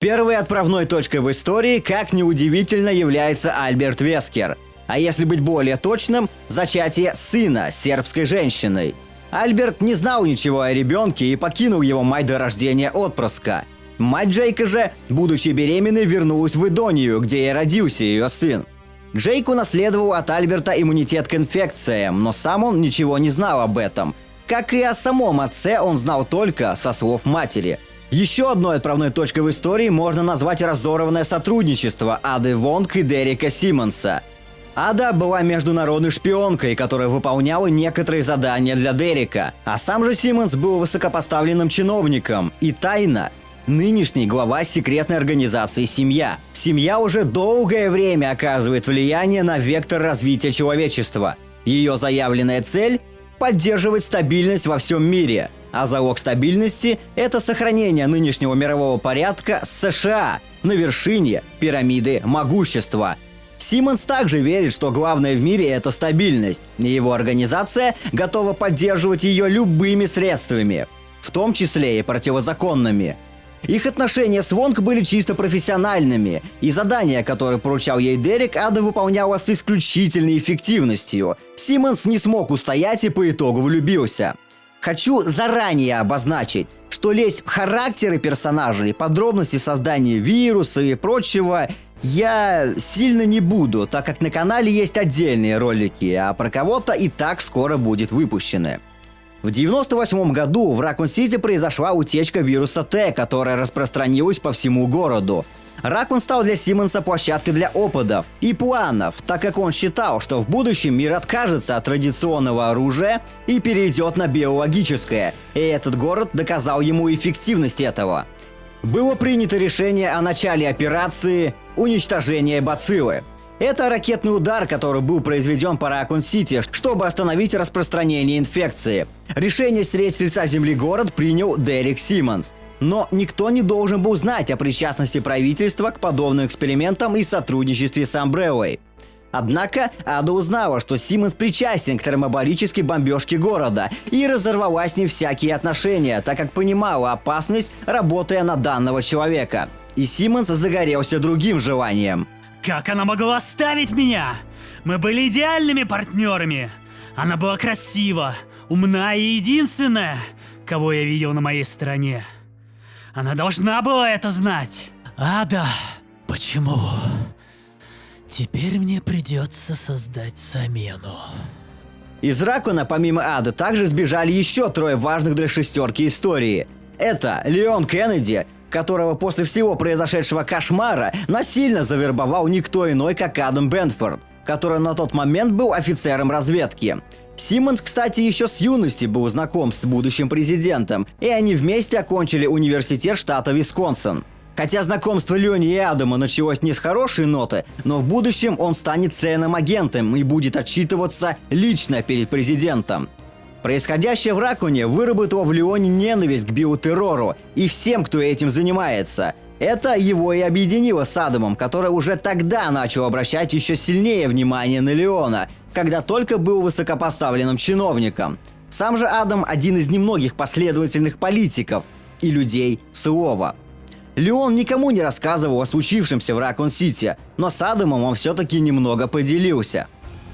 Первой отправной точкой в истории, как неудивительно, является Альберт Вескер. А если быть более точным, зачатие сына сербской женщиной. Альберт не знал ничего о ребенке и покинул его мать до рождения отпрыска. Мать Джейка же, будучи беременной, вернулась в Идонию, где и родился ее сын. Джейк унаследовал от Альберта иммунитет к инфекциям, но сам он ничего не знал об этом. Как и о самом отце, он знал только со слов матери. Еще одной отправной точкой в истории можно назвать разорванное сотрудничество Ады Вонг и Дерека Симмонса. Ада была международной шпионкой, которая выполняла некоторые задания для Дерека, а сам же Симмонс был высокопоставленным чиновником и тайно нынешний глава секретной организации «Семья». Семья уже долгое время оказывает влияние на вектор развития человечества. Ее заявленная цель – поддерживать стабильность во всем мире. А залог стабильности – это сохранение нынешнего мирового порядка с США на вершине пирамиды могущества. Симмонс также верит, что главное в мире – это стабильность, и его организация готова поддерживать ее любыми средствами, в том числе и противозаконными. Их отношения с Вонг были чисто профессиональными, и задания, которые поручал ей Дерек, Ада выполняла с исключительной эффективностью. Симмонс не смог устоять и по итогу влюбился. Хочу заранее обозначить, что лезть в характеры персонажей, подробности создания вируса и прочего я сильно не буду, так как на канале есть отдельные ролики, а про кого-то и так скоро будет выпущены. В 1998 году в Ракун-Сити произошла утечка вируса Т, которая распространилась по всему городу. Ракун стал для Симмонса площадкой для опытов и планов, так как он считал, что в будущем мир откажется от традиционного оружия и перейдет на биологическое, и этот город доказал ему эффективность этого. Было принято решение о начале операции «Уничтожение бациллы». Это ракетный удар, который был произведен по Ракун-Сити, чтобы остановить распространение инфекции. Решение стереть с лица земли город принял Дерек Симмонс. Но никто не должен был знать о причастности правительства к подобным экспериментам и сотрудничестве с Амбреллой. Однако Ада узнала, что Симмонс причастен к термобарической бомбежке города и разорвала с ним всякие отношения, так как понимала опасность, работая на данного человека. И Симмонс загорелся другим желанием. Как она могла оставить меня? Мы были идеальными партнерами. Она была красива, умна и единственная, кого я видел на моей стороне. Она должна была это знать. Ада, почему? Теперь мне придется создать замену. Из Ракуна, помимо Ады, также сбежали еще трое важных для шестерки истории. Это Леон Кеннеди, которого после всего произошедшего кошмара насильно завербовал никто иной, как Адам Бенфорд, который на тот момент был офицером разведки. Симмонс, кстати, еще с юности был знаком с будущим президентом, и они вместе окончили университет штата Висконсин. Хотя знакомство Леони и Адама началось не с хорошей ноты, но в будущем он станет ценным агентом и будет отчитываться лично перед президентом. Происходящее в Ракуне выработало в Леоне ненависть к биотеррору и всем, кто этим занимается. Это его и объединило с Адамом, который уже тогда начал обращать еще сильнее внимание на Леона, когда только был высокопоставленным чиновником. Сам же Адам один из немногих последовательных политиков и людей слова. Леон никому не рассказывал о случившемся в Ракун-Сити, но с Адамом он все-таки немного поделился.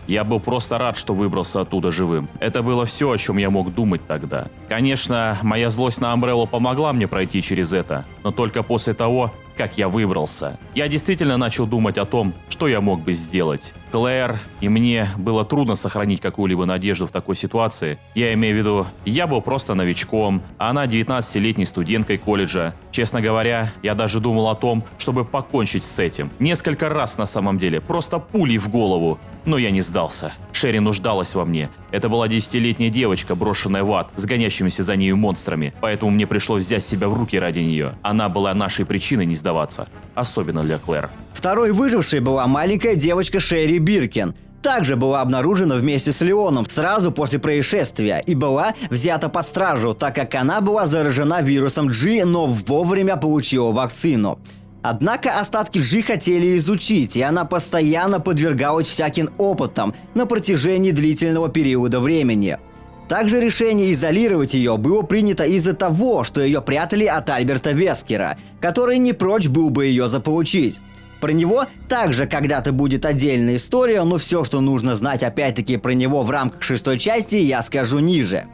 Я был просто рад, что выбрался оттуда живым. Это было все, о чем я мог думать тогда. Конечно, моя злость на Амбреллу помогла мне пройти через это, но только после того, как я выбрался. Я действительно начал думать о том, что я мог бы сделать. Клэр и мне было трудно сохранить какую-либо надежду в такой ситуации. Я имею в виду, я был просто новичком, а она 19-летней студенткой колледжа. Честно говоря, я даже думал о том, чтобы покончить с этим. Несколько раз на самом деле, просто пулей в голову. Но я не сдался. Шерри нуждалась во мне. Это была 10-летняя девочка, брошенная в ад, с гонящимися за нею монстрами. Поэтому мне пришлось взять себя в руки ради нее. Она была нашей причиной не сдаваться. Особенно для Клэр. Второй выжившей была маленькая девочка Шерри Биркин. Также была обнаружена вместе с Леоном сразу после происшествия и была взята под стражу, так как она была заражена вирусом G, но вовремя получила вакцину. Однако остатки G хотели изучить, и она постоянно подвергалась всяким опытам на протяжении длительного периода времени. Также решение изолировать ее было принято из-за того, что ее прятали от Альберта Вескера, который не прочь был бы ее заполучить. Про него также когда-то будет отдельная история, но все, что нужно знать опять-таки про него в рамках 6 части, я скажу ниже.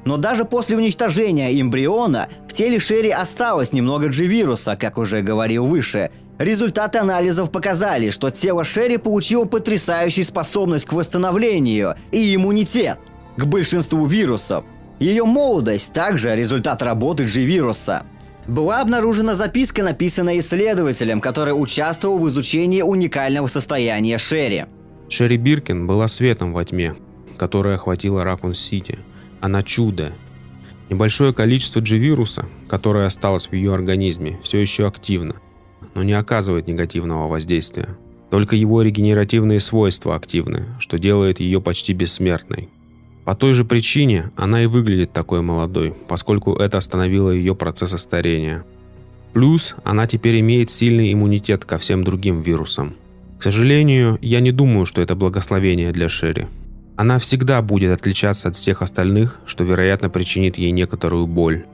Но даже после уничтожения эмбриона в теле Шерри осталось немного G-вируса, как уже говорил выше. Результаты анализов показали, что тело Шерри получило потрясающую способность к восстановлению и иммунитет к большинству вирусов. Ее молодость также результат работы G-вируса. Была обнаружена записка, написанная исследователем, который участвовал в изучении уникального состояния Шерри. Шерри Биркин была светом во тьме, которая охватила Ракун-Сити. Она чудо. Небольшое количество G-вируса, которое осталось в ее организме, все еще активно, но не оказывает негативного воздействия. Только его регенеративные свойства активны, что делает ее почти бессмертной. По той же причине она и выглядит такой молодой, поскольку это остановило ее процессы старения. Плюс она теперь имеет сильный иммунитет ко всем другим вирусам. К сожалению, я не думаю, что это благословение для Шерри. Она всегда будет отличаться от всех остальных, что, вероятно, причинит ей некоторую боль.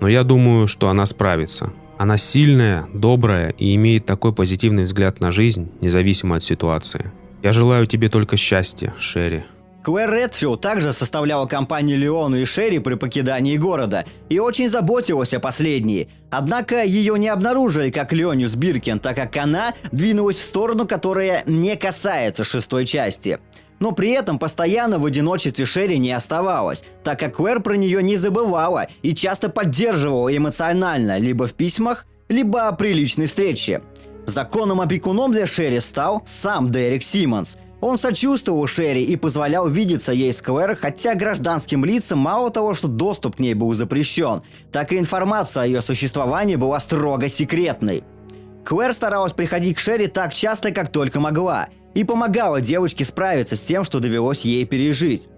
Но я думаю, что она справится. Она сильная, добрая и имеет такой позитивный взгляд на жизнь, независимо от ситуации. Я желаю тебе только счастья, Шерри. Клэр Редфилд также составляла компанию Леону и Шерри при покидании города и очень заботилась о последней. Однако ее не обнаружили как Леонис Биркин, так как она двинулась в сторону, которая не касается 6 части. Но при этом постоянно в одиночестве Шерри не оставалась, так как Клэр про нее не забывала и часто поддерживала эмоционально либо в письмах, либо при личной встрече. Законным опекуном для Шерри стал сам Дерек Симмонс. Он сочувствовал Шерри и позволял видеться ей с Клэр, хотя гражданским лицам мало того, что доступ к ней был запрещен, так и информация о ее существовании была строго секретной. Клэр старалась приходить к Шерри так часто, как только могла, и помогала девочке справиться с тем, что довелось ей пережить.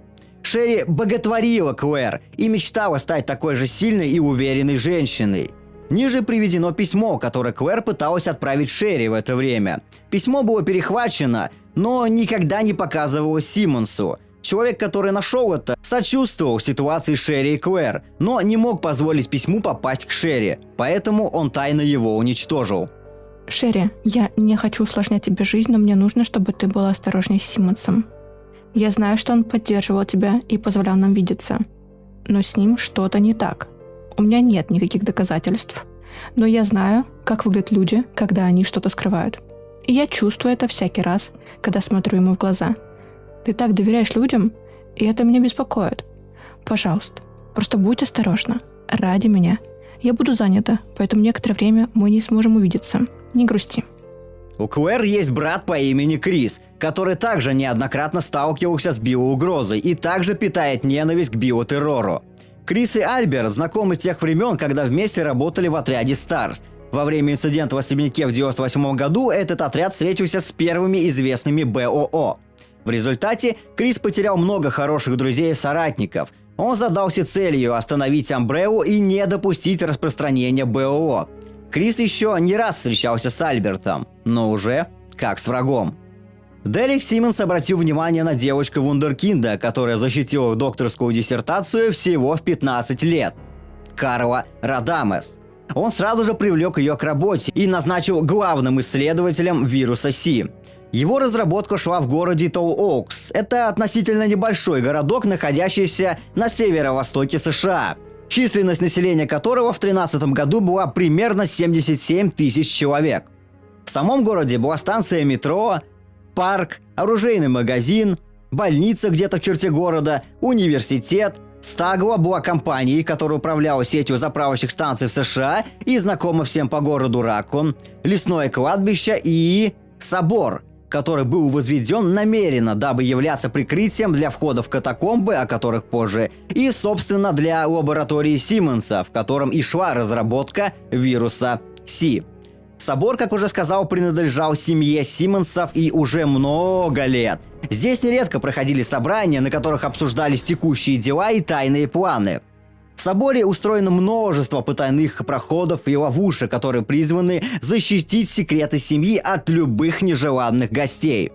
Шерри боготворила Клэр и мечтала стать такой же сильной и уверенной женщиной. Ниже приведено письмо, которое Клэр пыталась отправить Шерри в это время. Письмо было перехвачено, но никогда не показывалось Симмонсу. Человек, который нашел это, сочувствовал ситуации Шерри и Клэр, но не мог позволить письму попасть к Шерри, поэтому он тайно его уничтожил. Шерри, я не хочу усложнять тебе жизнь, но мне нужно, чтобы ты была осторожнее с Симмонсом. Я знаю, что он поддерживал тебя и позволял нам видеться, но с ним что-то не так. У меня нет никаких доказательств, но я знаю, как выглядят люди, когда они что-то скрывают. И я чувствую это всякий раз, когда смотрю ему в глаза. Ты так доверяешь людям, и это меня беспокоит. Пожалуйста, просто будь осторожна. Ради меня. Я буду занята, поэтому некоторое время мы не сможем увидеться. Не грусти. У Клэр есть брат по имени Крис, который также неоднократно сталкивался с биоугрозой и также питает ненависть к биотеррору. Крис и Альберт знакомы с тех времен, когда вместе работали в отряде Старс. Во время инцидента в особняке в 1998 году этот отряд встретился с первыми известными БОО. В результате Крис потерял много хороших друзей и соратников. Он задался целью остановить Амбреллу и не допустить распространения БОО. Крис еще не раз встречался с Альбертом, но уже как с врагом. Дерек Симмонс обратил внимание на девочку вундеркинда, которая защитила докторскую диссертацию всего в 15 лет. Карла Радамес. Он сразу же привлек ее к работе и назначил главным исследователем вируса Си. Его разработка шла в городе Толл-Оукс. Это относительно небольшой городок, находящийся на северо-востоке США, численность населения которого в 2013 году была примерно 77 тысяч человек. В самом городе была станция метро, парк, оружейный магазин, больница где-то в черте города, университет. Стагла была компанией, которая управляла сетью заправочных станций в США и знакома всем по городу Ракун, лесное кладбище и собор, который был возведен намеренно, дабы являться прикрытием для входа в катакомбы, о которых позже, и, собственно, для лаборатории Симмонса, в котором и шла разработка вируса Си. Собор, как уже сказал, принадлежал семье Симмонсов и уже много лет. Здесь нередко проходили собрания, на которых обсуждались текущие дела и тайные планы. В соборе устроено множество потайных проходов и ловушек, которые призваны защитить секреты семьи от любых нежеланных гостей.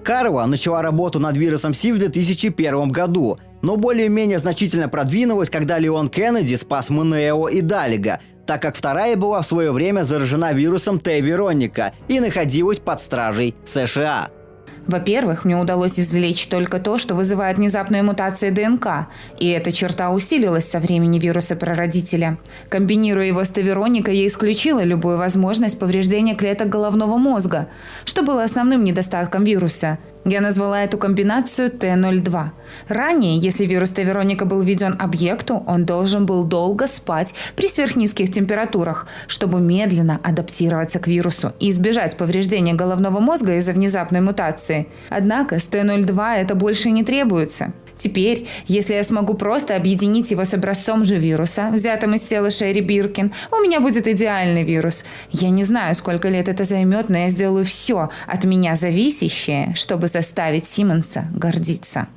Карла начала работу над вирусом Си в 2001 году, но более-менее значительно продвинулась, когда Леон Кеннеди спас Монео и Далига, так как вторая была в свое время заражена вирусом Т-Вероника и находилась под стражей США. Во-первых, мне удалось извлечь только то, что вызывает внезапные мутации ДНК, и эта черта усилилась со времени вируса прародителя. Комбинируя его с Т-Вероникой, я исключила любую возможность повреждения клеток головного мозга, что было основным недостатком вируса. Я назвала эту комбинацию Т-02. Ранее, если вирус Т-Вероника был введен объекту, он должен был долго спать при сверхнизких температурах, чтобы медленно адаптироваться к вирусу и избежать повреждения головного мозга из-за внезапной мутации. Однако с Т-02 это больше не требуется. Теперь, если я смогу просто объединить его с образцом же вируса, взятым из тела Шерри Биркин, у меня будет идеальный вирус. Я не знаю, сколько лет это займет, но я сделаю все от меня зависящее, чтобы заставить Симмонса гордиться.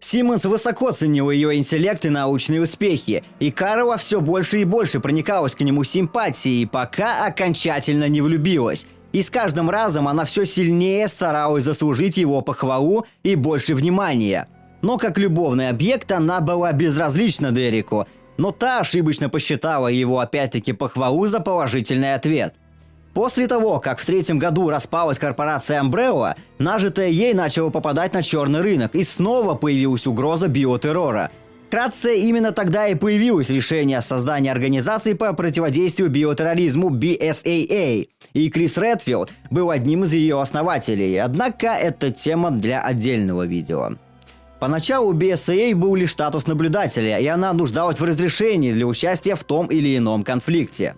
Симмонс высоко ценил ее интеллект и научные успехи, и Карла все больше и больше проникалась к нему симпатией, пока окончательно не влюбилась. И с каждым разом она все сильнее старалась заслужить его похвалу и больше внимания. Но как любовный объект она была безразлична Дереку, но та ошибочно посчитала его опять-таки похвалу за положительный ответ. После того, как в 3-м году распалась корпорация Umbrella, нажитое ей начало попадать на черный рынок, и снова появилась угроза биотеррора. Вкратце, именно тогда и появилось решение о создании организации по противодействию биотерроризму BSAA, и Крис Редфилд был одним из ее основателей, однако это тема для отдельного видео. Поначалу у BSAA был лишь статус наблюдателя, и она нуждалась в разрешении для участия в том или ином конфликте.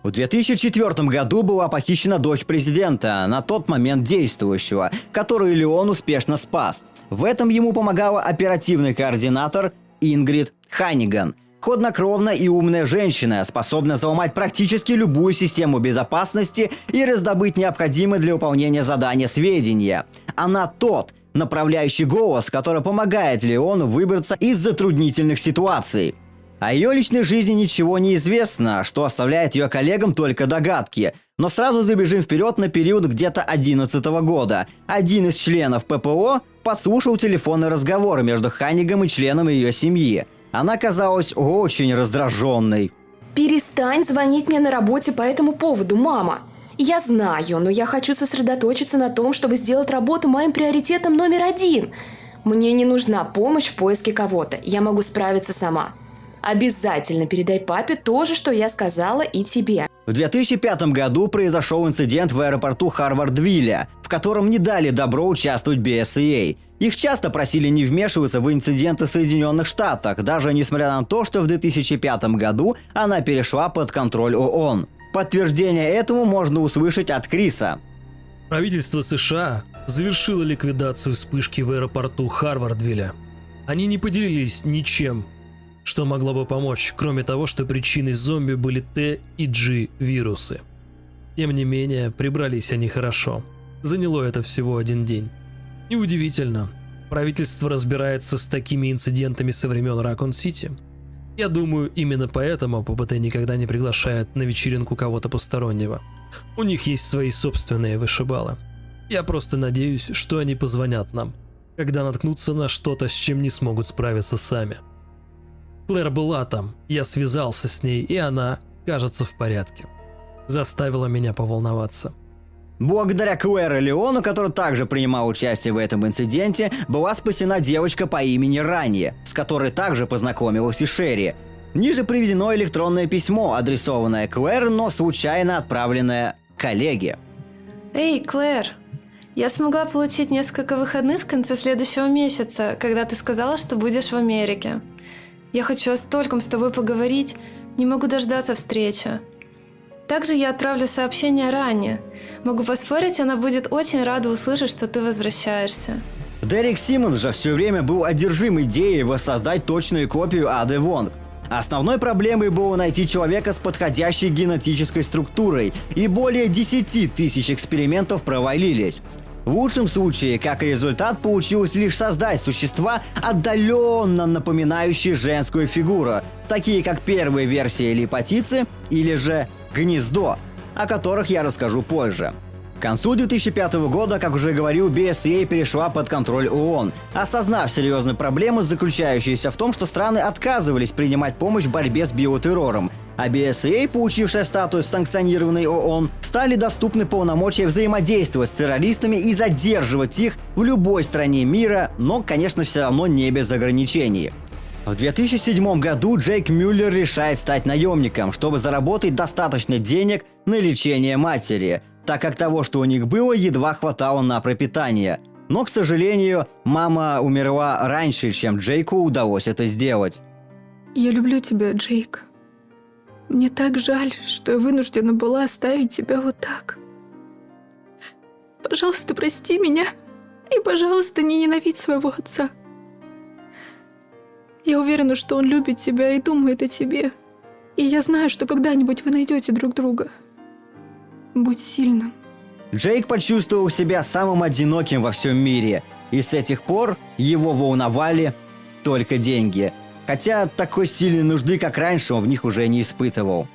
В 2004 году была похищена дочь президента, на тот момент действующего, которую Леон успешно спас. В этом ему помогала оперативный координатор Ингрид Ханниган. Хладнокровная и умная женщина, способная взломать практически любую систему безопасности и раздобыть необходимые для выполнения задания сведения. Она тот направляющий голос, который помогает Леону выбраться из затруднительных ситуаций. О ее личной жизни ничего не известно, что оставляет ее коллегам только догадки. Но сразу забежим вперед на период где-то 2011 года. Один из членов ППО подслушал телефонный разговор между Ханнигом и членом ее семьи. Она казалась очень раздраженной. «Перестань звонить мне на работе по этому поводу, мама. Я знаю, но я хочу сосредоточиться на том, чтобы сделать работу моим приоритетом номер 1. Мне не нужна помощь в поиске кого-то. Я могу справиться сама. Обязательно передай папе то же, что я сказала, и тебе». В 2005 году произошел инцидент в аэропорту Харвардвилля, в котором не дали добро участвовать BSAA. Их часто просили не вмешиваться в инциденты в Соединенных Штатах, даже несмотря на то, что в 2005 году она перешла под контроль ООН. Подтверждение этому можно услышать от Криса. Правительство США завершило ликвидацию вспышки в аэропорту Харвардвилля. Они не поделились ничем, что могло бы помочь, кроме того, что причиной зомби были Т и G вирусы. Тем не менее, прибрались они хорошо. Заняло это всего 1 день. Неудивительно, правительство разбирается с такими инцидентами со времен Ракун-Сити. Я думаю, именно поэтому ППТ никогда не приглашает на вечеринку кого-то постороннего. У них есть свои собственные вышибалы. Я просто надеюсь, что они позвонят нам, когда наткнутся на что-то, с чем не смогут справиться сами. Клэр была там, я связался с ней, и она, кажется, в порядке. Заставила меня поволноваться. Благодаря Клэр и Леону, который также принимал участие в этом инциденте, была спасена девочка по имени Ранни, с которой также познакомилась и Шерри. Ниже приведено электронное письмо, адресованное Клэр, но случайно отправленное коллеге. Эй, Клэр, я смогла получить несколько выходных в конце следующего месяца, когда ты сказала, что будешь в Америке. Я хочу о стольком с тобой поговорить, не могу дождаться встречи. Также я отправлю сообщение Ранни. Могу поспорить, она будет очень рада услышать, что ты возвращаешься. Дерек Симмонс же все время был одержим идеей воссоздать точную копию Ады Вонг. Основной проблемой было найти человека с подходящей генетической структурой, и более 10 тысяч экспериментов провалились. В лучшем случае, как результат, получилось лишь создать существа, отдаленно напоминающие женскую фигуру, такие как первые версии Липотицы или же Гнездо, о которых я расскажу позже. К концу 2005 года, как уже говорил, BSA перешла под контроль ООН, осознав серьезные проблемы, заключающиеся в том, что страны отказывались принимать помощь в борьбе с биотеррором, а BSA, получившая статус санкционированной ООН, стали доступны полномочия взаимодействовать с террористами и задерживать их в любой стране мира, но, конечно, все равно не без ограничений. В 2007 году Джейк Мюллер решает стать наемником, чтобы заработать достаточно денег на лечение матери, так как того, что у них было, едва хватало на пропитание. Но, к сожалению, мама умерла раньше, чем Джейку удалось это сделать. Я люблю тебя, Джейк. Мне так жаль, что я вынуждена была оставить тебя вот так. Пожалуйста, прости меня и, пожалуйста, не ненавидь своего отца. Я уверена, что он любит тебя и думает о тебе. И я знаю, что когда-нибудь вы найдете друг друга. Будь сильным. Джейк почувствовал себя самым одиноким во всем мире, и с этих пор его волновали только деньги. Хотя такой сильной нужды, как раньше, он в них уже не испытывал.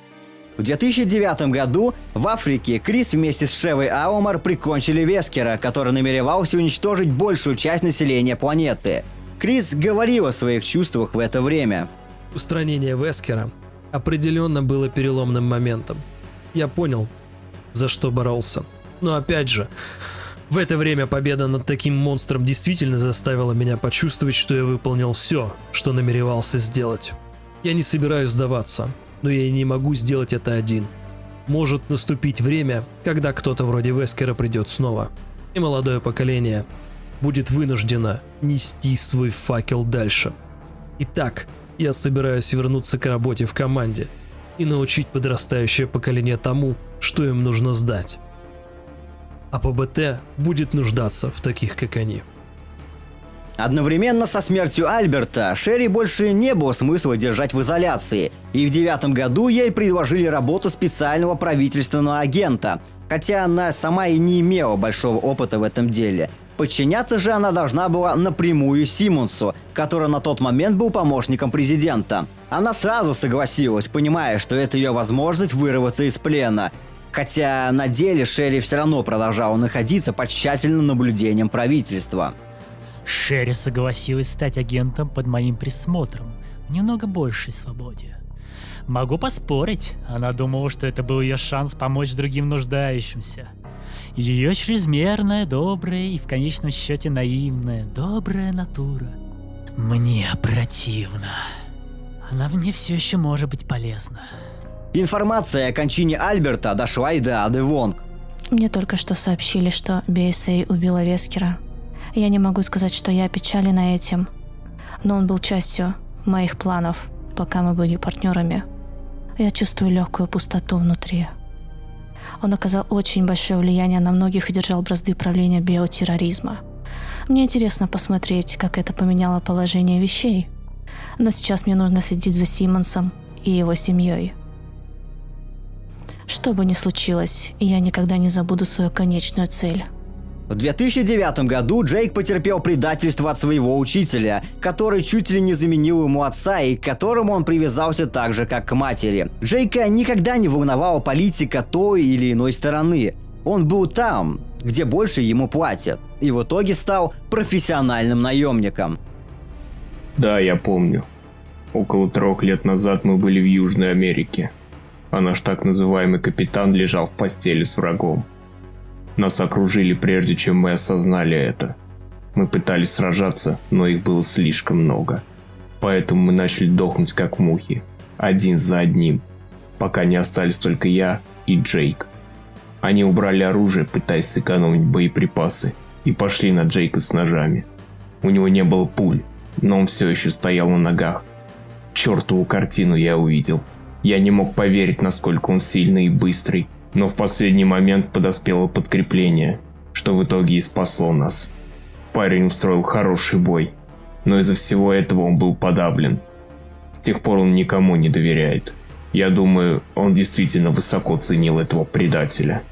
В 2009 году в Африке Крис вместе с Шевой Аумар прикончили Вескера, который намеревался уничтожить большую часть населения планеты. Крис говорил о своих чувствах в это время. Устранение Вескера определенно было переломным моментом. Я понял, за что боролся. Но опять же, в это время победа над таким монстром действительно заставила меня почувствовать, что я выполнил все, что намеревался сделать. Я не собираюсь сдаваться, но я и не могу сделать это один. Может наступить время, когда кто-то вроде Вескера придет снова, и молодое поколение будет вынуждено нести свой факел дальше. Итак, я собираюсь вернуться к работе в команде и научить подрастающее поколение тому, что им нужно сдать. А ПБТ будет нуждаться в таких, как они. Одновременно со смертью Альберта Шерри больше не было смысла держать в изоляции, и в 2009 году ей предложили работу специального правительственного агента, хотя она сама и не имела большого опыта в этом деле. Подчиняться же она должна была напрямую Симмонсу, который на тот момент был помощником президента. Она сразу согласилась, понимая, что это ее возможность вырваться из плена. Хотя на деле Шерри все равно продолжала находиться под тщательным наблюдением правительства. Шерри согласилась стать агентом под моим присмотром, в немного большей свободе. Могу поспорить, она думала, что это был ее шанс помочь другим нуждающимся. Ее чрезмерная, добрая и в конечном счете наивная, добрая натура мне противна. Она мне все еще может быть полезна. Информация о кончине Альберта дошла и до Ады Вонг. Мне только что сообщили, что BSA убила Вескера. Я не могу сказать, что я опечалена этим, но он был частью моих планов, пока мы были партнерами. Я чувствую легкую пустоту внутри. Он оказал очень большое влияние на многих и держал бразды правления биотерроризма. Мне интересно посмотреть, как это поменяло положение вещей. Но сейчас мне нужно следить за Симмонсом и его семьей. Что бы ни случилось, я никогда не забуду свою конечную цель. В 2009 году Джейк потерпел предательство от своего учителя, который чуть ли не заменил ему отца и к которому он привязался так же, как к матери. Джейка никогда не волновала политика той или иной стороны. Он был там, где больше ему платят, и в итоге стал профессиональным наемником. Да, я помню. Около 3 лет назад мы были в Южной Америке, а наш так называемый капитан лежал в постели с врагом. Нас окружили, прежде чем мы осознали это. Мы пытались сражаться, но их было слишком много. Поэтому мы начали дохнуть как мухи, один за одним, пока не остались только я и Джейк. Они убрали оружие, пытаясь сэкономить боеприпасы, и пошли на Джейка с ножами. У него не было пуль, но он все еще стоял на ногах. Чертову картину я увидел. Я не мог поверить, насколько он сильный и быстрый. Но в последний момент подоспело подкрепление, что в итоге и спасло нас. Парень устроил хороший бой, но из-за всего этого он был подавлен. С тех пор он никому не доверяет. Я думаю, он действительно высоко ценил этого предателя.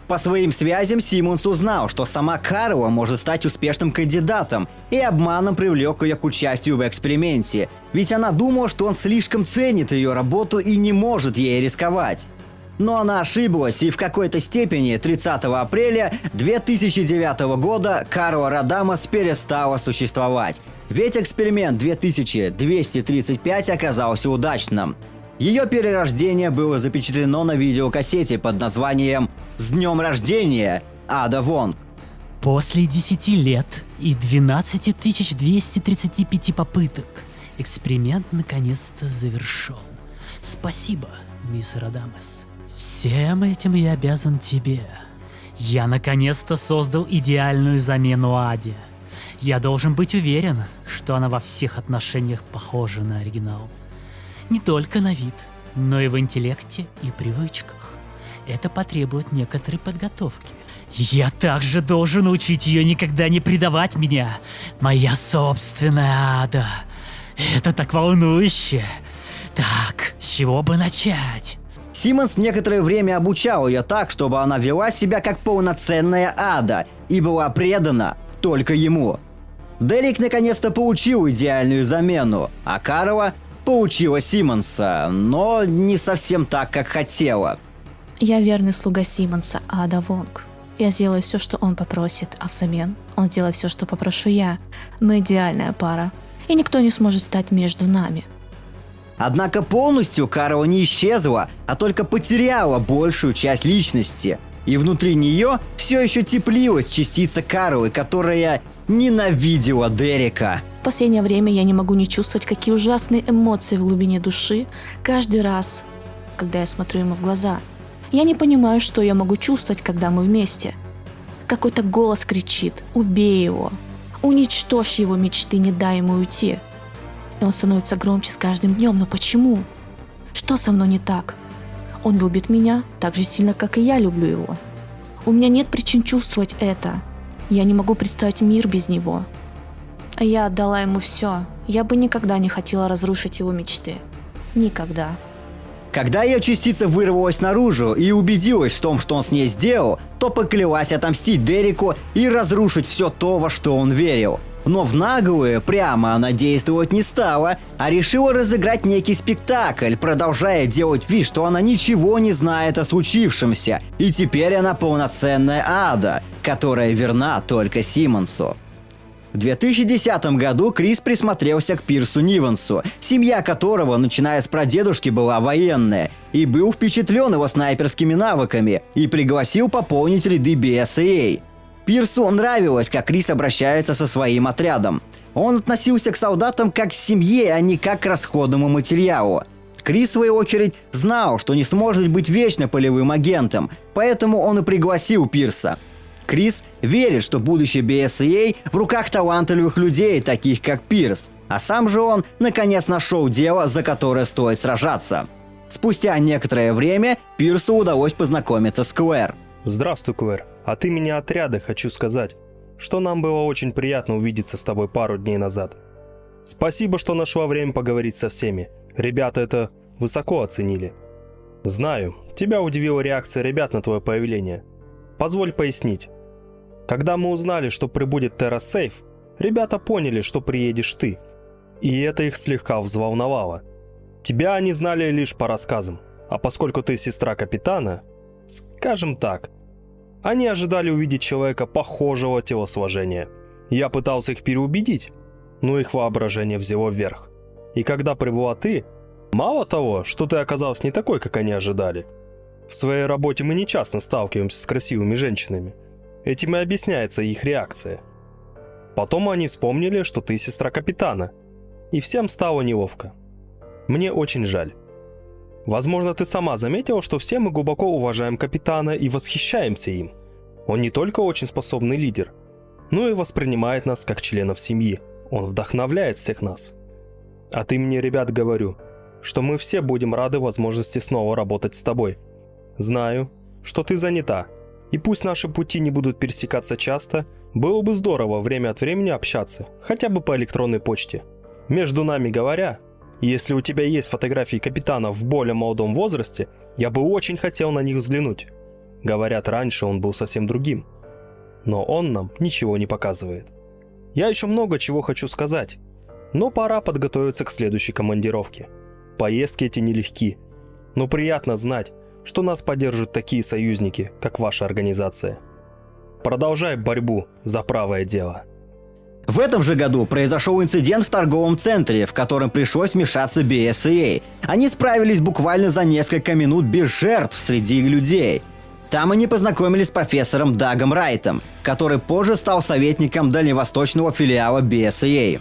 По своим связям Симмонс узнал, что сама Карла может стать успешным кандидатом, и обманом привлек ее к участию в эксперименте, ведь она думала, что он слишком ценит ее работу и не может ей рисковать. Но она ошиблась, и в какой-то степени 30 апреля 2009 года Карла Радамас перестала существовать. Ведь эксперимент 2235 оказался удачным. Ее перерождение было запечатлено на видеокассете под названием «С днем рождения, Ада Вонг». После 10 лет и 12 235 попыток эксперимент наконец-то завершен. Спасибо, мисс Радамас. Всем этим я обязан тебе. Я наконец-то создал идеальную замену Аде. Я должен быть уверен, что она во всех отношениях похожа на оригинал. Не только на вид, но и в интеллекте и привычках. Это потребует некоторой подготовки. Я также должен учить ее никогда не предавать меня. Моя собственная Ада. Это так волнующе. Так, с чего бы начать? Симмонс некоторое время обучал ее так, чтобы она вела себя как полноценная Ада и была предана только ему. Дерек наконец-то получил идеальную замену, а Карла получила Симмонса, но не совсем так, как хотела. Я верный слуга Симмонса, Ада Вонг. Я сделаю все, что он попросит, а взамен он сделает все, что попрошу я. Мы идеальная пара, и никто не сможет стать между нами. Однако полностью Карла не исчезла, а только потеряла большую часть личности. И внутри нее все еще теплилась частица Карлы, которая ненавидела Дерека. В последнее время я не могу не чувствовать, какие ужасные эмоции в глубине души каждый раз, когда я смотрю ему в глаза. Я не понимаю, что я могу чувствовать, когда мы вместе. Какой-то голос кричит: «Убей его! Уничтожь его мечты, не дай ему уйти!» И он становится громче с каждым днем. Но почему? Что со мной не так? Он любит меня так же сильно, как и я люблю его. У меня нет причин чувствовать это. Я не могу представить мир без него. А я отдала ему все. Я бы никогда не хотела разрушить его мечты. Никогда. Когда ее частица вырвалась наружу и убедилась в том, что он с ней сделал, то поклялась отомстить Дереку и разрушить все то, во что он верил. Но в наглую прямо она действовать не стала, а решила разыграть некий спектакль, продолжая делать вид, что она ничего не знает о случившемся. И теперь она полноценная Ада, которая верна только Симмонсу. В 2010 году Крис присмотрелся к Пирсу Нивансу, семья которого, начиная с прадедушки, была военная, и был впечатлен его снайперскими навыками и пригласил пополнить ряды BSAA. Пирсу нравилось, как Крис обращается со своим отрядом. Он относился к солдатам как к семье, а не как к расходному материалу. Крис, в свою очередь, знал, что не сможет быть вечно полевым агентом, поэтому он и пригласил Пирса. Крис верит, что будущее BSAA в руках талантливых людей, таких как Пирс, а сам же он, наконец, нашел дело, за которое стоит сражаться. Спустя некоторое время Пирсу удалось познакомиться с Клэр. Здравствуй, Клэр. От имени отряда хочу сказать, что нам было очень приятно увидеться с тобой пару дней назад. Спасибо, что нашла время поговорить со всеми. Ребята это высоко оценили. Знаю, тебя удивила реакция ребят на твое появление. Позволь пояснить. Когда мы узнали, что прибудет TerraSafe, ребята поняли, что приедешь ты. И это их слегка взволновало. Тебя они знали лишь по рассказам, а поскольку ты сестра капитана, скажем так, они ожидали увидеть человека похожего телосложения. Я пытался их переубедить, но их воображение взяло вверх. И когда прибыла ты, мало того, что ты оказалась не такой, как они ожидали. В своей работе мы нечасто сталкиваемся с красивыми женщинами. Этим и объясняется их реакция. Потом они вспомнили, что ты сестра капитана, и всем стало неловко. Мне очень жаль. Возможно, ты сама заметила, что все мы глубоко уважаем капитана и восхищаемся им. Он не только очень способный лидер, но и воспринимает нас как членов семьи. Он вдохновляет всех нас. От имени ребят говорю, что мы все будем рады возможности снова работать с тобой. Знаю, что ты занята, и пусть наши пути не будут пересекаться часто, было бы здорово время от времени общаться, хотя бы по электронной почте. Между нами говоря, если у тебя есть фотографии капитана в более молодом возрасте, я бы очень хотел на них взглянуть. Говорят, раньше он был совсем другим. Но он нам ничего не показывает. Я еще много чего хочу сказать, но пора подготовиться к следующей командировке. Поездки эти нелегки, но приятно знать, что нас поддерживают такие союзники, как ваша организация. Продолжай борьбу за правое дело. В этом же году произошел инцидент в торговом центре, в котором пришлось вмешаться BSAA. Они справились буквально за несколько минут без жертв среди людей. Там они познакомились с профессором Дагом Райтом, который позже стал советником дальневосточного филиала BSAA.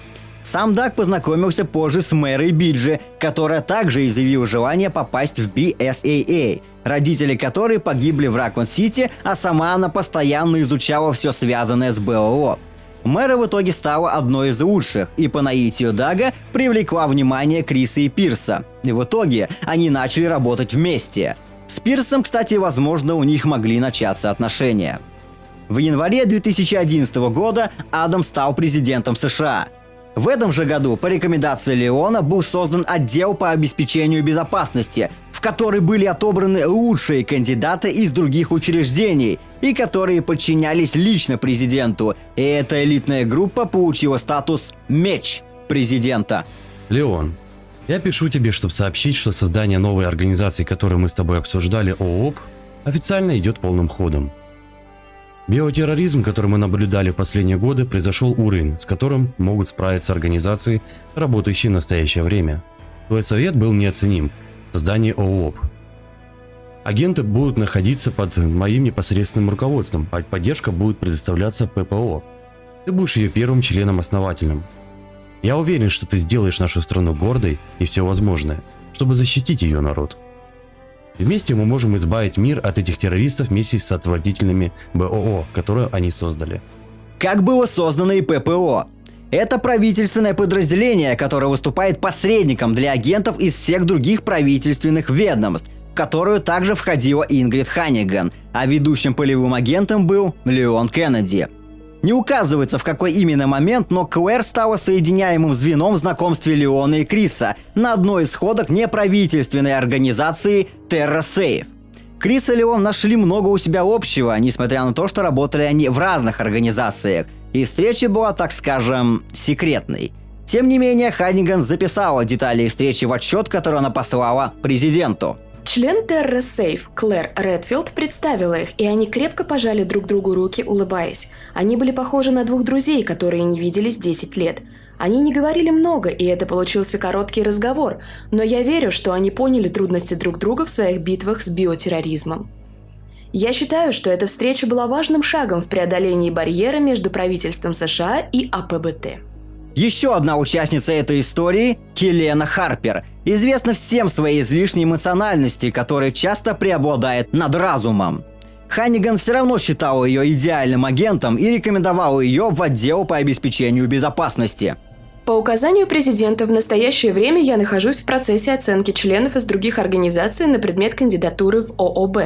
Сам Даг познакомился позже с Мэрой Биджи, которая также изъявила желание попасть в BSAA, родители которой погибли в Ракун-Сити, а сама она постоянно изучала все связанное с БОО. Мэра в итоге стала одной из лучших и по наитию Дага привлекла внимание Криса и Пирса. И в итоге они начали работать вместе. С Пирсом, кстати, возможно, у них могли начаться отношения. В январе 2011 года Адам стал президентом США. В этом же году по рекомендации Леона был создан отдел по обеспечению безопасности, в который были отобраны лучшие кандидаты из других учреждений и которые подчинялись лично президенту. И эта элитная группа получила статус «Меч президента». Леон, я пишу тебе, чтобы сообщить, что создание новой организации, которую мы с тобой обсуждали, ООП, официально идет полным ходом. Биотерроризм, который мы наблюдали в последние годы, произошел уровень, с которым могут справиться организации, работающие в настоящее время. Твой совет был неоценим в создании ООП. Агенты будут находиться под моим непосредственным руководством, а поддержка будет предоставляться ППО. Ты будешь ее первым членом-основателем. Я уверен, что ты сделаешь нашу страну гордой и все возможное, чтобы защитить ее народ. Вместе мы можем избавить мир от этих террористов вместе с отвратительными БОО, которые они создали. Как было создано и ППО? Это правительственное подразделение, которое выступает посредником для агентов из всех других правительственных ведомств, в которую также входила Ингрид Ханниган, а ведущим полевым агентом был Леон Кеннеди. Не указывается, в какой именно момент, но Клэр стала соединяемым звеном в знакомстве Леона и Криса на одной из сходок неправительственной организации TerraSafe. Крис и Леон нашли много у себя общего, несмотря на то, что работали они в разных организациях, и встреча была, так скажем, секретной. Тем не менее, Ханниган записала детали их встречи в отчет, который она послала президенту. Член TerraSafe Клэр Редфилд представила их, и они крепко пожали друг другу руки, улыбаясь. Они были похожи на двух друзей, которые не виделись 10 лет. Они не говорили много, и это получился короткий разговор, но я верю, что они поняли трудности друг друга в своих битвах с биотерроризмом. Я считаю, что эта встреча была важным шагом в преодолении барьера между правительством США и АПБТ. Еще одна участница этой истории – Хелена Харпер, известна всем своей излишней эмоциональности, которая часто преобладает над разумом. Ханниган все равно считала ее идеальным агентом и рекомендовала ее в отдел по обеспечению безопасности. По указанию президента в настоящее время я нахожусь в процессе оценки членов из других организаций на предмет кандидатуры в ООБ.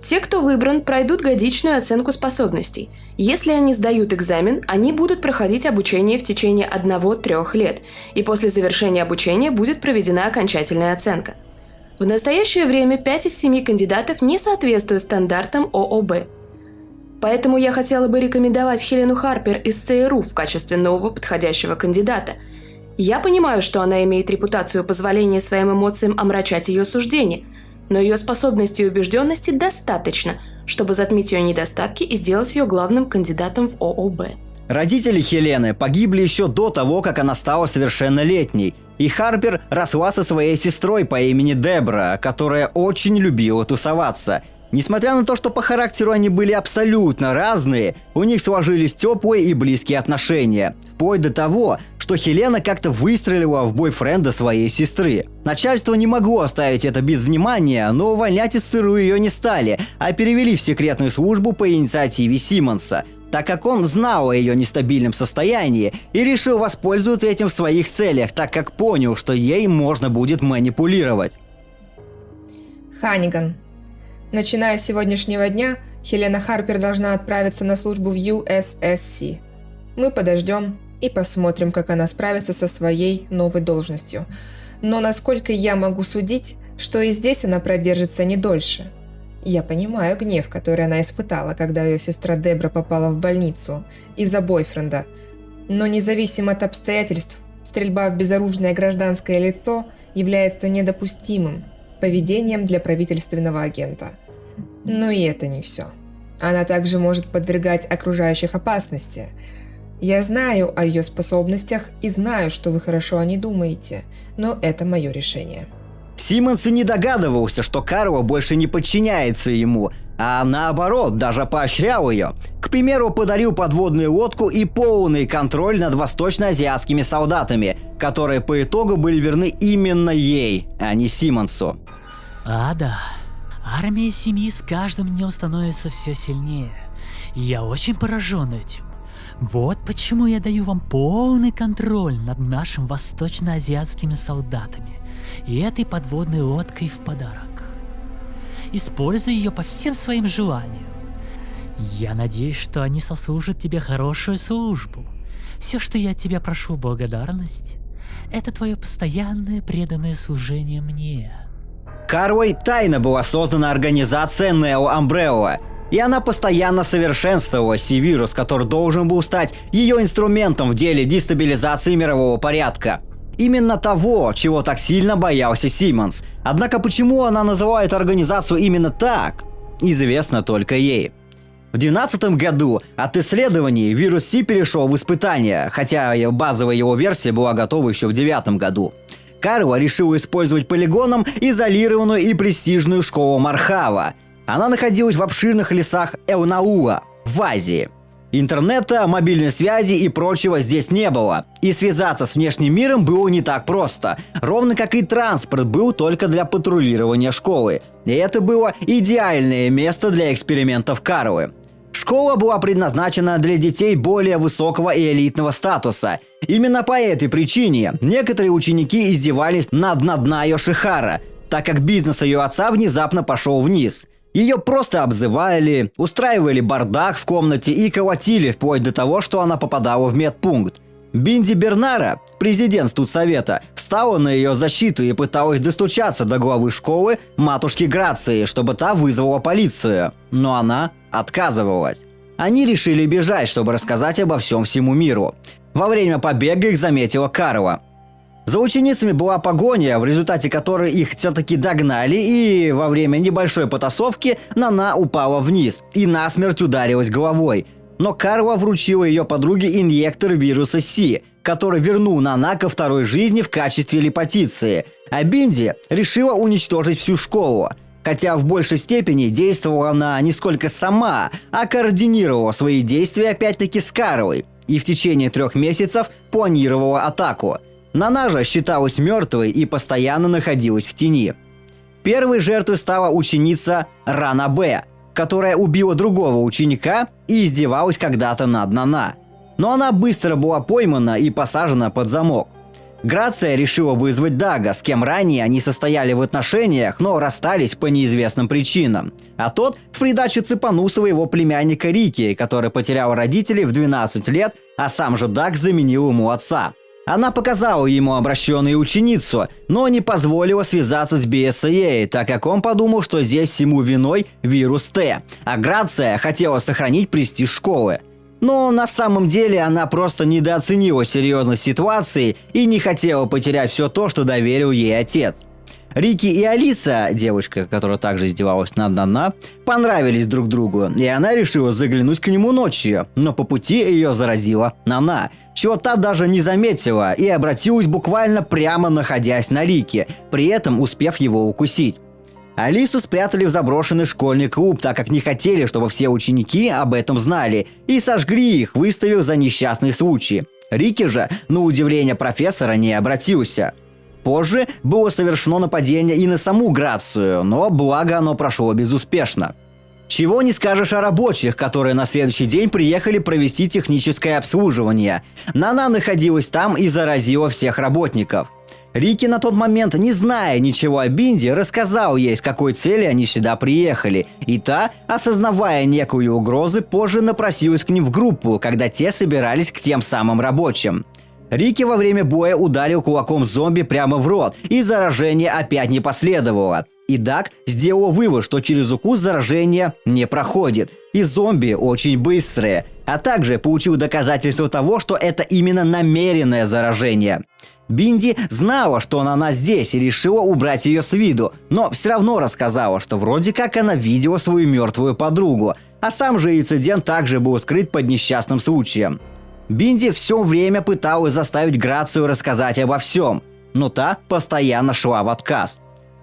Те, кто выбран, пройдут годичную оценку способностей. Если они сдают экзамен, они будут проходить обучение в течение 1-3 лет, и после завершения обучения будет проведена окончательная оценка. В настоящее время 5 из 7 кандидатов не соответствуют стандартам ООБ. Поэтому я хотела бы рекомендовать Хелену Харпер из ЦРУ в качестве нового подходящего кандидата. Я понимаю, что она имеет репутацию позволения своим эмоциям омрачать ее суждения, но ее способности и убежденности достаточно, чтобы затмить ее недостатки и сделать ее главным кандидатом в ООБ. Родители Хелены погибли еще до того, как она стала совершеннолетней, и Харпер росла со своей сестрой по имени Дебра, которая очень любила тусоваться. Несмотря на то, что по характеру они были абсолютно разные, у них сложились теплые и близкие отношения. Вплоть до того, что Хелена как-то выстрелила в бойфренда своей сестры. Начальство не могло оставить это без внимания, но увольнять из ЦРУ ее не стали, а перевели в секретную службу по инициативе Симмонса, так как он знал о ее нестабильном состоянии и решил воспользоваться этим в своих целях, так как понял, что ей можно будет манипулировать. Ханниган. Начиная с сегодняшнего дня, Хелена Харпер должна отправиться на службу в USSC. Мы подождем и посмотрим, как она справится со своей новой должностью. Но насколько я могу судить, что и здесь она продержится не дольше. Я понимаю гнев, который она испытала, когда ее сестра Дебра попала в больницу из-за бойфренда. Но независимо от обстоятельств, стрельба в безоружное гражданское лицо является недопустимым. поведением для правительственного агента. Но и это не все. Она также может подвергать окружающих опасности. Я знаю о ее способностях и знаю, что вы хорошо о ней думаете, но это мое решение. Симмонс и не догадывался, что Карла больше не подчиняется ему, а наоборот, даже поощрял ее. К примеру, подарил подводную лодку и полный контроль над восточноазиатскими солдатами, которые по итогу были верны именно ей, а не Симмонсу. А да, армия семьи с каждым днем становится все сильнее. И я очень поражен этим. Вот почему я даю вам полный контроль над нашими восточноазиатскими солдатами и этой подводной лодкой в подарок. Используй ее по всем своим желаниям. Я надеюсь, что они сослужат тебе хорошую службу. Все, что я от тебя прошу в благодарность, это твое постоянное преданное служение мне. Карлой тайно была создана организация Neo Umbrella, и она постоянно совершенствовалась, и вирус, который должен был стать ее инструментом в деле дестабилизации мирового порядка. Именно того, чего так сильно боялся Симмонс. Однако почему она называет организацию именно так, известно только ей. В 2012 году от исследований вирус Си перешел в испытания, хотя базовая его версия была готова еще в 2009 году. Карла решила использовать полигоном изолированную и престижную школу Мархава. Она находилась в обширных лесах Элнаула, в Азии. Интернета, мобильной связи и прочего здесь не было. И связаться с внешним миром было не так просто. Ровно как и транспорт был только для патрулирования школы. И это было идеальное место для экспериментов Карлы. Школа была предназначена для детей более высокого и элитного статуса. Именно по этой причине некоторые ученики издевались над Надна Йошихара, так как бизнес ее отца внезапно пошел вниз. Ее просто обзывали, устраивали бардак в комнате и колотили вплоть до того, что она попадала в медпункт. Бинди Бернара, президент студсовета, встала на ее защиту и пыталась достучаться до главы школы матушки Грации, чтобы та вызвала полицию. Но она отказывалась. Они решили бежать, чтобы рассказать обо всем всему миру. Во время побега их заметила Карла. За ученицами была погоня, в результате которой их все-таки догнали, и во время небольшой потасовки Нана упала вниз и насмерть ударилась головой. Но Карла вручила ее подруге инъектор вируса Си, который вернул Нана ко второй жизни в качестве липотиции, а Бинди решила уничтожить всю школу. Хотя в большей степени действовала она не сколько сама, а координировала свои действия опять-таки с Карлой, и в течение 3 месяцев планировала атаку. Нана же считалась мертвой и постоянно находилась в тени. Первой жертвой стала ученица Рана Б, которая убила другого ученика и издевалась когда-то над Нана. Но она быстро была поймана и посажена под замок. Грация решила вызвать Дага, с кем ранее они состояли в отношениях, но расстались по неизвестным причинам. А тот в придачу цепанул своего племянника Рики, который потерял родителей в 12 лет, а сам же Даг заменил ему отца. Она показала ему обращенную ученицу, но не позволила связаться с BSAA, так как он подумал, что здесь всему виной вирус Т, а Грация хотела сохранить престиж школы. Но на самом деле она просто недооценила серьезность ситуации и не хотела потерять все то, что доверил ей отец. Рики и Алиса, девочка, которая также издевалась над Нана, понравились друг другу, и она решила заглянуть к нему ночью, но по пути ее заразила Нана, чего та даже не заметила и обратилась буквально прямо находясь на Рики, при этом успев его укусить. Алису спрятали в заброшенный школьный клуб, так как не хотели, чтобы все ученики об этом знали, и сожгли их, выставив за несчастный случай. Рики же, на удивление профессора, не обратился. Позже было совершено нападение и на саму Грацию, но благо оно прошло безуспешно. Чего не скажешь о рабочих, которые на следующий день приехали провести техническое обслуживание. Нана находилась там и заразила всех работников. Рики на тот момент, не зная ничего о Бинди, рассказал ей, с какой целью они сюда приехали, и та, осознавая некую угрозу, позже напросилась к ним в группу, когда те собирались к тем самым рабочим. Рики во время боя ударил кулаком зомби прямо в рот, и заражение опять не последовало. И Даг сделал вывод, что через укус заражение не проходит, и зомби очень быстрые, а также получил доказательство того, что это именно намеренное заражение. Бинди знала, что она здесь и решила убрать ее с виду, но все равно рассказала, что вроде как она видела свою мертвую подругу, а сам же инцидент также был скрыт под несчастным случаем. Бинди все время пыталась заставить Грацию рассказать обо всем, но та постоянно шла в отказ.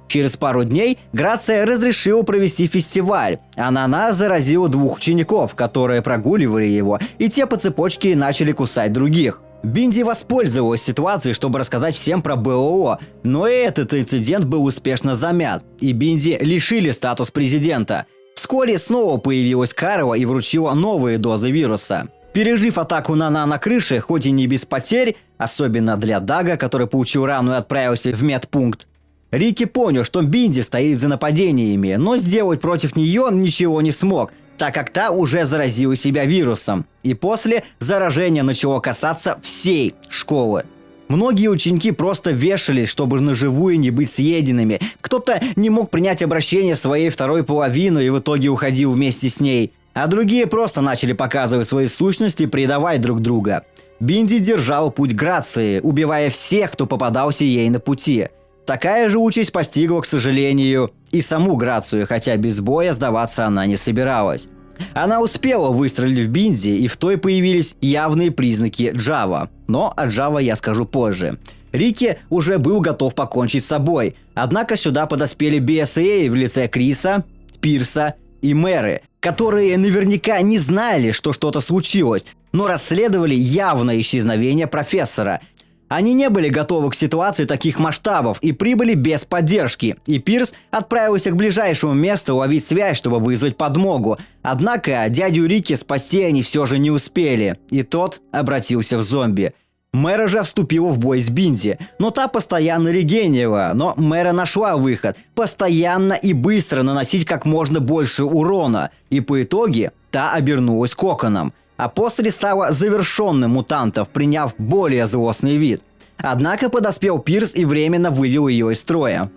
Через пару дней Грация разрешила провести фестиваль, а Нана заразила 2 учеников, которые прогуливали его, и те по цепочке начали кусать других. Бинди воспользовалась ситуацией, чтобы рассказать всем про БОО, но и этот инцидент был успешно замят, и Бинди лишили статус президента. Вскоре снова появилась Карла и вручила новые дозы вируса. Пережив атаку Нана на крыше, хоть и не без потерь, особенно для Дага, который получил рану и отправился в медпункт, Рики понял, что Бинди стоит за нападениями, но сделать против нее ничего не смог, так как та уже заразила себя вирусом. И после заражение начало касаться всей школы. Многие ученики просто вешались, чтобы наживую не быть съеденными. Кто-то не мог принять обращение своей второй половины и в итоге уходил вместе с ней. А другие просто начали показывать свои сущности и предавать друг друга. Бинди держал путь Грации, убивая всех, кто попадался ей на пути. Такая же участь постигла, к сожалению, и саму Грацию, хотя без боя сдаваться она не собиралась. Она успела выстрелить в Бинди, и в той появились явные признаки Джава. Но о Джава я скажу позже. Рики уже был готов покончить с собой, однако сюда подоспели BSAA в лице Криса, Пирса и Мэры, которые наверняка не знали, что что-то случилось, но расследовали явное исчезновение профессора. Они не были готовы к ситуации таких масштабов и прибыли без поддержки, и Пирс отправился к ближайшему месту ловить связь, чтобы вызвать подмогу. Однако дядю Рики спасти они все же не успели, и тот обратился в зомби. Мэра же вступила в бой с Бинди, но та постоянно регенила, но Мэра нашла выход – постоянно и быстро наносить как можно больше урона, и по итоге та обернулась коконом. А после стала завершенным мутантов, приняв более злостный вид. Однако подоспел Пирс и временно вывел ее из строя.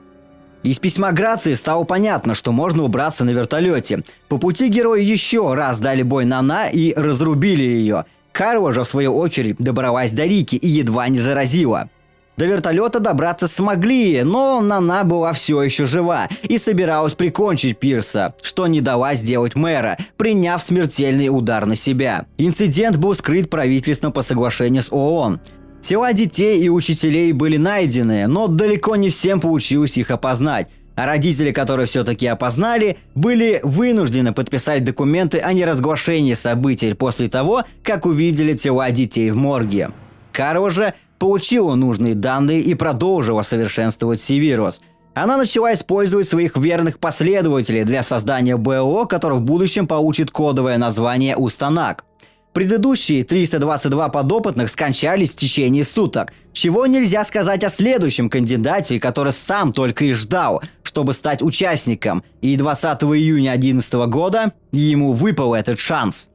Из письма Грации стало понятно, что можно убраться на вертолете. По пути герои еще раз дали бой Нана и разрубили ее. Карла же, в свою очередь, добралась до Рики и едва не заразила. До вертолета добраться смогли, но Нана была все еще жива и собиралась прикончить Пирса, что не дала сделать Мэра, приняв смертельный удар на себя. Инцидент был скрыт правительством по соглашению с ООН. Тела детей и учителей были найдены, но далеко не всем получилось их опознать. А родители, которые все-таки опознали, были вынуждены подписать документы о неразглашении событий после того, как увидели тела детей в морге. Карла же получила нужные данные и продолжила совершенствовать Си-вирус. Она начала использовать своих верных последователей для создания БО, который в будущем получит кодовое название Устанак. Предыдущие 322 подопытных скончались в течение суток, чего нельзя сказать о следующем кандидате, который сам только и ждал, чтобы стать участником, и 20 июня 2011 года ему выпал этот шанс.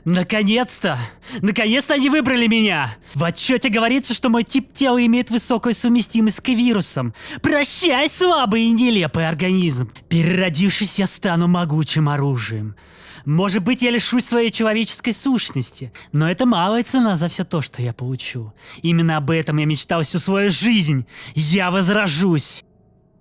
Наконец-то! Наконец-то они выбрали меня! В отчете говорится, что мой тип тела имеет высокую совместимость с К-вирусом. Прощай, слабый и нелепый организм! Переродившись, я стану могучим оружием. Может быть, я лишусь своей человеческой сущности, но это малая цена за все то, что я получу. Именно об этом я мечтал всю свою жизнь. Я возрожусь!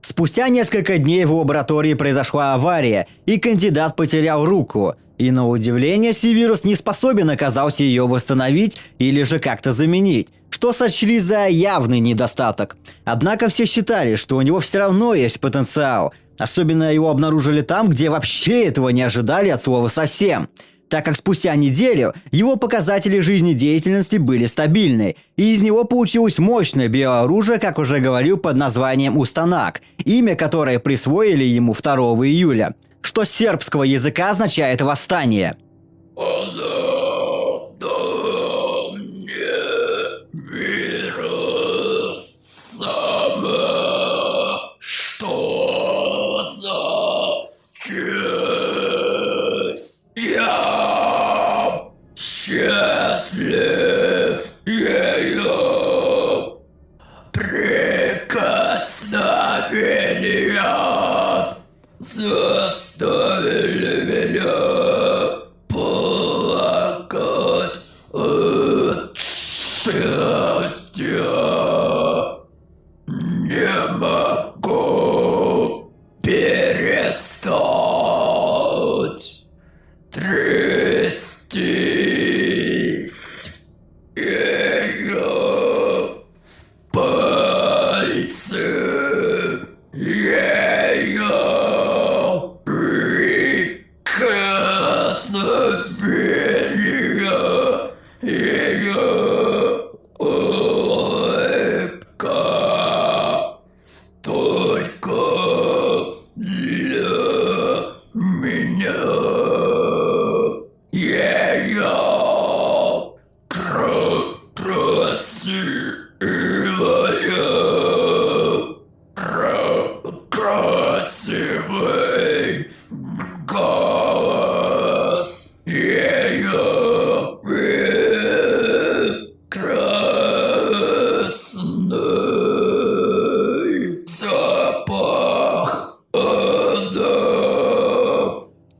Спустя несколько дней в лаборатории произошла авария, и кандидат потерял руку. И на удивление Си-вирус не способен оказался ее восстановить или же как-то заменить, что сочли за явный недостаток. Однако все считали, что у него все равно есть потенциал. Особенно его обнаружили там, где вообще этого не ожидали от слова совсем. Так как спустя неделю его показатели жизнедеятельности были стабильны, и из него получилось мощное биооружие, как уже говорил, под названием Устанак, имя которое присвоили ему 2 июля, что с сербского языка означает «восстание». Счастлив ее прикосновения заставили меня Трястись ее пальцы, ее прикосновения, ее улыбка только для меня. Ее красивый голос, ее прекрасный запах, она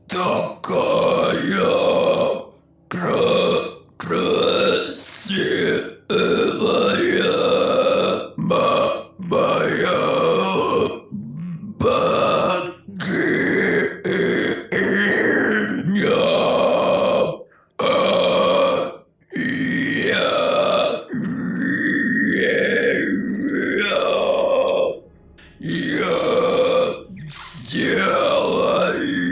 такая красивая, моя богиня. Я делаю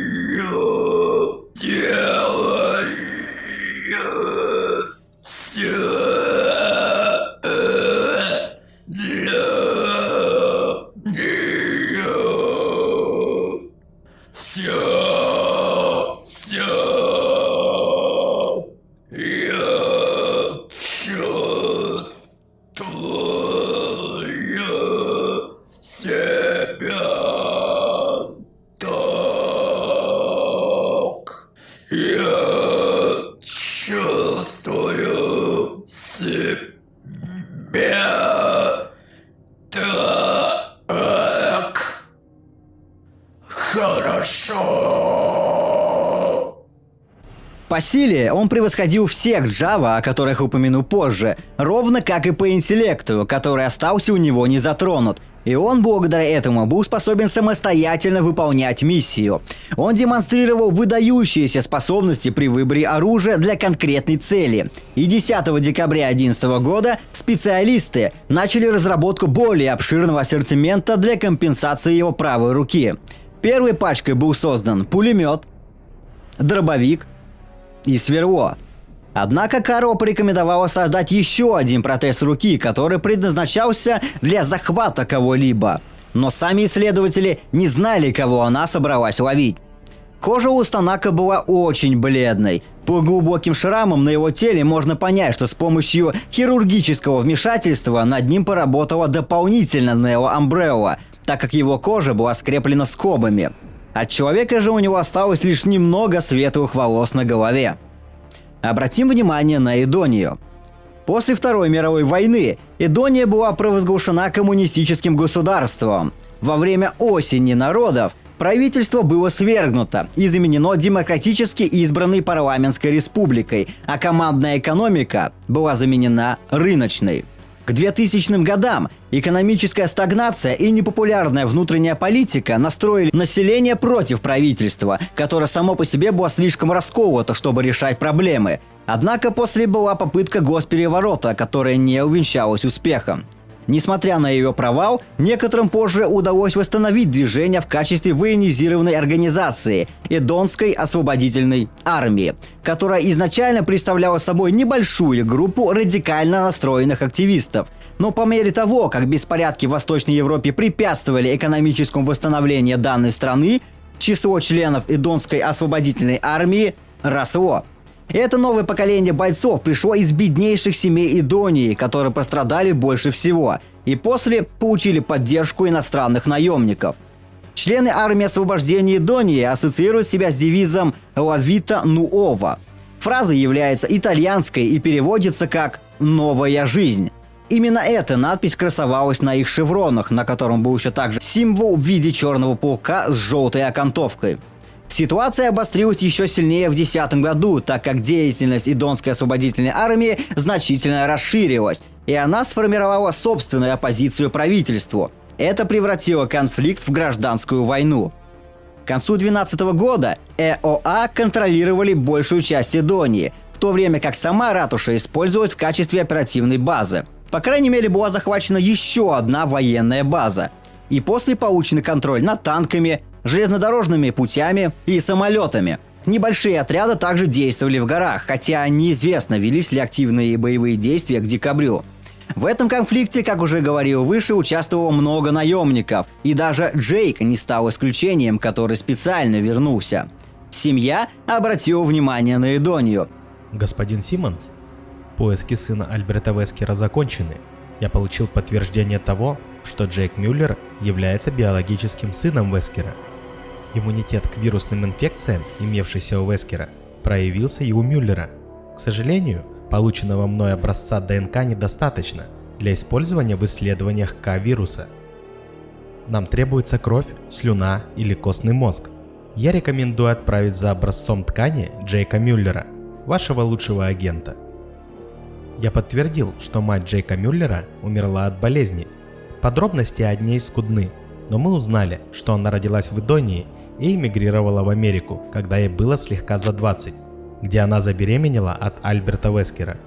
все для нее. Все я чувствую себя так. Я чувствую себя так хорошо. По силе он превосходил всех Джава, о которых упомяну позже, ровно как и по интеллекту, который остался у него не затронут. И он благодаря этому был способен самостоятельно выполнять миссию. Он демонстрировал выдающиеся способности при выборе оружия для конкретной цели. И 10 декабря 2011 года специалисты начали разработку более обширного ассортимента для компенсации его правой руки. Первой пачкой был создан пулемет, дробовик и сверло. Однако Каро порекомендовала создать еще один протез руки, который предназначался для захвата кого-либо. Но сами исследователи не знали, кого она собралась ловить. Кожа у Станака была очень бледной. По глубоким шрамам на его теле можно понять, что с помощью хирургического вмешательства над ним поработала дополнительно Нео Амбрелла, так как его кожа была скреплена скобами. От человека же у него осталось лишь немного светлых волос на голове. Обратим внимание на Эдонию. После Второй мировой войны Эдония была провозглашена коммунистическим государством. Во время осени народов правительство было свергнуто и заменено демократически избранной парламентской республикой, а командная экономика была заменена рыночной. К 2000 годам экономическая стагнация и непопулярная внутренняя политика настроили население против правительства, которое само по себе было слишком расколото, чтобы решать проблемы. Однако после была попытка госпереворота, которая не увенчалась успехом. Несмотря на ее провал, некоторым позже удалось восстановить движение в качестве военизированной организации Эдонской освободительной армии, которая изначально представляла собой небольшую группу радикально настроенных активистов. Но по мере того, как беспорядки в Восточной Европе препятствовали экономическому восстановлению данной страны, число членов Эдонской освободительной армии росло. Это новое поколение бойцов пришло из беднейших семей Эдонии, которые пострадали больше всего, и после получили поддержку иностранных наемников. Члены армии освобождения Эдонии ассоциируют себя с девизом «La vita nuova». Фраза является итальянской и переводится как «новая жизнь». Именно эта надпись красовалась на их шевронах, на котором был еще также символ в виде черного паука с желтой окантовкой. Ситуация обострилась еще сильнее в 2010 году, так как деятельность Эдонской освободительной армии значительно расширилась, и она сформировала собственную оппозицию правительству. Это превратило конфликт в гражданскую войну. концу 2012 года ЭОА контролировали большую часть Эдонии, в то время как сама ратуша использовалась в качестве оперативной базы. По крайней мере, была захвачена еще одна военная база. И после получен контроль над танками, железнодорожными путями и самолетами. Небольшие отряды также действовали в горах, хотя неизвестно, велись ли активные боевые действия к декабрю. В этом конфликте, как уже говорил выше, участвовало много наемников, и даже Джейк не стал исключением, который специально вернулся. Семья обратила внимание на Эдонию. Господин Симмонс, поиски сына Альберта Вескера закончены. Я получил подтверждение того, что Джейк Мюллер является биологическим сыном Вескера. Иммунитет к вирусным инфекциям, имевшийся у Вескера, проявился и у Мюллера. К сожалению, полученного мной образца ДНК недостаточно для использования в исследованиях К-вируса. Нам требуется кровь, слюна или костный мозг. Я рекомендую отправить за образцом ткани Джейка Мюллера, вашего лучшего агента. Я подтвердил, что мать Джейка Мюллера умерла от болезни. Подробности о ней скудны, но мы узнали, что она родилась в Эдонии и эмигрировала в Америку, когда ей было слегка за 20, где она забеременела от Альберта Вескера.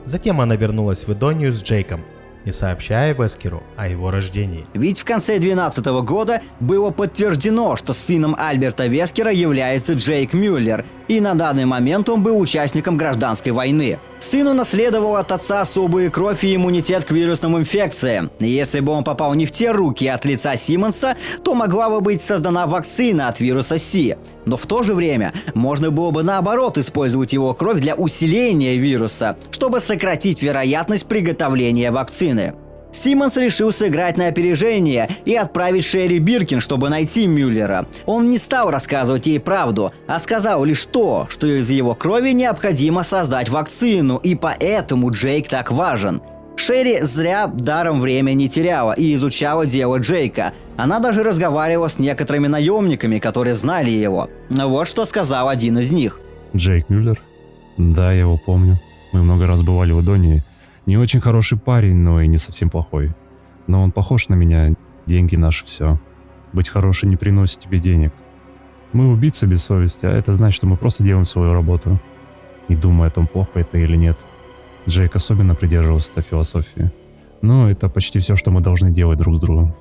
Затем она вернулась в Эдонию с Джейком, не сообщая Вескеру о его рождении. Ведь в конце 2012 года было подтверждено, что сыном Альберта Вескера является Джейк Мюллер, и на данный момент он был участником гражданской войны. Сын унаследовал от отца особую кровь и иммунитет к вирусным инфекциям. Если бы он попал не в те руки от лица Симмонса, то могла бы быть создана вакцина от вируса Си. Но в то же время можно было бы наоборот использовать его кровь для усиления вируса, чтобы сократить вероятность приготовления вакцины. Симмонс решил сыграть на опережение и отправить Шерри Биркин, чтобы найти Мюллера. Он не стал рассказывать ей правду, а сказал лишь то, что из его крови необходимо создать вакцину, и поэтому Джейк так важен. Шерри зря даром время не теряла и изучала дело Джейка. Она даже разговаривала с некоторыми наемниками, которые знали его. Вот что сказал один из них. Джейк Мюллер? Да, я его помню. Мы много раз бывали в Эдонии. Не очень хороший парень, но и не совсем плохой. Но он похож на меня. Деньги наши все. Быть хорошим не приносит тебе денег. Мы убийцы без совести, а это значит, что мы просто делаем свою работу. Не думая о том, плохо это или нет. Джейк особенно придерживался этой философии. Но это почти все, что мы должны делать друг с другом.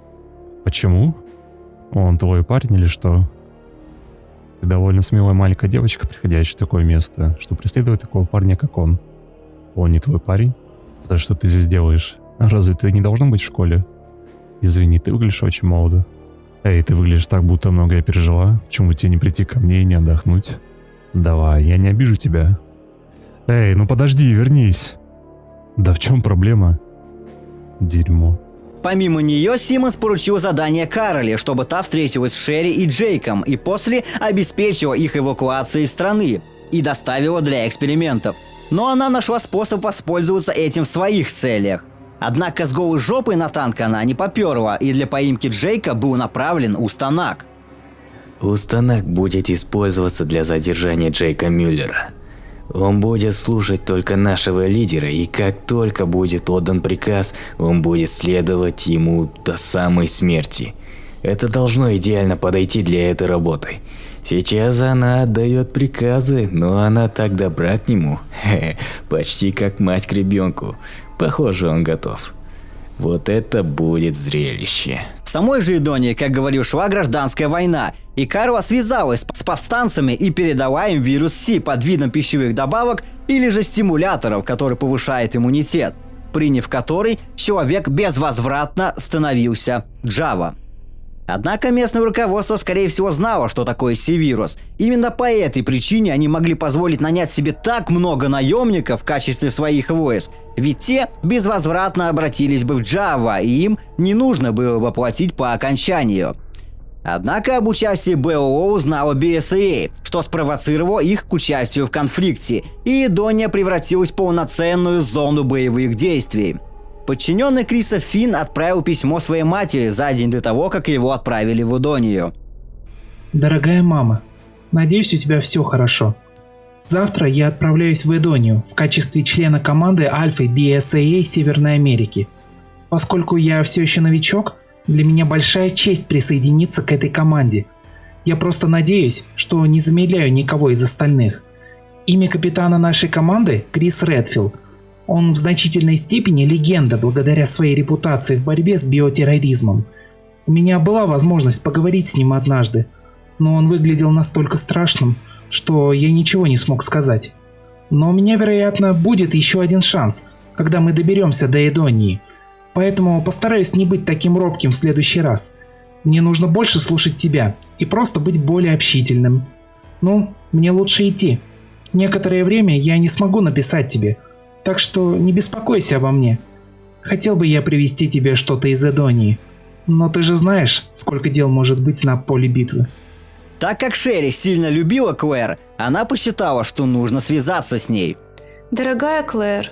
Почему? Он твой парень или что? Ты довольно смелая маленькая девочка, приходящая в такое место, что преследует такого парня, как он. Он не твой парень? Это что ты здесь делаешь? Разве ты не должна быть в школе? Извини, ты выглядишь очень молодо. Эй, ты выглядишь так, будто многое пережила. Почему тебе не прийти ко мне и не отдохнуть? Давай, я не обижу тебя. Эй, ну подожди, вернись. Да в чем проблема? Дерьмо. Помимо нее, Симмонс поручил задание Кароли, чтобы та встретилась с Шерри и Джейком, и после обеспечила их эвакуацией из страны и доставила для экспериментов. Но она нашла способ воспользоваться этим в своих целях. Однако с голой жопой на танк она не поперла, и для поимки Джейка был направлен Устанак. Устанак будет использоваться для задержания Джейка Мюллера. Он будет слушать только нашего лидера, и как только будет отдан приказ, он будет следовать ему до самой смерти. Это должно идеально подойти для этой работы. Сейчас она отдает приказы, но она так добра к нему. Почти как мать к ребенку. Похоже, он готов. Вот это будет зрелище. В самой же Эдонии, как говорил, шла гражданская война, и Карла связалась с повстанцами и передала им вирус Си под видом пищевых добавок или же стимуляторов, который повышает иммунитет, приняв который, человек безвозвратно становился Джава. Однако местное руководство, скорее всего, знало, что такое Си-вирус. Именно по этой причине они могли позволить нанять себе так много наемников в качестве своих войск, ведь те безвозвратно обратились бы в Джава, и им не нужно было бы платить по окончанию. Однако об участии БОО узнала BSAA, что спровоцировало их к участию в конфликте, и Эдония превратилась в полноценную зону боевых действий. Подчиненный Криса Финн отправил письмо своей матери за день до того, как его отправили в Эдонию. Дорогая мама, надеюсь, у тебя все хорошо. Завтра я отправляюсь в Эдонию в качестве члена команды Альфы BSAA Северной Америки. Поскольку я все еще новичок, для меня большая честь присоединиться к этой команде. Я просто надеюсь, что не замедляю никого из остальных. Имя капитана нашей команды – Крис Редфилд. Он в значительной степени легенда благодаря своей репутации в борьбе с биотерроризмом. У меня была возможность поговорить с ним однажды, но он выглядел настолько страшным, что я ничего не смог сказать. Но у меня, вероятно, будет еще один шанс, когда мы доберемся до Эдонии. Поэтому постараюсь не быть таким робким в следующий раз. Мне нужно больше слушать тебя и просто быть более общительным. Ну, мне лучше идти. Некоторое время я не смогу написать тебе, так что не беспокойся обо мне. Хотел бы я привезти тебе что-то из Эдонии, но ты же знаешь, сколько дел может быть на поле битвы. Так как Шерри сильно любила Клэр, она посчитала, что нужно связаться с ней. Дорогая Клэр,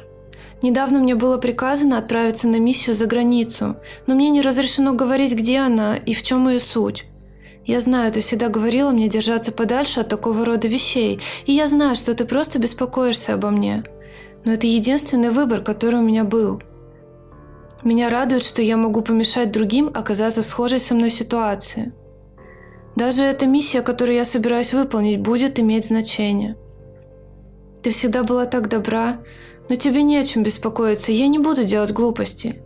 недавно мне было приказано отправиться на миссию за границу, но мне не разрешено говорить, где она и в чем ее суть. Я знаю, ты всегда говорила мне держаться подальше от такого рода вещей, и я знаю, что ты просто беспокоишься обо мне. Но это единственный выбор, который у меня был. Меня радует, что я могу помешать другим оказаться в схожей со мной ситуации. Даже эта миссия, которую я собираюсь выполнить, будет иметь значение. Ты всегда была так добра, но тебе не о чем беспокоиться, я не буду делать глупостей.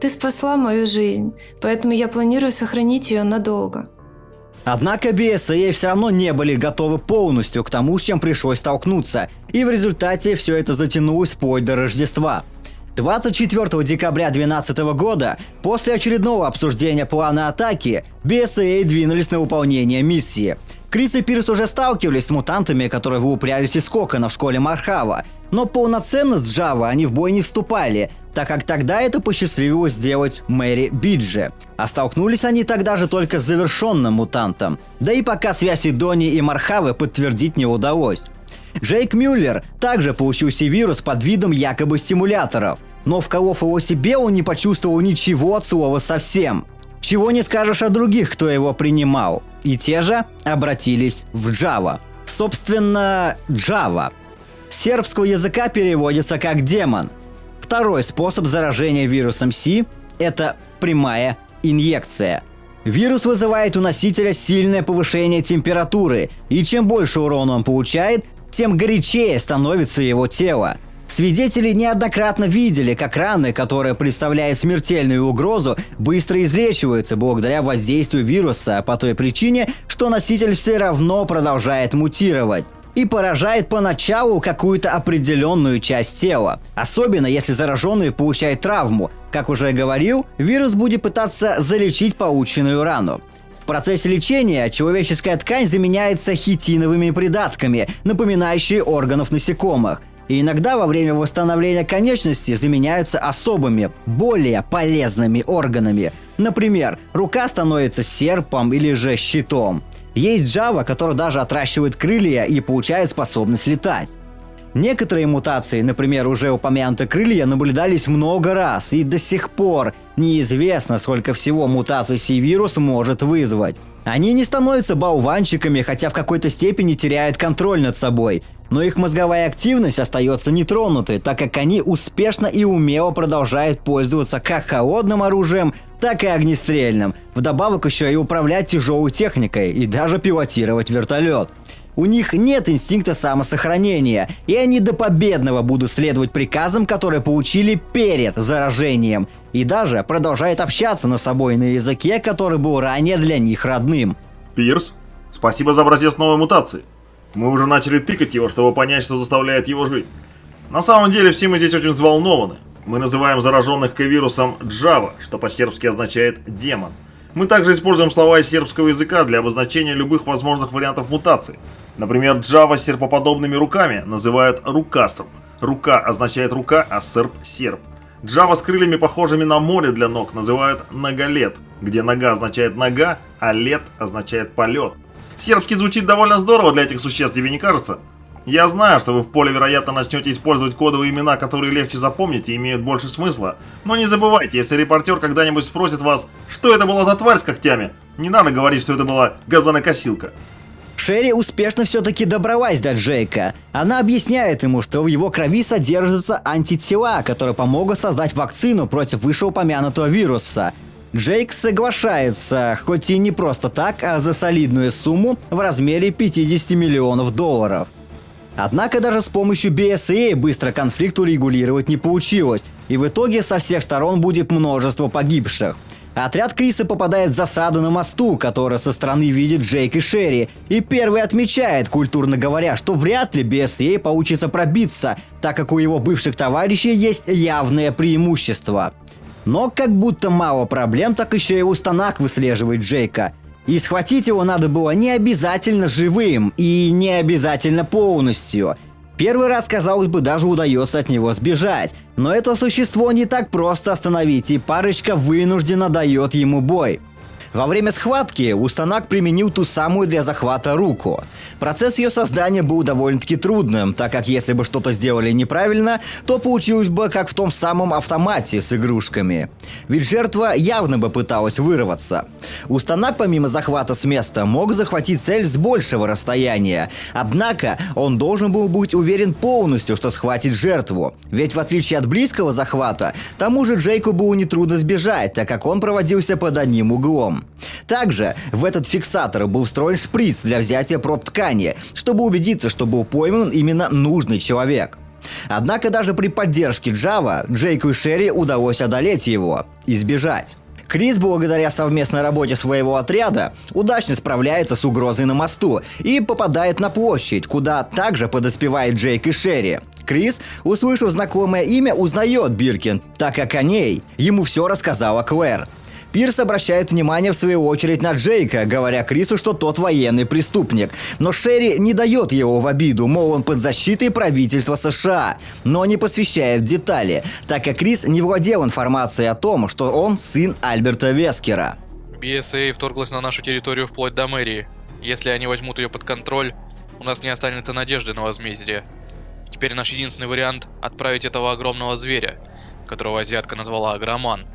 Ты спасла мою жизнь, поэтому я планирую сохранить ее надолго. Однако BSAA все равно не были готовы полностью к тому, с чем пришлось столкнуться, и в результате все это затянулось вплоть до Рождества. 24 декабря 2012 года, после очередного обсуждения плана атаки, BSAA двинулись на выполнение миссии. Крис и Пирс уже сталкивались с мутантами, которые вылуплялись из кокона в школе Мархава, но полноценно с Джава они в бой не вступали, так как тогда это посчастливилось сделать Мэри Биджи. А столкнулись они тогда же только с завершенным мутантом. Да и пока связь Эдонии и Мархавы подтвердить не удалось. Джейк Мюллер также получил вирус под видом якобы стимуляторов, но вколов его себе он не почувствовал ничего от слова совсем. Чего не скажешь о других, кто его принимал. И те же обратились в Джава. Собственно, Джава. С сербского языка переводится как демон. Второй способ заражения вирусом Си – это прямая инъекция. Вирус вызывает у носителя сильное повышение температуры, и чем больше урона он получает, тем горячее становится его тело. Свидетели неоднократно видели, как раны, которые представляют смертельную угрозу, быстро излечиваются благодаря воздействию вируса по той причине, что носитель все равно продолжает мутировать и поражает поначалу какую-то определенную часть тела. Особенно если зараженный получает травму. Как уже говорил, вирус будет пытаться залечить полученную рану. В процессе лечения человеческая ткань заменяется хитиновыми придатками, напоминающими органов насекомых. И иногда во время восстановления конечностей заменяются особыми, более полезными органами. Например, рука становится серпом или же щитом. Есть Джава, который даже отращивает крылья и получает способность летать. Некоторые мутации, например, уже упомянутые крылья, наблюдались много раз, и до сих пор неизвестно, сколько всего мутаций Си-вирус может вызвать. Они не становятся болванчиками, хотя в какой-то степени теряют контроль над собой, но их мозговая активность остается нетронутой, так как они успешно и умело продолжают пользоваться как холодным оружием, так и огнестрельным, вдобавок еще и управлять тяжелой техникой и даже пилотировать вертолет. У них нет инстинкта самосохранения, и они до победного будут следовать приказам, которые получили перед заражением, и даже продолжают общаться с собой на языке, который был ранее для них родным. Пирс, спасибо за образец новой мутации. Мы уже начали тыкать его, чтобы понять, что заставляет его жить. На самом деле все мы здесь очень взволнованы. Мы называем зараженных К-вирусом Джава, что по-сербски означает «демон». Мы также используем слова из сербского языка для обозначения любых возможных вариантов мутаций. Например, Джава с серпоподобными руками называют рукасерп. Рука означает рука, а серп – серп. Джава с крыльями, похожими на море для ног, называют ноголет, где нога означает нога, а лет означает полет. Сербский звучит довольно здорово для этих существ, тебе не кажется? Я знаю, что вы в поле, вероятно, начнете использовать кодовые имена, которые легче запомнить и имеют больше смысла. Но не забывайте, если репортер когда-нибудь спросит вас, что это была за тварь с когтями, не надо говорить, что это была газонокосилка. Шерри успешно все-таки добралась до Джейка. Она объясняет ему, что в его крови содержатся антитела, которые помогут создать вакцину против вышеупомянутого вируса. Джейк соглашается, хоть и не просто так, а за солидную сумму в размере $50 миллионов. Однако даже с помощью BSAA быстро конфликт урегулировать не получилось, и в итоге со всех сторон будет множество погибших. Отряд Криса попадает в засаду на мосту, который со стороны видит Джейк и Шерри, и первый отмечает, культурно говоря, что вряд ли BSAA получится пробиться, так как у его бывших товарищей есть явное преимущество. Но как будто мало проблем, так еще и Устанак выслеживает Джейка. И схватить его надо было не обязательно живым и не обязательно полностью. Первый раз, казалось бы, даже удается от него сбежать, но это существо не так просто остановить, и парочка вынуждена дает ему бой. Во время схватки Устанак применил ту самую для захвата руку. Процесс ее создания был довольно-таки трудным, так как если бы что-то сделали неправильно, то получилось бы как в том самом автомате с игрушками. Ведь жертва явно бы пыталась вырваться. Устанак помимо захвата с места мог захватить цель с большего расстояния, однако он должен был быть уверен полностью, что схватит жертву. Ведь в отличие от близкого захвата, тому же Джейку было нетрудно сбежать, так как он проводился под одним углом. Также в этот фиксатор был встроен шприц для взятия проб ткани, чтобы убедиться, что был пойман именно нужный человек. Однако даже при поддержке Джава, Джейку и Шерри удалось одолеть его и сбежать. Крис, благодаря совместной работе своего отряда, удачно справляется с угрозой на мосту и попадает на площадь, куда также подоспевает Джейк и Шерри. Крис, услышав знакомое имя, узнает Биркин, так как о ней ему все рассказала Клэр. Пирс обращает внимание в свою очередь на Джейка, говоря Крису, что тот военный преступник. Но Шерри не дает его в обиду, мол, он под защитой правительства США, но не посвящает детали, так как Крис не владел информацией о том, что он сын Альберта Вескера. BSAA вторглась на нашу территорию вплоть до мэрии. Если они возьмут ее под контроль, у нас не останется надежды на возмездие. Теперь наш единственный вариант – отправить этого огромного зверя, которого азиатка назвала Агроман.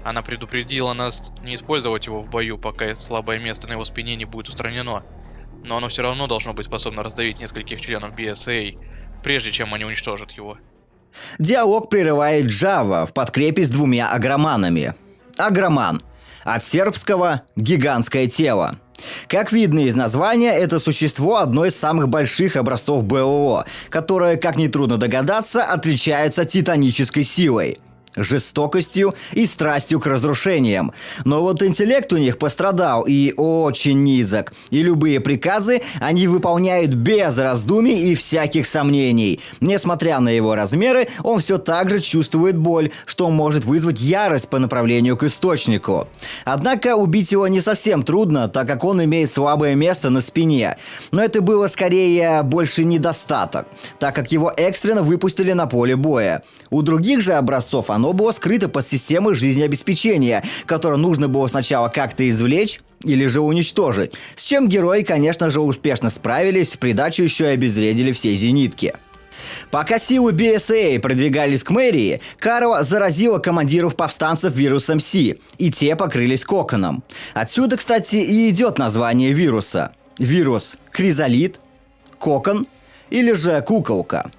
Она предупредила нас не использовать его в бою, пока слабое место на его спине не будет устранено. Но оно все равно должно быть способно раздавить нескольких членов BSAA, прежде чем они уничтожат его. Диалог прерывает Джава в подкрепе с двумя агроманами. Агроман. От сербского «гигантское тело». Как видно из названия, это существо одно из самых больших образцов БОО, которое, как нетрудно догадаться, отличается титанической силой, жестокостью и страстью к разрушениям. Но вот интеллект у них пострадал и очень низок. И любые приказы они выполняют без раздумий и всяких сомнений. Несмотря на его размеры, он все так же чувствует боль, что может вызвать ярость по направлению к источнику. Однако убить его не совсем трудно, так как он имеет слабое место на спине. Но это было скорее больше недостаток, так как его экстренно выпустили на поле боя. У других же образцов оно было скрыто под системой жизнеобеспечения, которую нужно было сначала как-то извлечь или же уничтожить, с чем герои, конечно же, успешно справились, в придачу еще и обезвредили все зенитки. Пока силы BSAA продвигались к мэрии, Карла заразила командиров повстанцев вирусом Си, и те покрылись коконом. Отсюда, кстати, и идет название вируса. Вирус Кризолит, Кокон или же Куколка.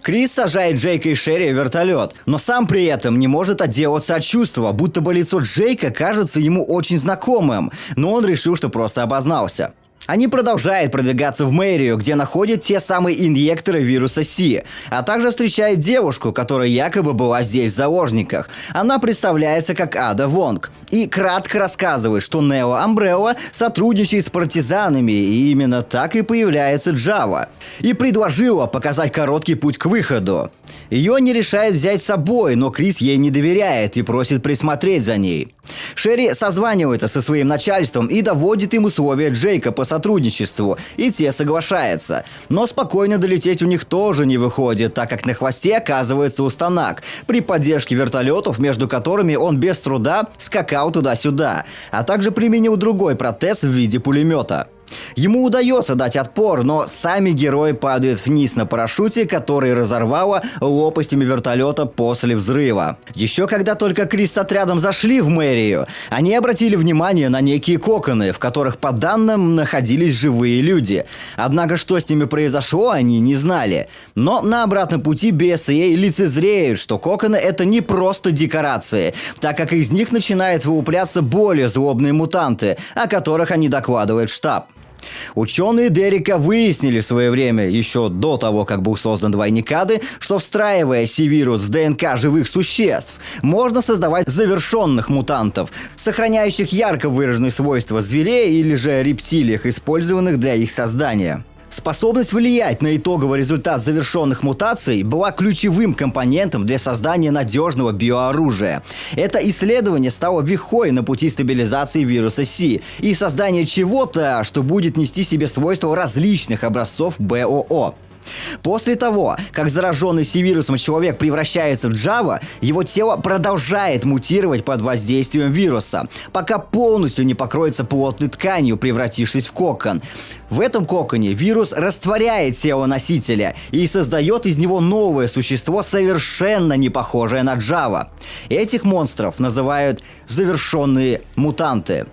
Крис сажает Джейка и Шерри в вертолет, но сам при этом не может отделаться от чувства, будто бы лицо Джейка кажется ему очень знакомым, но он решил, что просто обознался. Они продолжают продвигаться в мэрию, где находят те самые инъекторы вируса Си, а также встречают девушку, которая якобы была здесь в заложниках. Она представляется как Ада Вонг и кратко рассказывает, что Нео Амбрелла сотрудничает с партизанами, и именно так и появляется Джава. И предложила показать короткий путь к выходу. Ее не решает взять с собой, но Крис ей не доверяет и просит присмотреть за ней. Шерри созванивается со своим начальством и доводит им условия Джейка по сотрудничеству, и те соглашаются. Но спокойно долететь у них тоже не выходит, так как на хвосте оказывается Устанак, при поддержке вертолетов, между которыми он без труда скакал туда-сюда, а также применил другой протез в виде пулемета. Ему удается дать отпор, но сами герои падают вниз на парашюте, который разорвало лопастями вертолета после взрыва. Еще когда только Крис с отрядом зашли в мэрию, они обратили внимание на некие коконы, в которых, по данным, находились живые люди. Однако, что с ними произошло, они не знали. Но на обратном пути BSAA лицезреют, что коконы — это не просто декорации, так как из них начинают вылупляться более злобные мутанты, о которых они докладывают в штаб. Ученые Дерека выяснили в свое время, еще до того, как был создан двойникады, что, встраивая Си-вирус в ДНК живых существ, можно создавать завершенных мутантов, сохраняющих ярко выраженные свойства зверей или же рептилиях, использованных для их создания. Способность влиять на итоговый результат завершенных мутаций была ключевым компонентом для создания надежного биооружия. Это исследование стало вехой на пути стабилизации вируса Си и создания чего-то, что будет нести в себе свойства различных образцов БОО. После того, как зараженный Си-вирусом человек превращается в Джава, его тело продолжает мутировать под воздействием вируса, пока полностью не покроется плотной тканью, превратившись в кокон. В этом коконе вирус растворяет тело носителя и создает из него новое существо, совершенно не похожее на Джава. Этих монстров называют завершенные мутанты.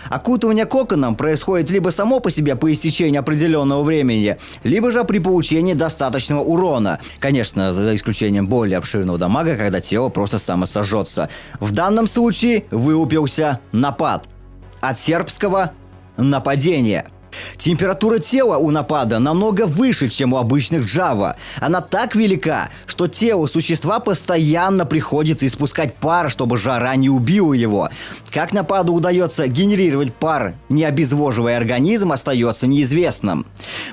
Окутывание коконом происходит либо само по себе по истечении определенного времени, либо же при получении достаточного урона. Конечно, за исключением более обширного дамага, когда тело просто самосожжется. В данном случае вылупился напад. От сербского «нападение». Температура тела у напада намного выше, чем у обычных Джава. Она так велика, что телу существа постоянно приходится испускать пар, чтобы жара не убила его. Как нападу удается генерировать пар, не обезвоживая организм, остается неизвестным.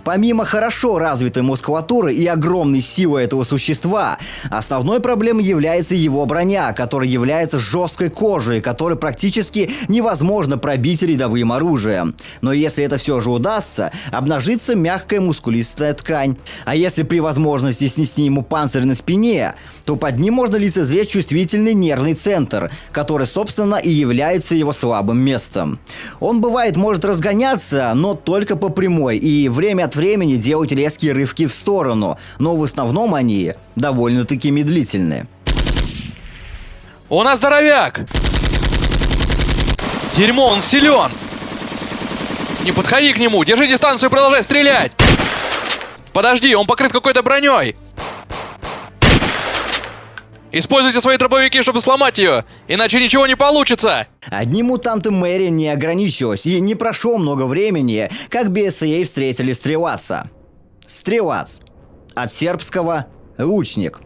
Помимо хорошо развитой мускулатуры и огромной силы этого существа, основной проблемой является его броня, которая является жесткой кожей, которую практически невозможно пробить рядовым оружием. Но если это все же удастся, обнажится мягкая мускулистая ткань. А если при возможности снести ему панцирь на спине, то под ним можно лицезреть чувствительный нервный центр, который, собственно, и является его слабым местом. Он, бывает, может разгоняться, но только по прямой, и время от времени делать резкие рывки в сторону, но в основном они довольно-таки медлительны. У нас здоровяк! Дерьмо, он силен! Не подходи к нему, держи дистанцию и продолжай стрелять! Подожди, он покрыт какой-то броней! Используйте свои дробовики, чтобы сломать ее, иначе ничего не получится! Одним мутантом Мэри не ограничилось, и не прошло много времени, как BSAA встретили Стрелаца. Стрелац. От сербского «лучник».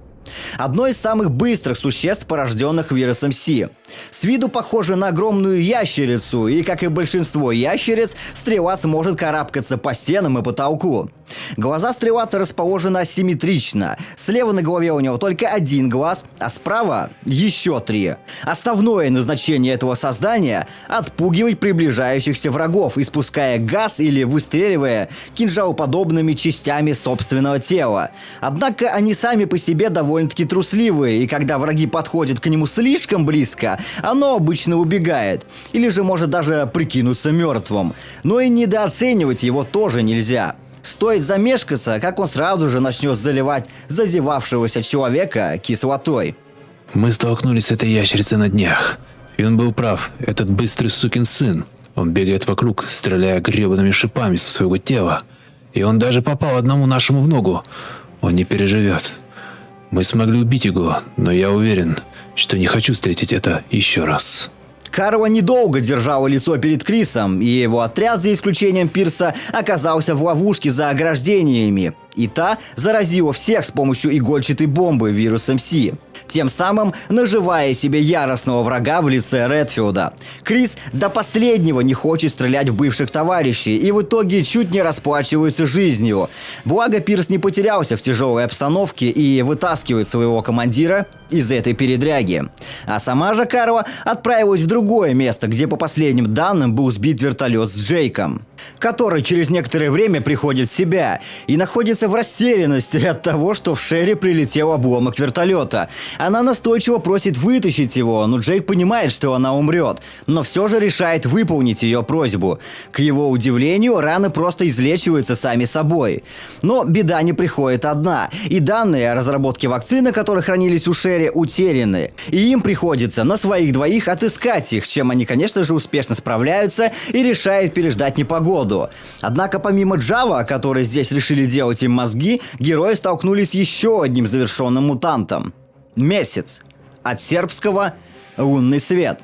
Одно из самых быстрых существ, порожденных вирусом Си. С виду похоже на огромную ящерицу, и, как и большинство ящериц, Стрелац может карабкаться по стенам и потолку. Глаза Стрелаца расположены асимметрично. Слева на голове у него только один глаз, а справа еще 3. Основное назначение этого создания – отпугивать приближающихся врагов, испуская газ или выстреливая кинжалоподобными частями собственного тела. Однако они сами по себе довольно-таки трусливые, и когда враги подходят к нему слишком близко, оно обычно убегает, или же может даже прикинуться мертвым. Но и недооценивать его тоже нельзя. Стоит замешкаться, как он сразу же начнет заливать зазевавшегося человека кислотой. Мы столкнулись с этой ящерицей на днях. Финн был прав, этот быстрый сукин сын. Он бегает вокруг, стреляя гребаными шипами со своего тела. И он даже попал одному нашему в ногу. Он не переживет. Мы смогли убить его, но я уверен, что не хочу встретить это еще раз. Карла недолго держала лицо перед Крисом, и его отряд, за исключением Пирса, оказался в ловушке за ограждениями. И та заразила всех с помощью игольчатой бомбы вирусом Си, тем самым наживая себе яростного врага в лице Редфилда. Крис до последнего не хочет стрелять в бывших товарищей и в итоге чуть не расплачивается жизнью. Благо Пирс не потерялся в тяжелой обстановке и вытаскивает своего командира из этой передряги. А сама же Карла отправилась в другое место, где по последним данным был сбит вертолет с Джейком, который через некоторое время приходит в себя и находится в растерянности от того, что в Шерри прилетел обломок вертолета, Она настойчиво просит вытащить его, но Джейк понимает, что она умрет, но все же решает выполнить ее просьбу. К его удивлению, раны просто излечиваются сами собой. Но беда не приходит одна, и данные о разработке вакцины, которые хранились у Шерри, утеряны. И им приходится на своих двоих отыскать их, с чем они, конечно же, успешно справляются и решают переждать непогоду. Однако помимо Джава, которые здесь решили делать им мозги, герои столкнулись с еще одним завершенным мутантом. Месяц. От сербского «лунный свет».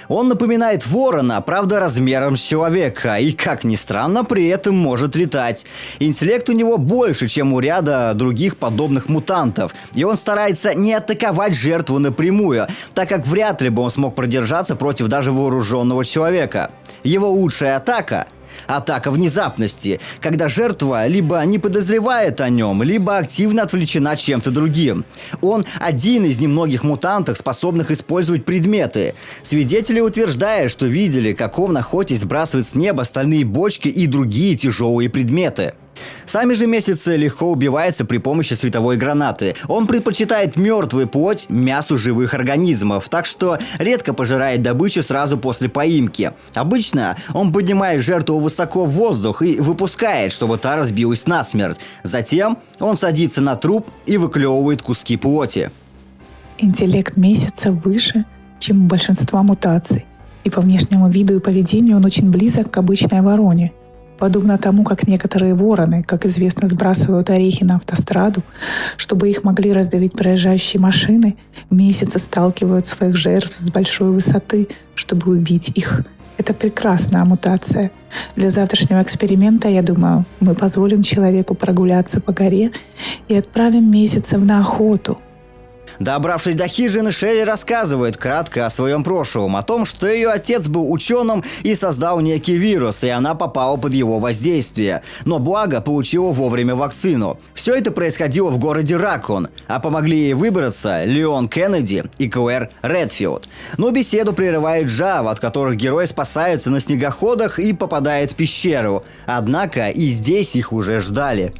Он напоминает ворона, правда размером с человека, и, как ни странно, при этом может летать. Интеллект у него больше, чем у ряда других подобных мутантов, и он старается не атаковать жертву напрямую, так как вряд ли бы он смог продержаться против даже вооруженного человека. Его лучшая атака – атака внезапности, когда жертва либо не подозревает о нем, либо активно отвлечена чем-то другим. Он один из немногих мутантов, способных использовать предметы. Свидетели утверждают, что видели, как он, охотясь, сбрасывает с неба стальные бочки и другие тяжелые предметы. Сами же месяцы легко убиваются при помощи световой гранаты. Он предпочитает мертвую плоть мясу живых организмов, так что редко пожирает добычу сразу после поимки. Обычно он поднимает жертву высоко в воздух и выпускает, чтобы та разбилась насмерть. Затем он садится на труп и выклевывает куски плоти. Интеллект месяца выше, чем у большинства мутаций, и по внешнему виду и поведению он очень близок к обычной вороне. Подобно тому, как некоторые вороны, как известно, сбрасывают орехи на автостраду, чтобы их могли раздавить проезжающие машины, месяцы сталкивают своих жертв с большой высоты, чтобы убить их. Это прекрасная мутация. Для завтрашнего эксперимента, я думаю, мы позволим человеку прогуляться по горе и отправим месяцев на охоту. Добравшись до хижины, Шерри рассказывает кратко о своем прошлом, о том, что ее отец был ученым и создал некий вирус, и она попала под его воздействие. Но благо получила вовремя вакцину. Все это происходило в городе Ракон, а помогли ей выбраться Леон Кеннеди и Клэр Редфилд. Но беседу прерывает Джава, от которых герой спасается на снегоходах и попадает в пещеру. Однако и здесь их уже ждали.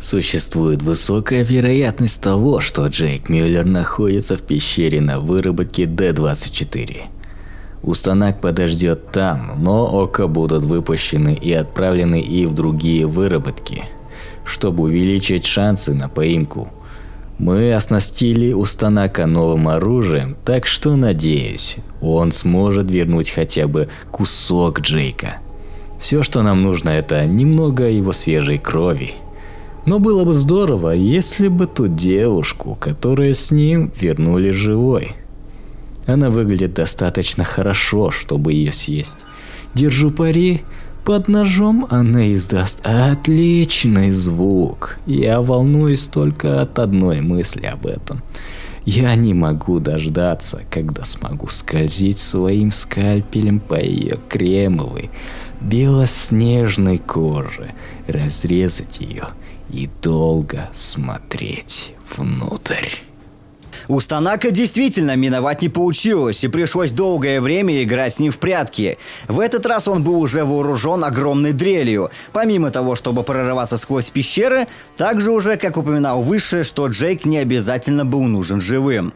Существует высокая вероятность того, что Джейк Мюллер находится в пещере на выработке D-24. Устанак подождет там, но ока будут выпущены и отправлены и в другие выработки, чтобы увеличить шансы на поимку. Мы оснастили Устанака новым оружием, так что, надеюсь, он сможет вернуть хотя бы кусок Джейка. Все, что нам нужно, это немного его свежей крови. Но было бы здорово, если бы ту девушку, которая с ним, вернули живой. Она выглядит достаточно хорошо, чтобы ее съесть. Держу пари, под ножом она издаст отличный звук. Я волнуюсь только от одной мысли об этом. Я не могу дождаться, когда смогу скользить своим скальпелем по ее кремовой, белоснежной коже, разрезать ее и долго смотреть внутрь. Устанака действительно миновать не получилось, и пришлось долгое время играть с ним в прятки. В этот раз он был уже вооружен огромной дрелью. Помимо того, чтобы прорываться сквозь пещеры, также уже, как упоминал выше, что Джейк не обязательно был нужен живым.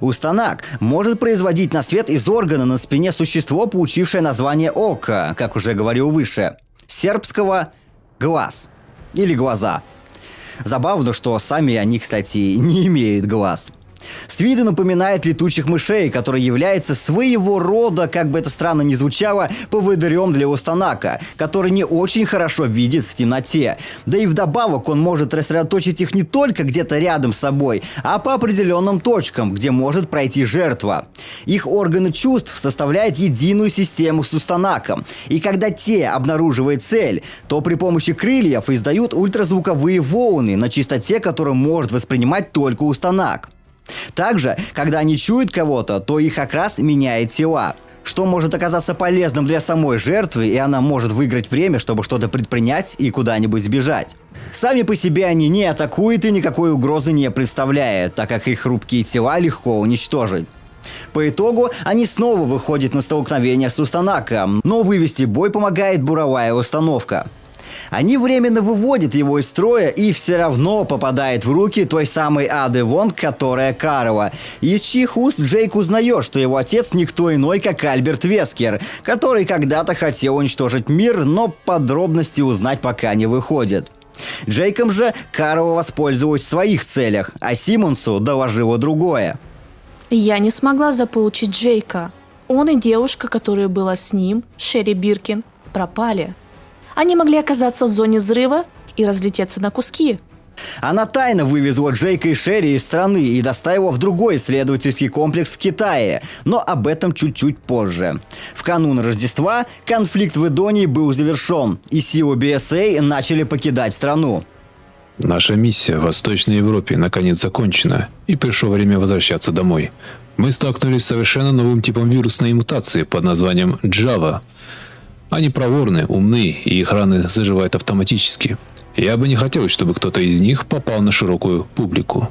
Устанак может производить на свет из органа на спине существо, получившее название ока, как уже говорил выше, сербского «глаз» или «глаза». Забавно, что сами они, кстати, не имеют глаз. С виду напоминает летучих мышей, который является своего рода, как бы это странно ни звучало, поводырем для Устанака, который не очень хорошо видит в темноте. Да и вдобавок он может рассредоточить их не только где-то рядом с собой, а по определенным точкам, где может пройти жертва. Их органы чувств составляют единую систему с Устанаком, и когда те обнаруживают цель, то при помощи крыльев издают ультразвуковые волны на частоте, которую может воспринимать только Устанак. Также, когда они чуют кого-то, то их окрас меняет тела, что может оказаться полезным для самой жертвы, и она может выиграть время, чтобы что-то предпринять и куда-нибудь сбежать. Сами по себе они не атакуют и никакой угрозы не представляют, так как их хрупкие тела легко уничтожить. По итогу они снова выходят на столкновение с Устанаком, но вывести бой помогает буровая установка. Они временно выводят его из строя и все равно попадает в руки той самой Ады Вонг, которая Карова, из чьих уст Джейк узнает, что его отец никто иной, как Альберт Вескер, который когда-то хотел уничтожить мир, но подробности узнать пока не выходит. Джейком же Карова воспользовалась в своих целях, а Симмонсу доложила другое. Я не смогла заполучить Джейка. Он и девушка, которая была с ним, Шерри Биркин, пропали. Они могли оказаться в зоне взрыва и разлететься на куски. Она тайно вывезла Джейка и Шерри из страны и доставила в другой исследовательский комплекс в Китае, но об этом чуть-чуть позже. В канун Рождества конфликт в Идонии был завершен, и силы BSA начали покидать страну. Наша миссия в Восточной Европе наконец закончена, и пришло время возвращаться домой. Мы столкнулись с совершенно новым типом вирусной мутации под названием Java. Они проворны, умны, и их раны заживают автоматически. Я бы не хотел, чтобы кто-то из них попал на широкую публику.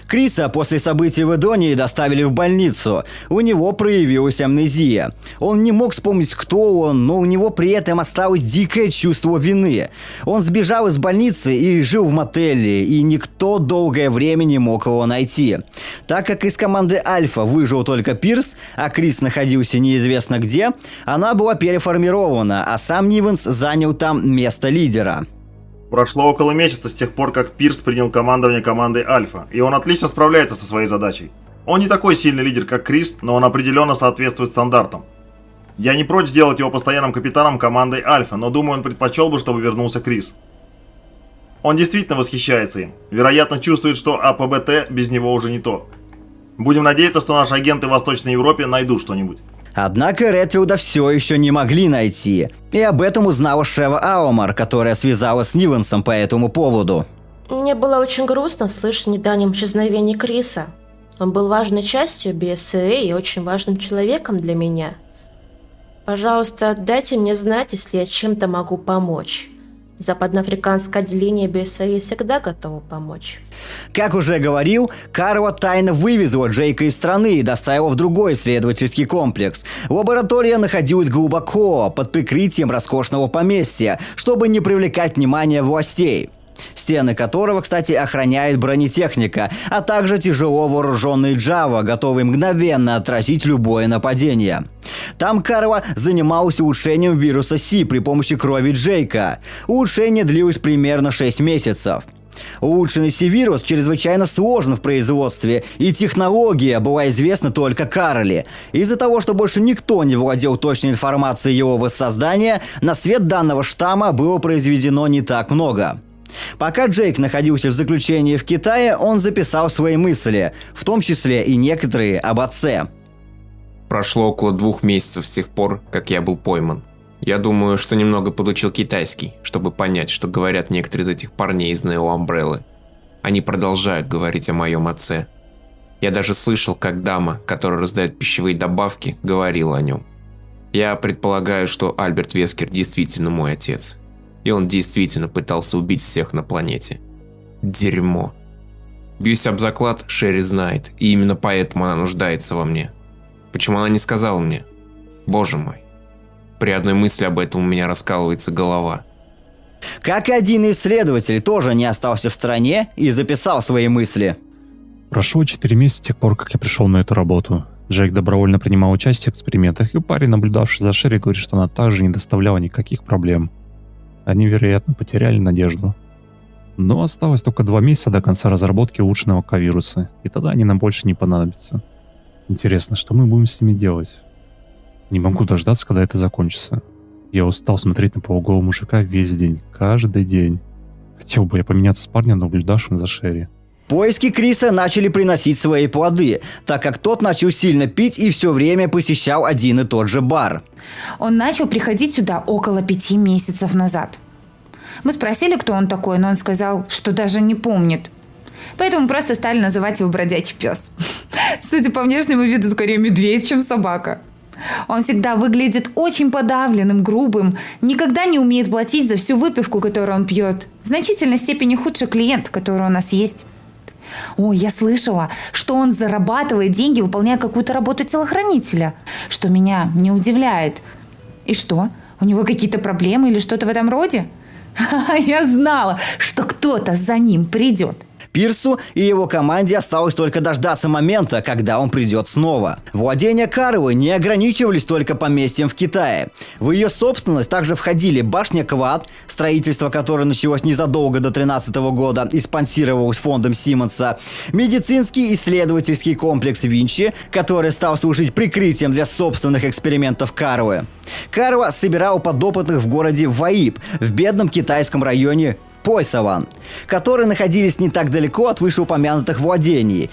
Криса после событий в Идонии доставили в больницу. У него проявилась амнезия. Он не мог вспомнить, кто он, но у него при этом осталось дикое чувство вины. Он сбежал из больницы и жил в мотеле, и никто долгое время не мог его найти. Так как из команды Альфа выжил только Пирс, а Крис находился неизвестно где, она была переформирована, а сам Нивенс занял там место лидера. Прошло около месяца с тех пор, как Пирс принял командование командой Альфа, и он отлично справляется со своей задачей. Он не такой сильный лидер, как Крис, но он определенно соответствует стандартам. Я не прочь сделать его постоянным капитаном командой Альфа, но думаю, он предпочел бы, чтобы вернулся Крис. Он действительно восхищается им. Вероятно, чувствует, что АПБТ без него уже не то. Будем надеяться, что наши агенты в Восточной Европе найдут что-нибудь. Однако Редфилда все еще не могли найти. И об этом узнала Шева Аомар, которая связалась с Нивенсом по этому поводу. Мне было очень грустно слышать о недавнем исчезновении Криса. Он был важной частью BSA и очень важным человеком для меня. Пожалуйста, дайте мне знать, если я чем-то могу помочь. Западноафриканское отделение BSA всегда готово помочь. Как уже говорил, Карва тайно вывезла Джейка из страны и доставила в другой исследовательский комплекс. Лаборатория находилась глубоко, под прикрытием роскошного поместья, чтобы не привлекать внимание властей. Стены которого, кстати, охраняет бронетехника, а также тяжело вооруженные Java, готовые мгновенно отразить любое нападение. Там Карва занималась улучшением вируса Си при помощи крови Джейка. Улучшение длилось примерно 6 месяцев. Улучшенный Си-вирус чрезвычайно сложен в производстве, и технология была известна только Карли. Из-за того, что больше никто не владел точной информацией его воссоздания, на свет данного штамма было произведено не так много. Пока Джейк находился в заключении в Китае, он записал свои мысли, в том числе и некоторые об отце. Прошло около 2 месяцев с тех пор, как я был пойман. Я думаю, что немного подучил китайский, чтобы понять, что говорят некоторые из этих парней из Neo Umbrella. Они продолжают говорить о моем отце. Я даже слышал, как дама, которая раздает пищевые добавки, говорила о нем. Я предполагаю, что Альберт Вескер действительно мой отец. И он действительно пытался убить всех на планете. Дерьмо. Бьюсь об заклад, Шерри знает, и именно поэтому она нуждается во мне. Почему она не сказала мне? Боже мой. При одной мысли об этом у меня раскалывается голова. Как и один исследователь тоже не остался в стране и записал свои мысли. Прошло 4 месяца с тех пор, как я пришел на эту работу. Джейк добровольно принимал участие в экспериментах, и парень, наблюдавший за Шерри, говорит, что она также не доставляла никаких проблем. Они, вероятно, потеряли надежду. Но осталось только 2 месяца до конца разработки улучшенного К-вируса, и тогда они нам больше не понадобятся. Интересно, что мы будем с ними делать? Не могу дождаться, когда это закончится. Я устал смотреть на полуголого мужика весь день, каждый день. Хотел бы я поменяться с парнем, наблюдавшим за Шерри. Поиски Криса начали приносить свои плоды, так как тот начал сильно пить и все время посещал один и тот же бар. Он начал приходить сюда около 5 месяцев назад. Мы спросили, кто он такой, но он сказал, что даже не помнит. Поэтому просто стали называть его бродячий пес. Судя по внешнему виду, скорее медведь, чем собака. Он всегда выглядит очень подавленным, грубым, никогда не умеет платить за всю выпивку, которую он пьет. В значительной степени худший клиент, который у нас есть. Ой, я слышала, что он зарабатывает деньги, выполняя какую-то работу телохранителя, что меня не удивляет. И что, у него какие-то проблемы или что-то в этом роде? Я знала, что кто-то за ним придет. Пирсу и его команде осталось только дождаться момента, когда он придет снова. Владения Карвы не ограничивались только поместьем в Китае. В ее собственность также входили башня Квад, строительство которой началось незадолго до 2013 года и спонсировалось фондом Симмонса, медицинский исследовательский комплекс Винчи, который стал служить прикрытием для собственных экспериментов Карвы. Карва собирала подопытных в городе Ваиб, в бедном китайском районе Пойсаван, которые находились не так далеко от вышеупомянутых владений.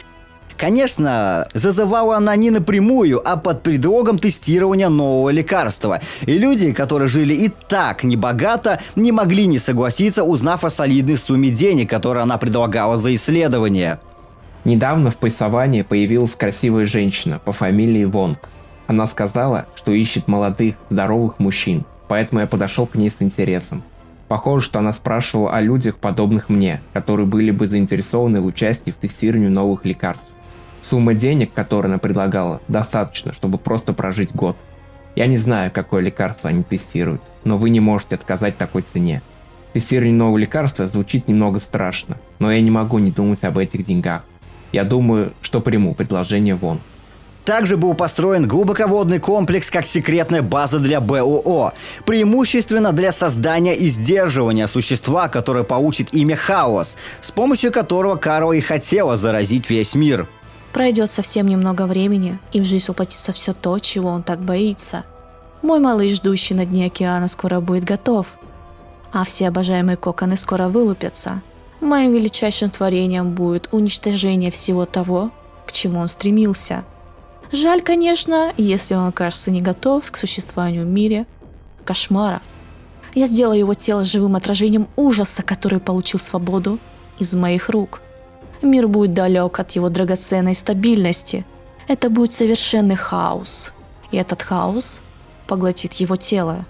Конечно, зазывала она не напрямую, а под предлогом тестирования нового лекарства. И люди, которые жили и так небогато, не могли не согласиться, узнав о солидной сумме денег, которые она предлагала за исследование. Недавно в Пойсаване появилась красивая женщина по фамилии Вонг. Она сказала, что ищет молодых, здоровых мужчин, поэтому я подошел к ней с интересом. Похоже, что она спрашивала о людях, подобных мне, которые были бы заинтересованы в участии в тестировании новых лекарств. Сумма денег, которую она предлагала, достаточно, чтобы просто прожить год. Я не знаю, какое лекарство они тестируют, но вы не можете отказать такой цене. Тестирование нового лекарства звучит немного страшно, но я не могу не думать об этих деньгах. Я думаю, что приму предложение Вон. Также был построен глубоководный комплекс как секретная база для БОО, преимущественно для создания и сдерживания существа, которое получит имя Хаос, с помощью которого Карва и хотела заразить весь мир. Пройдет совсем немного времени, и в жизнь воплотится все то, чего он так боится. Мой малыш, ждущий на дне океана, скоро будет готов, а все обожаемые коконы скоро вылупятся. Моим величайшим творением будет уничтожение всего того, к чему он стремился. Жаль, конечно, если он окажется не готов к существованию в мире кошмаров. Я сделаю его тело живым отражением ужаса, который получил свободу из моих рук. Мир будет далек от его драгоценной стабильности. Это будет совершенный хаос. И этот хаос поглотит его тело.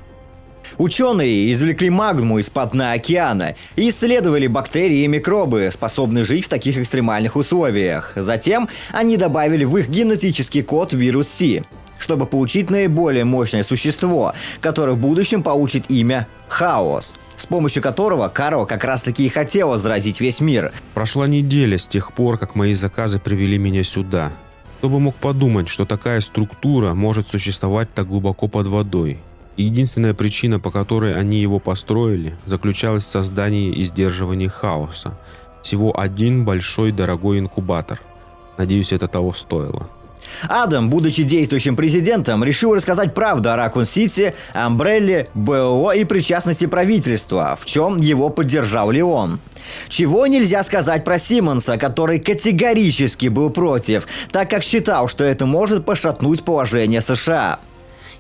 Ученые извлекли магму из-под дна океана и исследовали бактерии и микробы, способные жить в таких экстремальных условиях. Затем они добавили в их генетический код вирус Си, чтобы получить наиболее мощное существо, которое в будущем получит имя Хаос, с помощью которого Карва как раз таки и хотела заразить весь мир. Прошла неделя с тех пор, как мои заказы привели меня сюда. Кто бы мог подумать, что такая структура может существовать так глубоко под водой. Единственная причина, по которой они его построили, заключалась в создании и сдерживании хаоса. Всего один большой дорогой инкубатор. Надеюсь, это того стоило. Адам, будучи действующим президентом, решил рассказать правду о Ракун-Сити, Амбрелле, БО и причастности правительства, в чем его поддержал Леон. Чего нельзя сказать про Симмонса, который категорически был против, так как считал, что это может пошатнуть положение США.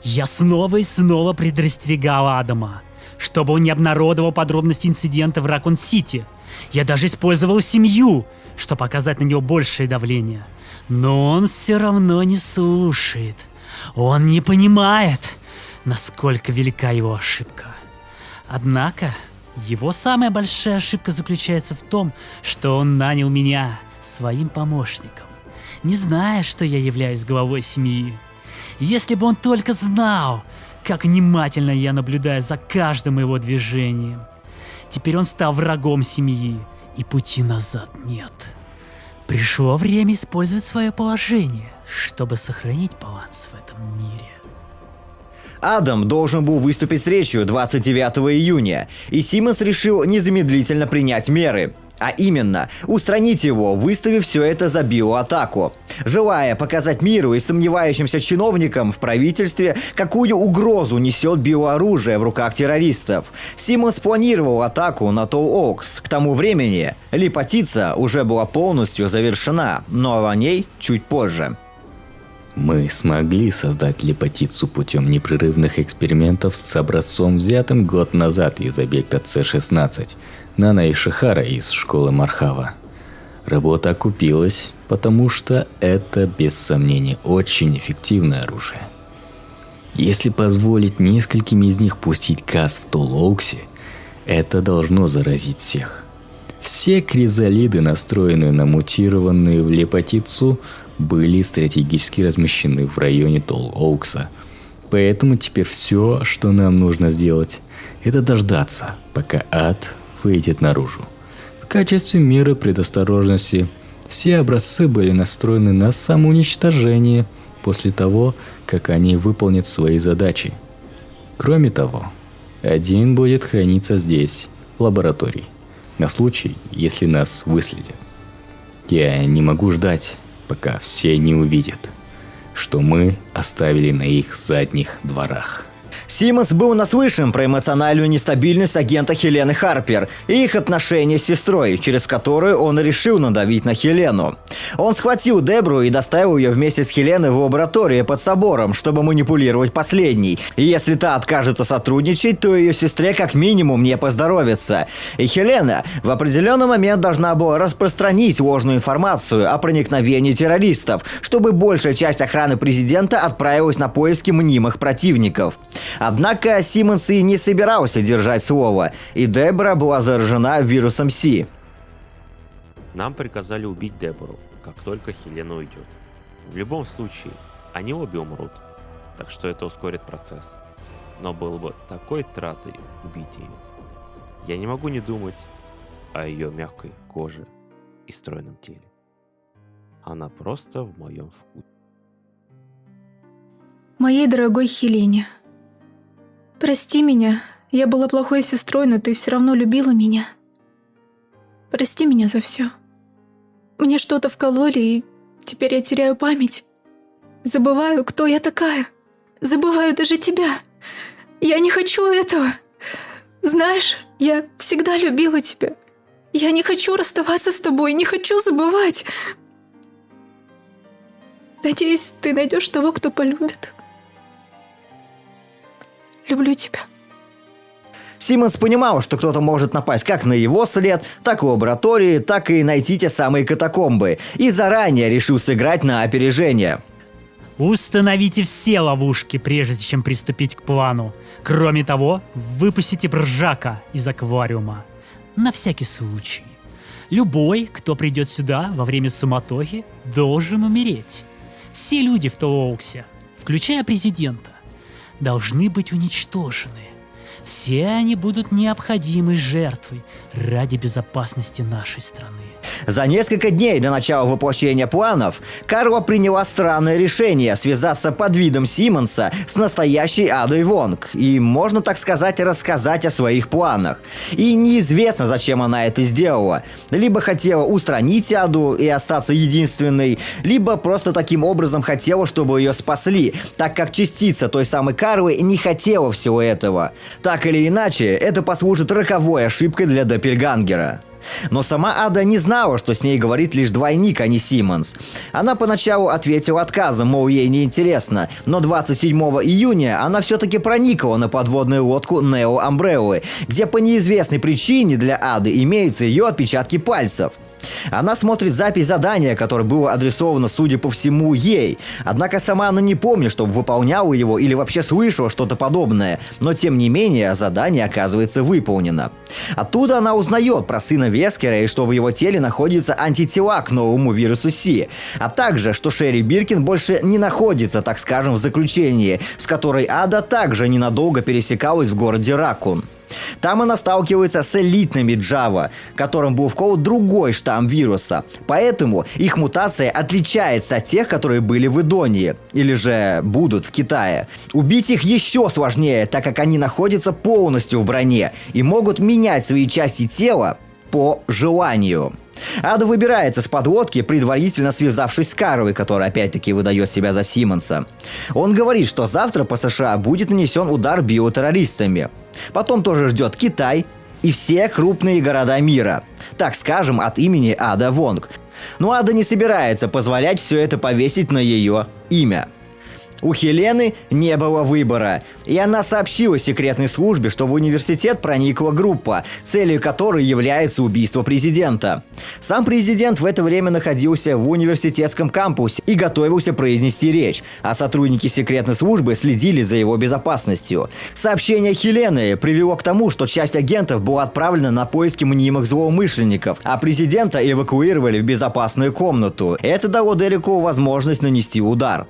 Я снова и снова предостерегал Адама, чтобы он не обнародовал подробности инцидента в Ракун-Сити. Я даже использовал семью, чтобы оказать на него большее давление. Но он все равно не слушает. Он не понимает, насколько велика его ошибка. Однако, его самая большая ошибка заключается в том, что он нанял меня своим помощником, не зная, что я являюсь главой семьи. Если бы он только знал, как внимательно я наблюдаю за каждым его движением. Теперь он стал врагом семьи, и пути назад нет. Пришло время использовать свое положение, чтобы сохранить баланс в этом мире. Адам должен был выступить с речью 29 июня, и Симмонс решил незамедлительно принять меры. А именно, устранить его, выставив все это за биоатаку. Желая показать миру и сомневающимся чиновникам в правительстве, какую угрозу несет биооружие в руках террористов, Симмонс планировал атаку на Толл-Оукс. К тому времени Липатица уже была полностью завершена, но о ней чуть позже. Мы смогли создать Липатицу путем непрерывных экспериментов с образцом, взятым год назад из объекта С-16, Нана Ишихара из школы Мархава. Работа окупилась, потому что это, без сомнения, очень эффективное оружие. Если позволить нескольким из них пустить газ в Толл-Оуксе, это должно заразить всех. Все кризалиды, настроенные на мутированную в Липатицу, были стратегически размещены в районе Толл-Оукса. Поэтому теперь все, что нам нужно сделать, это дождаться, пока ад выйдет наружу. В качестве меры предосторожности все образцы были настроены на самоуничтожение после того, как они выполнят свои задачи. Кроме того, один будет храниться здесь, в лаборатории, на случай, если нас выследят. Я не могу ждать, пока все не увидят, что мы оставили на их задних дворах. Симмонс был наслышан про эмоциональную нестабильность агента Хелены Харпер и их отношения с сестрой, через которую он решил надавить на Хелену. Он схватил Дебру и доставил ее вместе с Хеленой в лабораторию под собором, чтобы манипулировать последней. И если та откажется сотрудничать, то ее сестре как минимум не поздоровится. И Хелена в определенный момент должна была распространить ложную информацию о проникновении террористов, чтобы большая часть охраны президента отправилась на поиски мнимых противников. Однако Симмонс и не собирался держать слово, и Дебра была заражена вирусом Си. Нам приказали убить Дебору, как только Хелена уйдет. В любом случае, они обе умрут, так что это ускорит процесс. Но было бы такой тратой убить ее. Я не могу не думать о ее мягкой коже и стройном теле. Она просто в моем вкусе. Моей дорогой Хелене, прости меня, я была плохой сестрой, но ты все равно любила меня. Прости меня за все. Мне что-то вкололи, и теперь я теряю память. Забываю, кто я такая. Забываю даже тебя. Я не хочу этого. Знаешь, я всегда любила тебя. Я не хочу расставаться с тобой, не хочу забывать. Надеюсь, ты найдешь того, кто полюбит. Люблю тебя. Симмонс понимал, что кто-то может напасть как на его след, так и в лаборатории, так и найти те самые катакомбы, и заранее решил сыграть на опережение. Установите все ловушки, прежде чем приступить к плану. Кроме того, выпустите Бржака из аквариума. На всякий случай. Любой, кто придет сюда во время суматохи, должен умереть. Все люди в Толоуксе, включая президента, должны быть уничтожены. Все они будут необходимой жертвой ради безопасности нашей страны. За несколько дней до начала воплощения планов Карла приняла странное решение связаться под видом Симмонса с настоящей Адой Вонг и, можно так сказать, рассказать о своих планах. И неизвестно, зачем она это сделала. Либо хотела устранить Аду и остаться единственной, либо просто таким образом хотела, чтобы ее спасли, так как частица той самой Карлы не хотела всего этого. Так или иначе, это послужит роковой ошибкой для Доппельгангера. Но сама Ада не знала, что с ней говорит лишь двойник, а не Симмонс. Она поначалу ответила отказом, мол, ей неинтересно, но 27 июня она все-таки проникла на подводную лодку Нео Амбреллы, где по неизвестной причине для Ады имеются ее отпечатки пальцев. Она смотрит запись задания, которое было адресовано, судя по всему, ей. Однако сама она не помнит, чтобы выполняла его или вообще слышала что-то подобное. Но тем не менее, задание оказывается выполнено. Оттуда она узнает про сына Вескера и что в его теле находится антитела к новому вирусу Си. А также, что Шерри Биркин больше не находится, так скажем, в заключении, с которой Ада также ненадолго пересекалась в городе Ракун. Там она сталкивается с элитными Джава, которым был вколот другой штамм вируса. Поэтому их мутация отличается от тех, которые были в Идонии, или же будут в Китае. Убить их еще сложнее, так как они находятся полностью в броне и могут менять свои части тела по желанию. Ада выбирается с подлодки, предварительно связавшись с Карлой, которая опять-таки выдает себя за Симмонса. Он говорит, что завтра по США будет нанесен удар биотеррористами. Потом тоже ждет Китай и все крупные города мира. Так скажем, от имени Ада Вонг. Но Ада не собирается позволять все это повесить на ее имя. У Хелены не было выбора, и она сообщила секретной службе, что в университет проникла группа, целью которой является убийство президента. Сам президент в это время находился в университетском кампусе и готовился произнести речь, а сотрудники секретной службы следили за его безопасностью. Сообщение Хелены привело к тому, что часть агентов была отправлена на поиски мнимых злоумышленников, а президента эвакуировали в безопасную комнату. Это дало Дереку возможность нанести удар.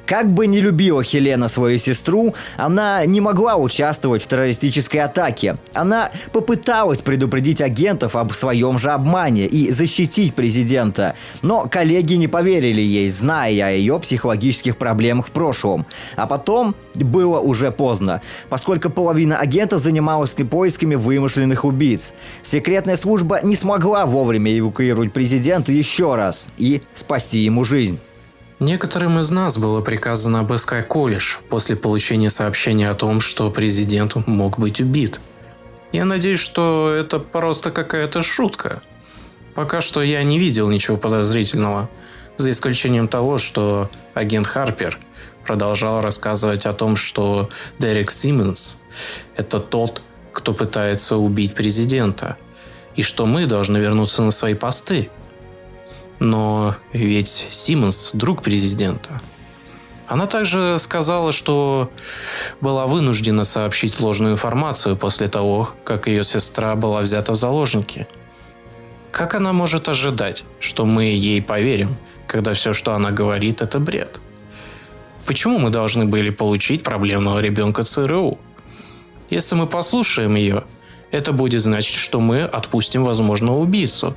Как бы не любила Хелена свою сестру, она не могла участвовать в террористической атаке. Она попыталась предупредить агентов об своем же обмане и защитить президента, но коллеги не поверили ей, зная о ее психологических проблемах в прошлом. А потом было уже поздно, поскольку половина агентов занималась поисками вымышленных убийц. Секретная служба не смогла вовремя эвакуировать президента еще раз и спасти ему жизнь. Некоторым из нас было приказано обыскать колледж после получения сообщения о том, что президент мог быть убит. Я надеюсь, что это просто какая-то шутка. Пока что я не видел ничего подозрительного, за исключением того, что агент Харпер продолжал рассказывать о том, что Дерек Симмонс – это тот, кто пытается убить президента, и что мы должны вернуться на свои посты. Но ведь Симмонс – друг президента. Она также сказала, что была вынуждена сообщить ложную информацию после того, как ее сестра была взята в заложники. Как она может ожидать, что мы ей поверим, когда все, что она говорит, это бред? Почему мы должны были получить проблемного ребенка ЦРУ? Если мы послушаем ее, это будет значить, что мы отпустим возможного убийцу,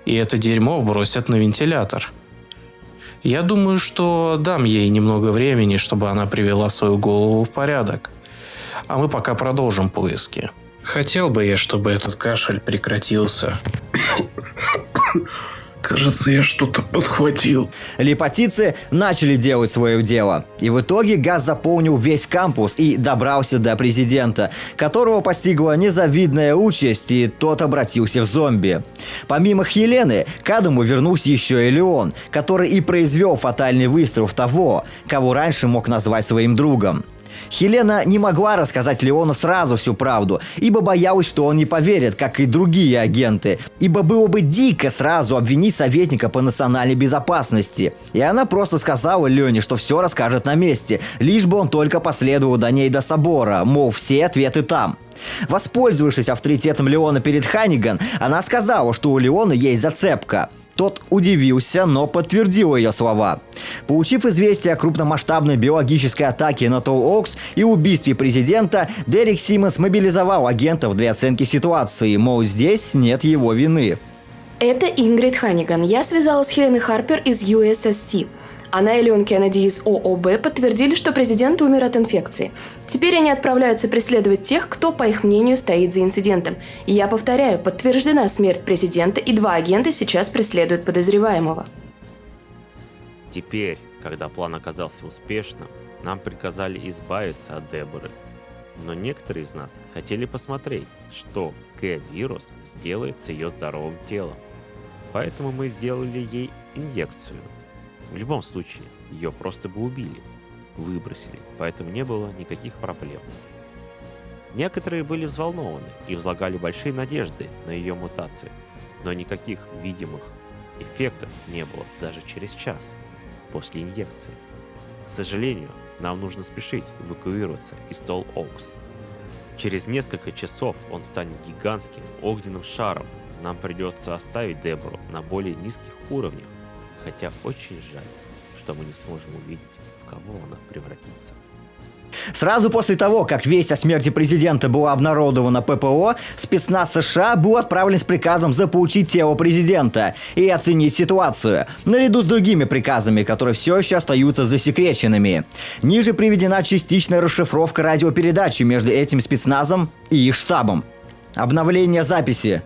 и это дерьмо бросят на вентилятор. Я думаю, что дам ей немного времени, чтобы она привела свою голову в порядок. А мы пока продолжим поиски. Хотел бы я, чтобы этот кашель прекратился. Кажется, я что-то подхватил. Липотицы начали делать свое дело. И в итоге газ заполнил весь кампус и добрался до президента, которого постигла незавидная участь, и тот обратился в зомби. Помимо Хелены, к Адаму вернулся еще и Леон, который и произвел фатальный выстрел в того, кого раньше мог назвать своим другом. Хелена не могла рассказать Леону сразу всю правду, ибо боялась, что он не поверит, как и другие агенты, ибо было бы дико сразу обвинить советника по национальной безопасности. И она просто сказала Лене, что все расскажет на месте, лишь бы он только последовал до ней до собора, мол, все ответы там. Воспользовавшись авторитетом Леона перед Ханниган, она сказала, что у Леона есть зацепка. Тот удивился, но подтвердил ее слова. Получив известие о крупномасштабной биологической атаке на Толл-Окс и убийстве президента, Дерек Симмонс мобилизовал агентов для оценки ситуации, мол, здесь нет его вины. Это Ингрид Ханниган. Я связалась с Хеленой Харпер из USSC. Она и Леон Кеннеди из ООБ подтвердили, что президент умер от инфекции. Теперь они отправляются преследовать тех, кто, по их мнению, стоит за инцидентом. И я повторяю, подтверждена смерть президента, и 2 агента сейчас преследуют подозреваемого. Теперь, когда план оказался успешным, нам приказали избавиться от Деборы. Но некоторые из нас хотели посмотреть, что К-вирус сделает с ее здоровым телом. Поэтому мы сделали ей инъекцию. В любом случае, ее просто бы убили, выбросили, поэтому не было никаких проблем. Некоторые были взволнованы и возлагали большие надежды на ее мутацию, но никаких видимых эффектов не было даже через час после инъекции. К сожалению, нам нужно спешить эвакуироваться из Толл-Окс. Через несколько часов он станет гигантским огненным шаром. Нам придется оставить Дебору на более низких уровнях, хотя очень жаль, что мы не сможем увидеть, в кого она превратится. Сразу после того, как весть о смерти президента была обнародована ППО, спецназ США был отправлен с приказом заполучить тело президента и оценить ситуацию, наряду с другими приказами, которые все еще остаются засекреченными. Ниже приведена частичная расшифровка радиопередачи между этим спецназом и их штабом. Обновление записи.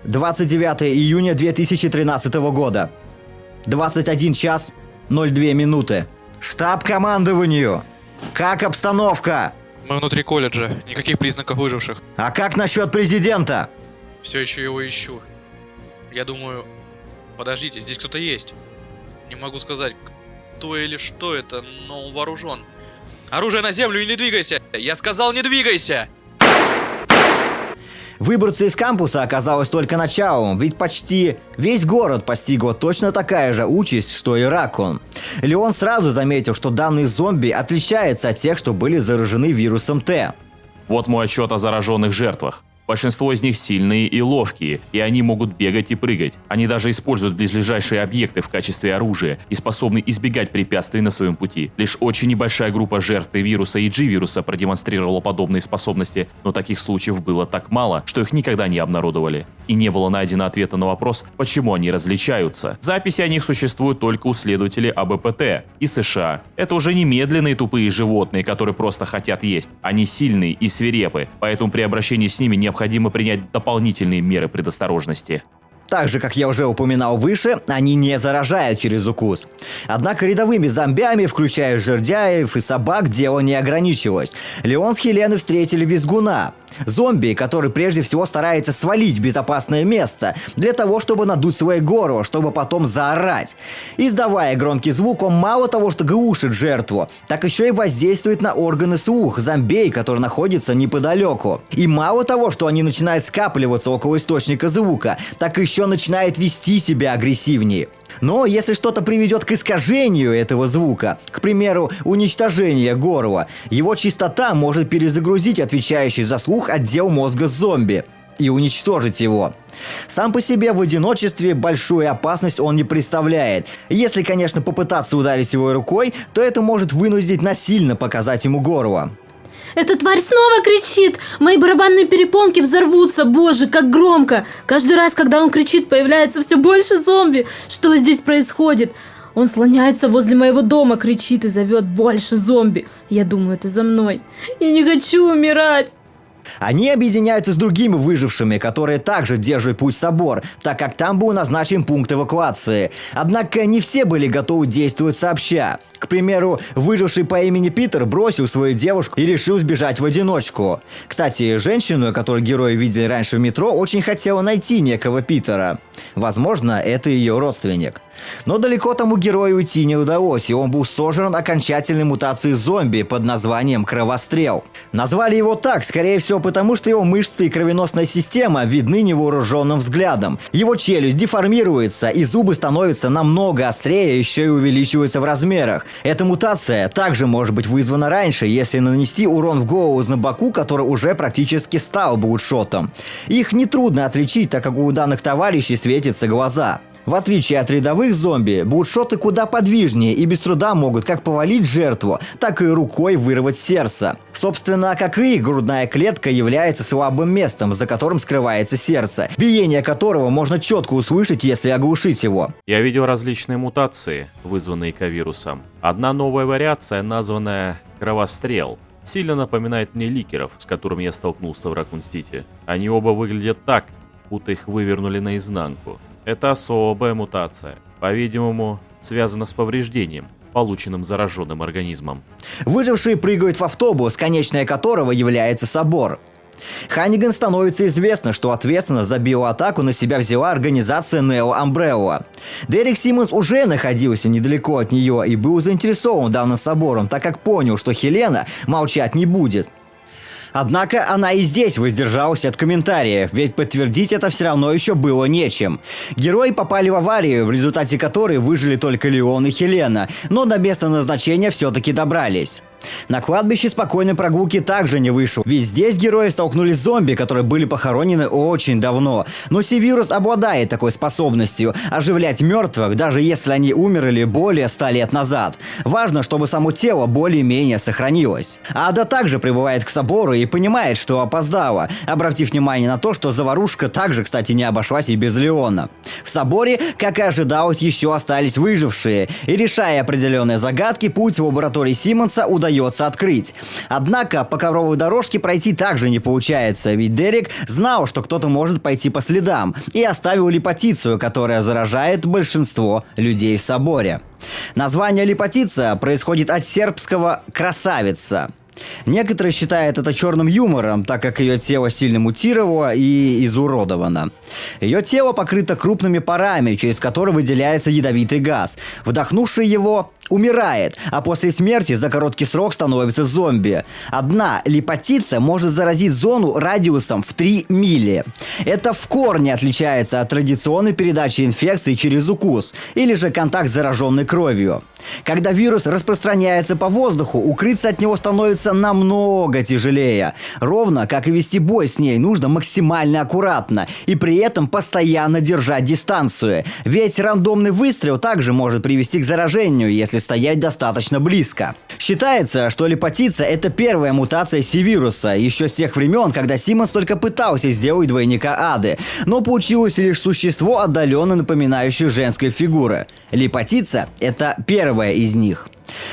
29 июня 2013 года. 21 час 02 минуты. Штаб командованию. Как обстановка? Мы внутри колледжа, никаких признаков выживших. А как насчет президента? Все еще его ищу. Я думаю... Подождите, здесь кто-то есть. Не могу сказать, кто или что это, но он вооружен. Оружие на землю и не двигайся! Я сказал, не двигайся! Выбраться из кампуса оказалось только началом, ведь почти весь город постигла точно такая же участь, что и Раккун. Леон сразу заметил, что данный зомби отличается от тех, что были заражены вирусом Т. Вот мой отчет о зараженных жертвах. Большинство из них сильные и ловкие, и они могут бегать и прыгать. Они даже используют близлежащие объекты в качестве оружия и способны избегать препятствий на своем пути. Лишь очень небольшая группа жертв вируса и G-вируса продемонстрировала подобные способности, но таких случаев было так мало, что их никогда не обнародовали. И не было найдено ответа на вопрос, почему они различаются. Записи о них существуют только у следователей АБПТ и США. Это уже не медленные тупые животные, которые просто хотят есть. Они сильные и свирепы, поэтому при обращении с ними необходимо принять дополнительные меры предосторожности. Так же, как я уже упоминал выше, они не заражают через укус. Однако рядовыми зомбями, включая жердяев и собак, дело не ограничилось. Леон с Хеленой встретили визгуна. Зомби, который прежде всего старается свалить в безопасное место, для того, чтобы надуть свое горло, чтобы потом заорать. Издавая громкий звук, он мало того, что глушит жертву, так еще и воздействует на органы слуха зомбей, которые находятся неподалеку. И мало того, что они начинают скапливаться около источника звука, так еще начинает вести себя агрессивнее. Но если что-то приведет к искажению этого звука, к примеру, уничтожение горла, его частота может перезагрузить отвечающий за слух отдел мозга зомби и уничтожить его. Сам по себе в одиночестве большую опасность он не представляет. Если, конечно, попытаться ударить его рукой, то это может вынудить насильно показать ему горло. Эта тварь снова кричит! Мои барабанные перепонки взорвутся! Боже, как громко! Каждый раз, когда он кричит, появляется все больше зомби! Что здесь происходит? Он слоняется возле моего дома, кричит и зовет больше зомби. Я думаю, это за мной. Я не хочу умирать! Они объединяются с другими выжившими, которые также держат путь в собор, так как там был назначен пункт эвакуации. Однако не все были готовы действовать сообща. К примеру, выживший по имени Питер бросил свою девушку и решил сбежать в одиночку. Кстати, женщину, которую герои видели раньше в метро, очень хотела найти некого Питера. Возможно, это ее родственник. Но далеко тому герою уйти не удалось, и он был сожран окончательной мутацией зомби под названием Кровострел. Назвали его так, скорее всего, потому что его мышцы и кровеносная система видны невооруженным взглядом. Его челюсть деформируется, и зубы становятся намного острее, еще и увеличиваются в размерах. Эта мутация также может быть вызвана раньше, если нанести урон в голову зомбаку, который уже практически стал бутшотом. Их нетрудно отличить, так как у данных товарищей светятся глаза. В отличие от рядовых зомби, бутшоты куда подвижнее и без труда могут как повалить жертву, так и рукой вырвать сердце. Собственно, как и их, грудная клетка является слабым местом, за которым скрывается сердце, биение которого можно четко услышать, если оглушить его. Я видел различные мутации, вызванные К-вирусом. Одна новая вариация, названная Кровострел, сильно напоминает мне ликеров, с которыми я столкнулся в Ракун-Сити. Они оба выглядят так, будто их вывернули наизнанку. Это особая мутация, по-видимому, связана с повреждением, полученным зараженным организмом. Выжившие прыгают в автобус, конечная которого является собор. Ханиган становится известно, что ответственность за биоатаку на себя взяла организация Neo Umbrella. Дерек Симмонс уже находился недалеко от нее и был заинтересован данным собором, так как понял, что Хелена молчать не будет. Однако она и здесь воздержалась от комментариев, ведь подтвердить это все равно еще было нечем. Герои попали в аварию, в результате которой выжили только Леон и Хелена, но до места назначения все-таки добрались. На кладбище спокойной прогулки также не вышел, ведь здесь герои столкнулись с зомби, которые были похоронены очень давно. Но Си-вирус обладает такой способностью оживлять мертвых, даже если они умерли более 100 лет назад. Важно, чтобы само тело более-менее сохранилось. Ада также прибывает к собору и понимает, что опоздала, обратив внимание на то, что заварушка также, кстати, не обошлась и без Леона. В соборе, как и ожидалось, еще остались выжившие, и решая определенные загадки, путь в лаборатории Симмонса удается открыть. Однако по ковровой дорожке пройти также не получается, ведь Дерек знал, что кто-то может пойти по следам, и оставил липотицию, которая заражает большинство людей в соборе. Название липотиция происходит от сербского «красавица». Некоторые считают это черным юмором, так как ее тело сильно мутировало и изуродовано. Ее тело покрыто крупными парами, через которые выделяется ядовитый газ. Вдохнувший его умирает, а после смерти за короткий срок становится зомби. Одна липатица может заразить зону радиусом в 3 мили. Это в корне отличается от традиционной передачи инфекции через укус или же контакт с зараженной кровью. Когда вирус распространяется по воздуху, укрыться от него становится намного тяжелее. Ровно как и вести бой с ней нужно максимально аккуратно и при этом постоянно держать дистанцию. Ведь рандомный выстрел также может привести к заражению, если стоять достаточно близко. Считается, что липатица – это первая мутация Си-вируса, еще с тех времен, когда Симмонс только пытался сделать двойника Ады, но получилось лишь существо, отдаленно напоминающее женские фигуры. Липатица – это первая из них.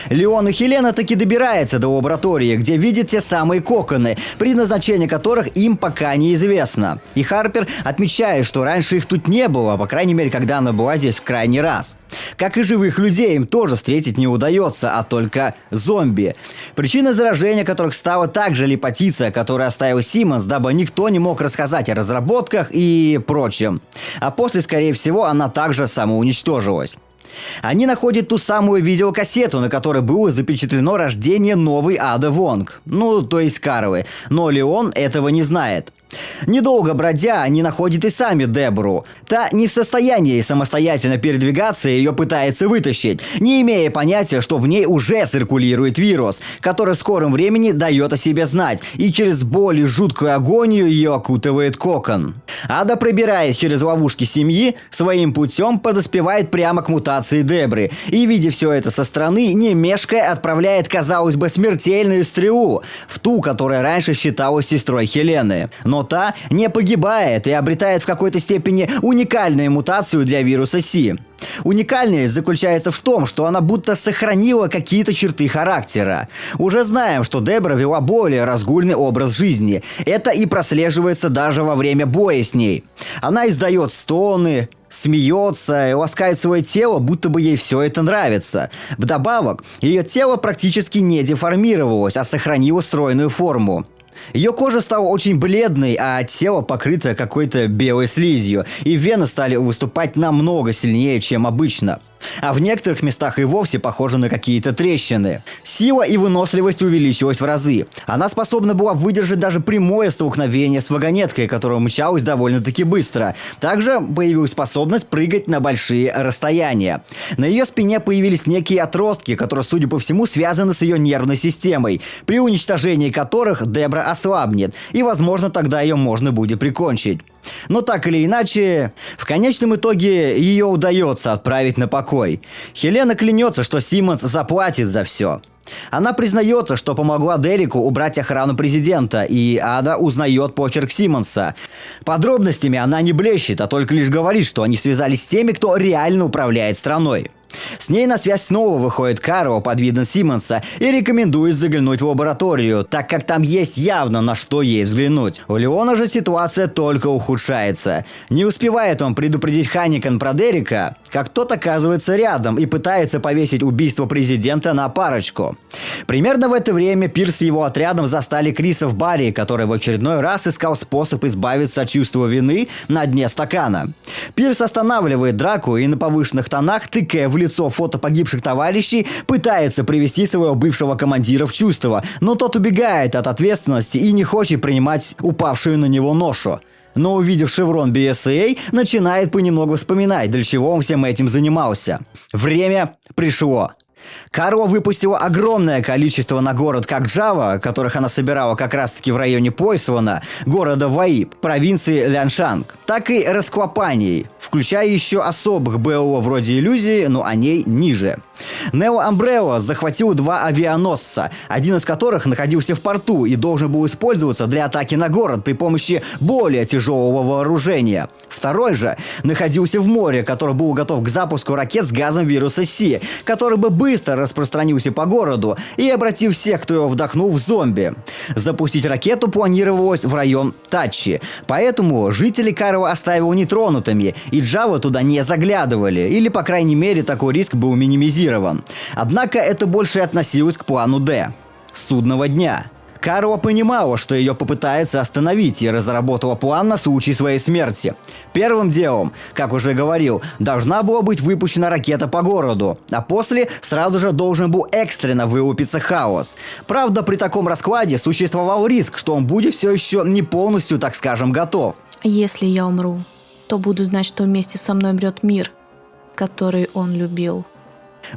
Леон и Хелена таки добираются до лаборатории, где видят те самые коконы, предназначение которых им пока неизвестно. И Харпер отмечает, что раньше их тут не было, по крайней мере, когда она была здесь в крайний раз. Как и живых людей, им тоже встретить не удается, а только зомби. Причиной заражения которых стала также липатица, которую оставил Симмонс, дабы никто не мог рассказать о разработках и прочем. А после, скорее всего, она также самоуничтожилась. Они находят ту самую видеокассету, на которой было запечатлено рождение новой Ады Вонг. Ну, то есть Карлы. Но Леон этого не знает. Недолго бродя, они находят и сами Дебору. Та не в состоянии самостоятельно передвигаться и ее пытается вытащить, не имея понятия, что в ней уже циркулирует вирус, который в скором времени дает о себе знать, и через боль и жуткую агонию ее окутывает кокон. Ада, пробираясь через ловушки семьи, своим путем подоспевает прямо к мутации Дебры, и, видя все это со стороны, не мешкая, отправляет, казалось бы, смертельную стрелу в ту, которая раньше считалась сестрой Хелены. Но та не погибает и обретает в какой-то степени уникальную мутацию для вируса Си. Уникальность заключается в том, что она будто сохранила какие-то черты характера. Уже знаем, что Дебра вела более разгульный образ жизни. Это и прослеживается даже во время боя с ней. Она издает стоны, смеется и ласкает свое тело, будто бы ей все это нравится. Вдобавок, ее тело практически не деформировалось, а сохранило стройную форму. Ее кожа стала очень бледной, а тело покрыто какой-то белой слизью, и вены стали выступать намного сильнее, чем обычно. А в некоторых местах и вовсе похожи на какие-то трещины. Сила и выносливость увеличилась в разы. Она способна была выдержать даже прямое столкновение с вагонеткой, которая мчалась довольно-таки быстро. Также появилась способность прыгать на большие расстояния. На ее спине появились некие отростки, которые, судя по всему, связаны с ее нервной системой, при уничтожении которых Дебра ослабнет, и, возможно, тогда ее можно будет прикончить. Но так или иначе, в конечном итоге ее удается отправить на покой. Хелена клянется, что Симмонс заплатит за все. Она признается, что помогла Дереку убрать охрану президента, и Ада узнает почерк Симмонса. Подробностями она не блещет, а только лишь говорит, что они связались с теми, кто реально управляет страной. С ней на связь снова выходит Карл под видом Симмонса и рекомендует заглянуть в лабораторию, так как там есть явно на что ей взглянуть. У Леона же ситуация только ухудшается. Не успевает он предупредить Ханиган про Дерека, как тот оказывается рядом и пытается повесить убийство президента на парочку. Примерно в это время Пирс с его отрядом застали Криса в баре, который в очередной раз искал способ избавиться от чувства вины на дне стакана. Пирс останавливает драку и на повышенных тонах, тыкая в лицо фото погибших товарищей, пытается привести своего бывшего командира в чувство, но тот убегает от ответственности и не хочет принимать упавшую на него ношу. Но, увидев шеврон BSAA, начинает понемногу вспоминать, для чего он всем этим занимался. Время пришло. Карла выпустила огромное количество на город как Джава, которых она собирала как раз-таки в районе Пойсвана, города Ваиб, провинции Ляншанг, так и расквапаний, включая еще особых БО вроде Иллюзии, но о ней ниже. Нео Амбрелла захватил 2 авианосца, один из которых находился в порту и должен был использоваться для атаки на город при помощи более тяжелого вооружения. Второй же находился в море, который был готов к запуску ракет с газом вируса Си, который бы быстро распространился по городу и обратил всех, кто его вдохнул, в зомби. Запустить ракету планировалось в район Тачи, поэтому жители Карла оставил нетронутыми, и Джава туда не заглядывали, или, по крайней мере, такой риск был минимизирован. Однако это больше относилось к плану Д – судного дня. Каро понимала, что ее попытаются остановить, и разработала план на случай своей смерти. Первым делом, как уже говорил, должна была быть выпущена ракета по городу, а после сразу же должен был экстренно вылупиться хаос. Правда, при таком раскладе существовал риск, что он будет все еще не полностью, так скажем, готов. Если я умру, то буду знать, что вместе со мной умрет мир, который он любил.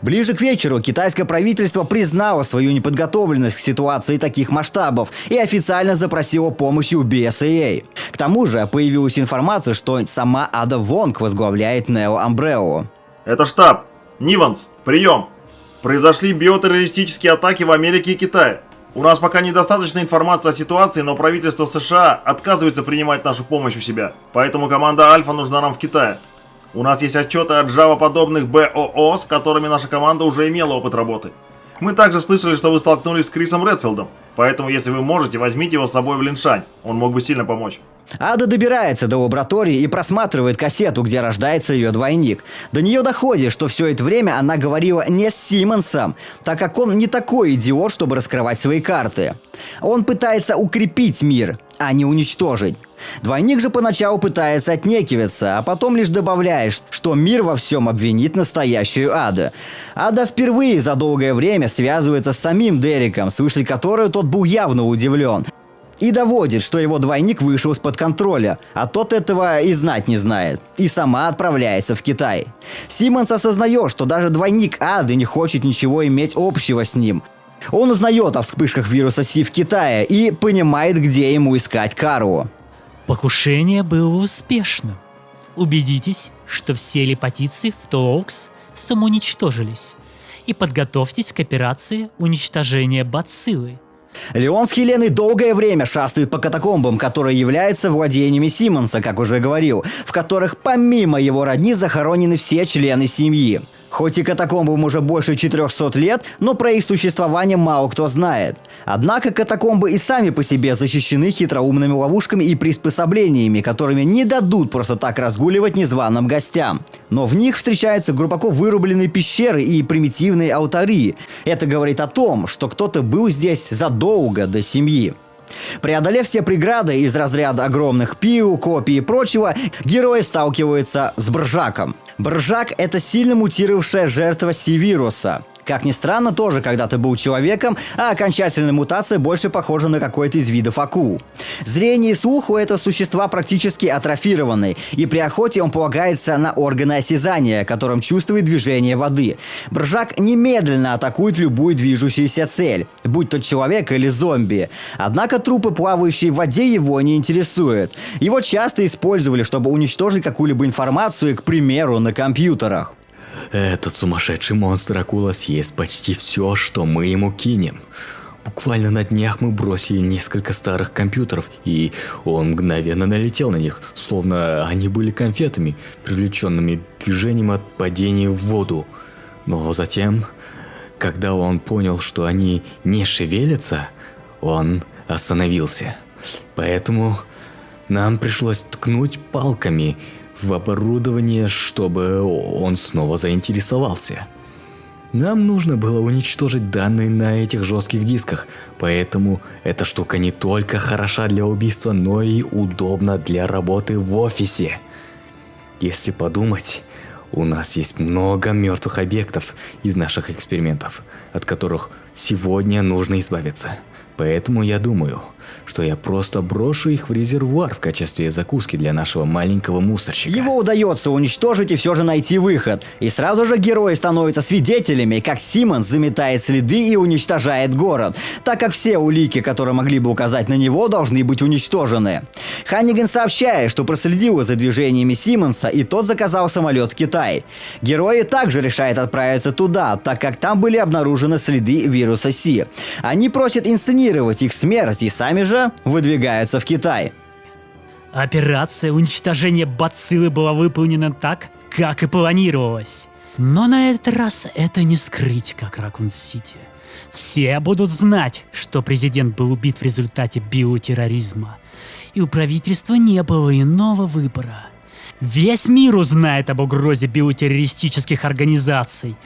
Ближе к вечеру китайское правительство признало свою неподготовленность к ситуации таких масштабов и официально запросило помощи у BSAA. К тому же появилась информация, что сама Ада Вонг возглавляет Neo Umbrella. Это штаб. Ниванс, прием. Произошли биотеррористические атаки в Америке и Китае. У нас пока недостаточно информации о ситуации, но правительство США отказывается принимать нашу помощь у себя. Поэтому команда Альфа нужна нам в Китае. У нас есть отчеты от Java-подобных БОО, с которыми наша команда уже имела опыт работы. Мы также слышали, что вы столкнулись с Крисом Редфилдом, поэтому если вы можете, возьмите его с собой в Линшань, он мог бы сильно помочь. Ада добирается до лаборатории и просматривает кассету, где рождается ее двойник. До нее доходит, что все это время она говорила не с Симмонсом, так как он не такой идиот, чтобы раскрывать свои карты. Он пытается укрепить мир, а не уничтожить. Двойник же поначалу пытается отнекиваться, а потом лишь добавляет, что мир во всем обвинит настоящую Ада. Ада впервые за долгое время связывается с самим Дереком, слышать которую тот был явно удивлен. И доводит, что его двойник вышел из-под контроля, а тот этого и знать не знает. И сама отправляется в Китай. Симмонс осознает, что даже двойник Ады не хочет ничего иметь общего с ним. Он узнает о вспышках вируса Си в Китае и понимает, где ему искать Кару. Покушение было успешным. Убедитесь, что все липатицы в Тоукс самоуничтожились. И подготовьтесь к операции уничтожения бациллы. Леон с Хеленой долгое время шастают по катакомбам, которые являются владениями Симмонса, как уже говорил, в которых помимо его родни захоронены все члены семьи. Хоть и катакомбам уже больше 400 лет, но про их существование мало кто знает. Однако катакомбы и сами по себе защищены хитроумными ловушками и приспособлениями, которыми не дадут просто так разгуливать незваным гостям. Но в них встречаются глубоко вырубленные пещеры и примитивные алтари. Это говорит о том, что кто-то был здесь задолго до семьи. Преодолев все преграды из разряда огромных пиу, копий и прочего, герои сталкиваются с Бржаком. Бржак – это сильно мутировавшая жертва Си-вируса. Как ни странно, тоже когда-то был человеком, а окончательная мутация больше похожа на какой-то из видов акул. Зрение и слух у этого существа практически атрофированы, и при охоте он полагается на органы осязания, которым чувствует движение воды. Бржак немедленно атакует любую движущуюся цель, будь то человек или зомби. Однако трупы, плавающие в воде, его не интересуют. Его часто использовали, чтобы уничтожить какую-либо информацию, к примеру, на компьютерах. Этот сумасшедший монстр-акула съест почти все, что мы ему кинем. Буквально на днях мы бросили несколько старых компьютеров, и он мгновенно налетел на них, словно они были конфетами, привлеченными движением от падения в воду. Но затем, когда он понял, что они не шевелятся, он остановился. Поэтому нам пришлось ткнуть палками в оборудование, чтобы он снова заинтересовался. Нам нужно было уничтожить данные на этих жестких дисках, поэтому эта штука не только хороша для убийства, но и удобна для работы в офисе. Если подумать, у нас есть много мертвых объектов из наших экспериментов, от которых сегодня нужно избавиться. Поэтому я думаю, что я просто брошу их в резервуар в качестве закуски для нашего маленького мусорщика. Его удается уничтожить и все же найти выход. И сразу же герои становятся свидетелями, как Симмонс заметает следы и уничтожает город, так как все улики, которые могли бы указать на него, должны быть уничтожены. Ханниган сообщает, что проследил за движениями Симмонса, и тот заказал самолет в Китай. Герои также решают отправиться туда, так как там были обнаружены следы вируса Си. Они просят инсценировать их смерть и сами же выдвигаются в Китай. Операция уничтожения бациллы была выполнена так, как и планировалось. Но на этот раз это не скрыть, как Ракун-Сити. Все будут знать, что президент был убит в результате биотерроризма. И у правительства не было иного выбора. Весь мир узнает об угрозе биотеррористических организаций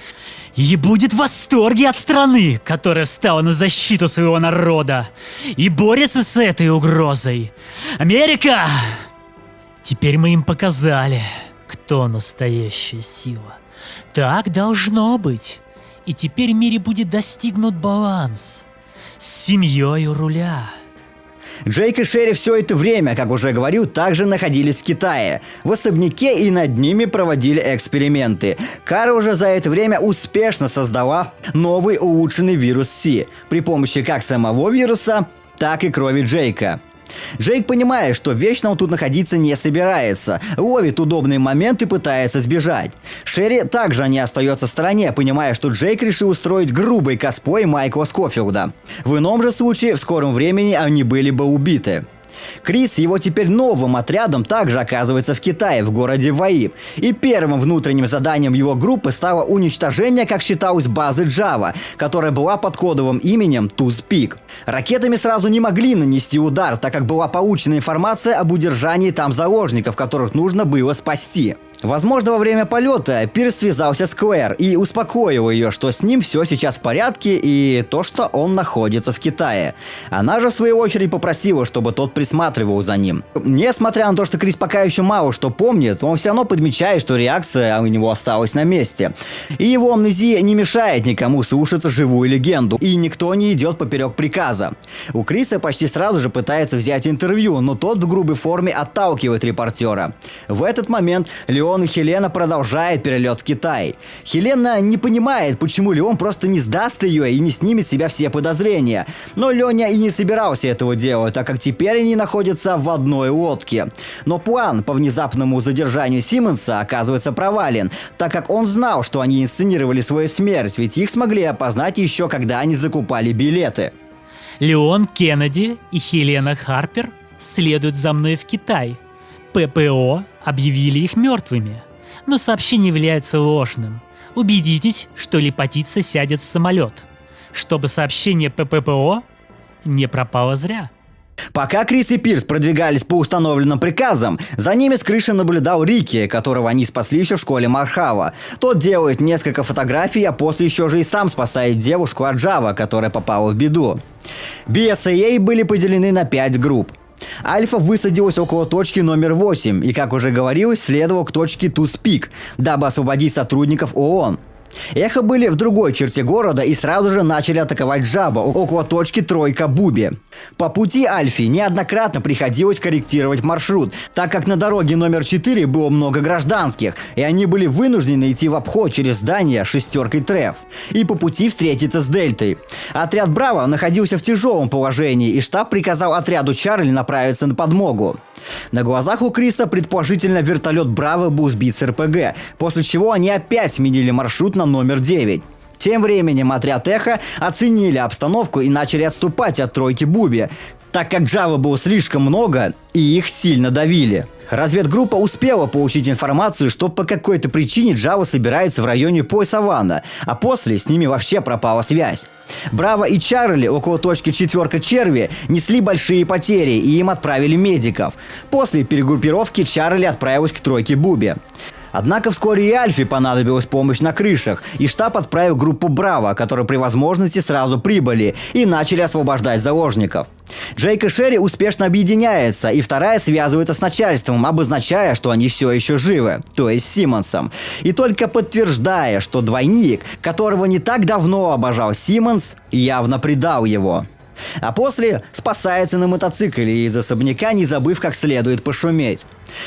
и будет в восторге от страны, которая встала на защиту своего народа и борется с этой угрозой. Америка! Теперь мы им показали, кто настоящая сила. Так должно быть. И теперь в мире будет достигнут баланс с семьей у руля. Джейк и Шерри все это время, как уже говорил, также находились в Китае, в особняке, и над ними проводили эксперименты. Кара уже за это время успешно создала новый улучшенный вирус Си при помощи как самого вируса, так и крови Джейка. Джейк понимает, что вечно он тут находиться не собирается, ловит удобный момент и пытается сбежать. Шерри также не остается в стороне, понимая, что Джейк решил устроить грубый косплей Майкла Скофилда. В ином же случае в скором времени они были бы убиты. Крис с его теперь новым отрядом также оказывается в Китае, в городе Ваи. И первым внутренним заданием его группы стало уничтожение, как считалось, базы Java, которая была под кодовым именем Toothpick. Ракетами сразу не могли нанести удар, так как была получена информация об удержании там заложников, которых нужно было спасти. Возможно, во время полета Пирс связался с Клэр и успокоил ее, что с ним все сейчас в порядке и то, что он находится в Китае. Она же в свою очередь попросила, чтобы тот присматривал за ним. Несмотря на то, что Крис пока еще мало что помнит, он все равно подмечает, что реакция у него осталась на месте. И его амнезия не мешает никому слушаться живую легенду, и никто не идет поперек приказа. У Криса почти сразу же пытается взять интервью, но тот в грубой форме отталкивает репортера. В этот момент Леон и Хелена продолжают перелет в Китай. Хелена не понимает, почему Леон просто не сдаст ее и не снимет с себя все подозрения. Но Леня и не собирался этого делать, так как теперь они находятся в одной лодке. Но план по внезапному задержанию Симмонса оказывается провален, так как он знал, что они инсценировали свою смерть, ведь их смогли опознать еще когда они закупали билеты. Леон Кеннеди и Хелена Харпер следуют за мной в Китай. ППО объявили их мертвыми, но сообщение является ложным. Убедитесь, что Липатица сядет в самолет, чтобы сообщение ППО не пропало зря. Пока Крис и Пирс продвигались по установленным приказам, за ними с крыши наблюдал Рики, которого они спасли еще в школе Мархава. Тот делает несколько фотографий, а после еще же и сам спасает девушку от Java, которая попала в беду. BSAA были поделены на 5 групп. Альфа высадилась около точки номер 8 и, как уже говорилось, следовал к точке Toothpick, дабы освободить сотрудников ООН. Эхо были в другой черте города и сразу же начали атаковать Java около точки Тройка Буби. По пути Альфе неоднократно приходилось корректировать маршрут, так как на дороге номер 4 было много гражданских, и они были вынуждены идти в обход через здание шестеркой Треф и по пути встретиться с Дельтой. Отряд Браво находился в тяжелом положении, и штаб приказал отряду Чарли направиться на подмогу. На глазах у Криса предположительно вертолет Браво был сбит с РПГ, после чего они опять сменили маршрут на номер 9. Тем временем отряд Эхо оценили обстановку и начали отступать от Тройки Буби, так как Java было слишком много и их сильно давили. Разведгруппа успела получить информацию, что по какой-то причине Java собирается в районе пояса Ванна, а после с ними вообще пропала связь. Браво и Чарли около точки 4 Черви несли большие потери и им отправили медиков. После перегруппировки Чарли отправилась к Тройке Буби. Однако вскоре и Альфе понадобилась помощь на крышах, и штаб отправил группу Браво, которые при возможности сразу прибыли и начали освобождать заложников. Джейк и Шерри успешно объединяются, и вторая связывается с начальством, обозначая, что они все еще живы, то есть с Симмонсом. И только подтверждая, что двойник, которого не так давно обожал Симмонс, явно предал его. А после спасается на мотоцикле из особняка, не забыв как следует пошуметь.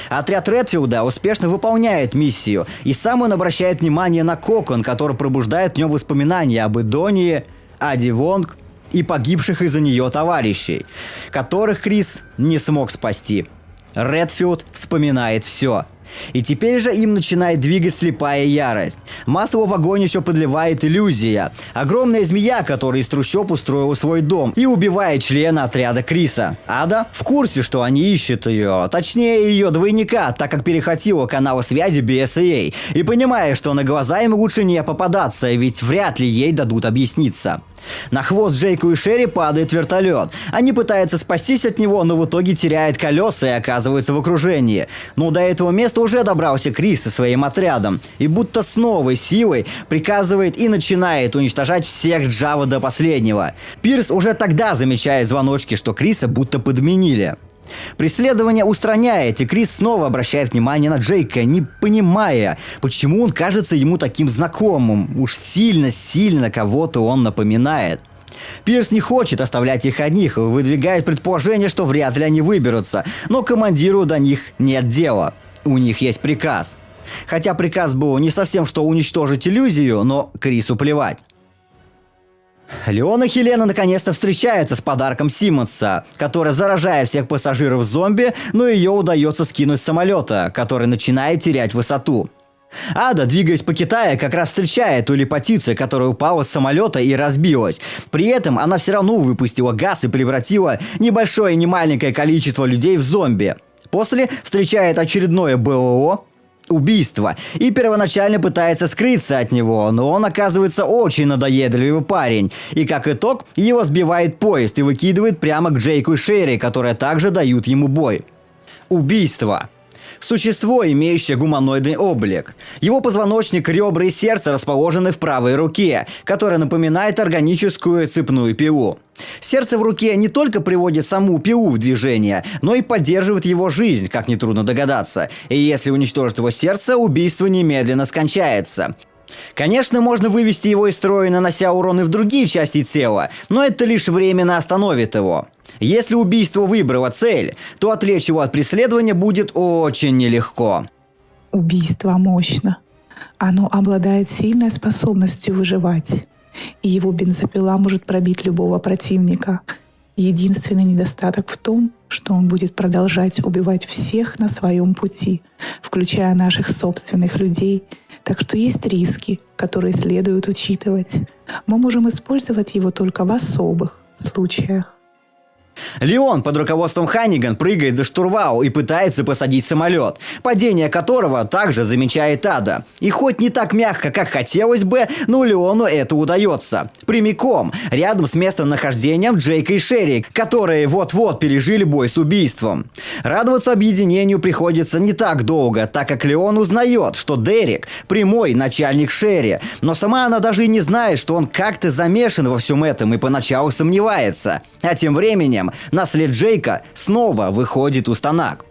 Отряд Редфилда успешно выполняет миссию, и сам он обращает внимание на кокон, который пробуждает в нем воспоминания об Идонии, Ади Вонг и погибших из-за нее товарищей, которых Крис не смог спасти. Редфилд вспоминает все. И теперь же им начинает двигать слепая ярость. Масло в огонь еще подливает иллюзия. Огромная змея, которая из трущоб устроила свой дом и убивает члена отряда Криса. Ада в курсе, что они ищут ее, точнее ее двойника, так как перехватила канал связи BSAA, и понимая, что на глаза им лучше не попадаться, ведь вряд ли ей дадут объясниться. На хвост Джейку и Шерри падает вертолет. Они пытаются спастись от него, но в итоге теряют колеса и оказываются в окружении. Но до этого места уже добрался Крис со своим отрядом. И будто с новой силой приказывает и начинает уничтожать всех Джава до последнего. Пирс уже тогда замечает звоночки, что Криса будто подменили. Преследование устраняет, и Крис снова обращает внимание на Джейка, не понимая, почему он кажется ему таким знакомым. Уж сильно кого-то он напоминает. Пирс не хочет оставлять их одних и выдвигает предположение, что вряд ли они выберутся, но командиру до них нет дела. У них есть приказ. Хотя приказ был не совсем что уничтожить иллюзию, но Крису плевать. Леон и Хелена наконец-то встречаются с подарком Симмонса, который заражает всех пассажиров зомби, но ее удается скинуть с самолета, который начинает терять высоту. Ада, двигаясь по Китаю, как раз встречает ту лепатицию, которая упала с самолета и разбилась. При этом она все равно выпустила газ и превратила небольшое и немаленькое количество людей в зомби. После встречает очередное БО, убийство, и первоначально пытается скрыться от него, но он оказывается очень надоедливый парень, и как итог его сбивает поезд и выкидывает прямо к Джейку и Шерри, которые также дают ему бой. Убийство. Существо, имеющее гуманоидный облик. Его позвоночник, ребра и сердце расположены в правой руке, которая напоминает органическую цепную пилу. Сердце в руке не только приводит саму пилу в движение, но и поддерживает его жизнь, как нетрудно догадаться. И если уничтожить его сердце, убийство немедленно скончается. Конечно, можно вывести его из строя, нанося урон и в другие части тела, но это лишь временно остановит его. Если убийство выбрало цель, то отвлечь его от преследования будет очень нелегко. Убийство мощно. Оно обладает сильной способностью выживать. И его бензопила может пробить любого противника. Единственный недостаток в том, что он будет продолжать убивать всех на своем пути, включая наших собственных людей. Так что есть риски, которые следует учитывать. Мы можем использовать его только в особых случаях. Леон под руководством Ханниган прыгает за штурвал и пытается посадить самолет, падение которого также замечает Ада. И хоть не так мягко, как хотелось бы, но Леону это удается. Прямиком, рядом с местонахождением Джейка и Шерри, которые вот-вот пережили бой с убийством. Радоваться объединению приходится не так долго, так как Леон узнает, что Дерек – прямой начальник Шерри, но сама она даже и не знает, что он как-то замешан во всем этом и поначалу сомневается. А тем временем на след Джейка снова выходит Устанак.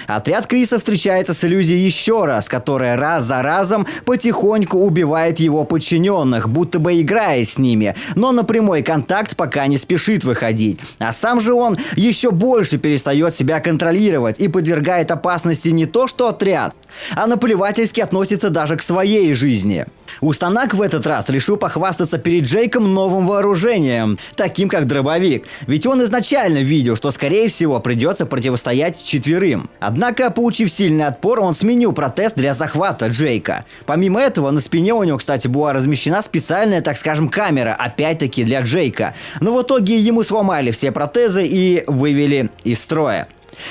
Отряд Криса встречается с иллюзией еще раз, которая раз за разом потихоньку убивает его подчиненных, будто бы играя с ними, но на прямой контакт пока не спешит выходить. А сам же он еще больше перестает себя контролировать и подвергает опасности не то что отряд, а наплевательски относится даже к своей жизни. Устанак в этот раз решил похвастаться перед Джейком новым вооружением, таким как дробовик, ведь он изначально видел, что скорее всего придется противостоять четверым. Однако, получив сильный отпор, он сменил протез для захвата Джейка. Помимо этого, на спине у него, кстати, была размещена специальная, так скажем, камера, опять-таки для Джейка. Но в итоге ему сломали все протезы и вывели из строя.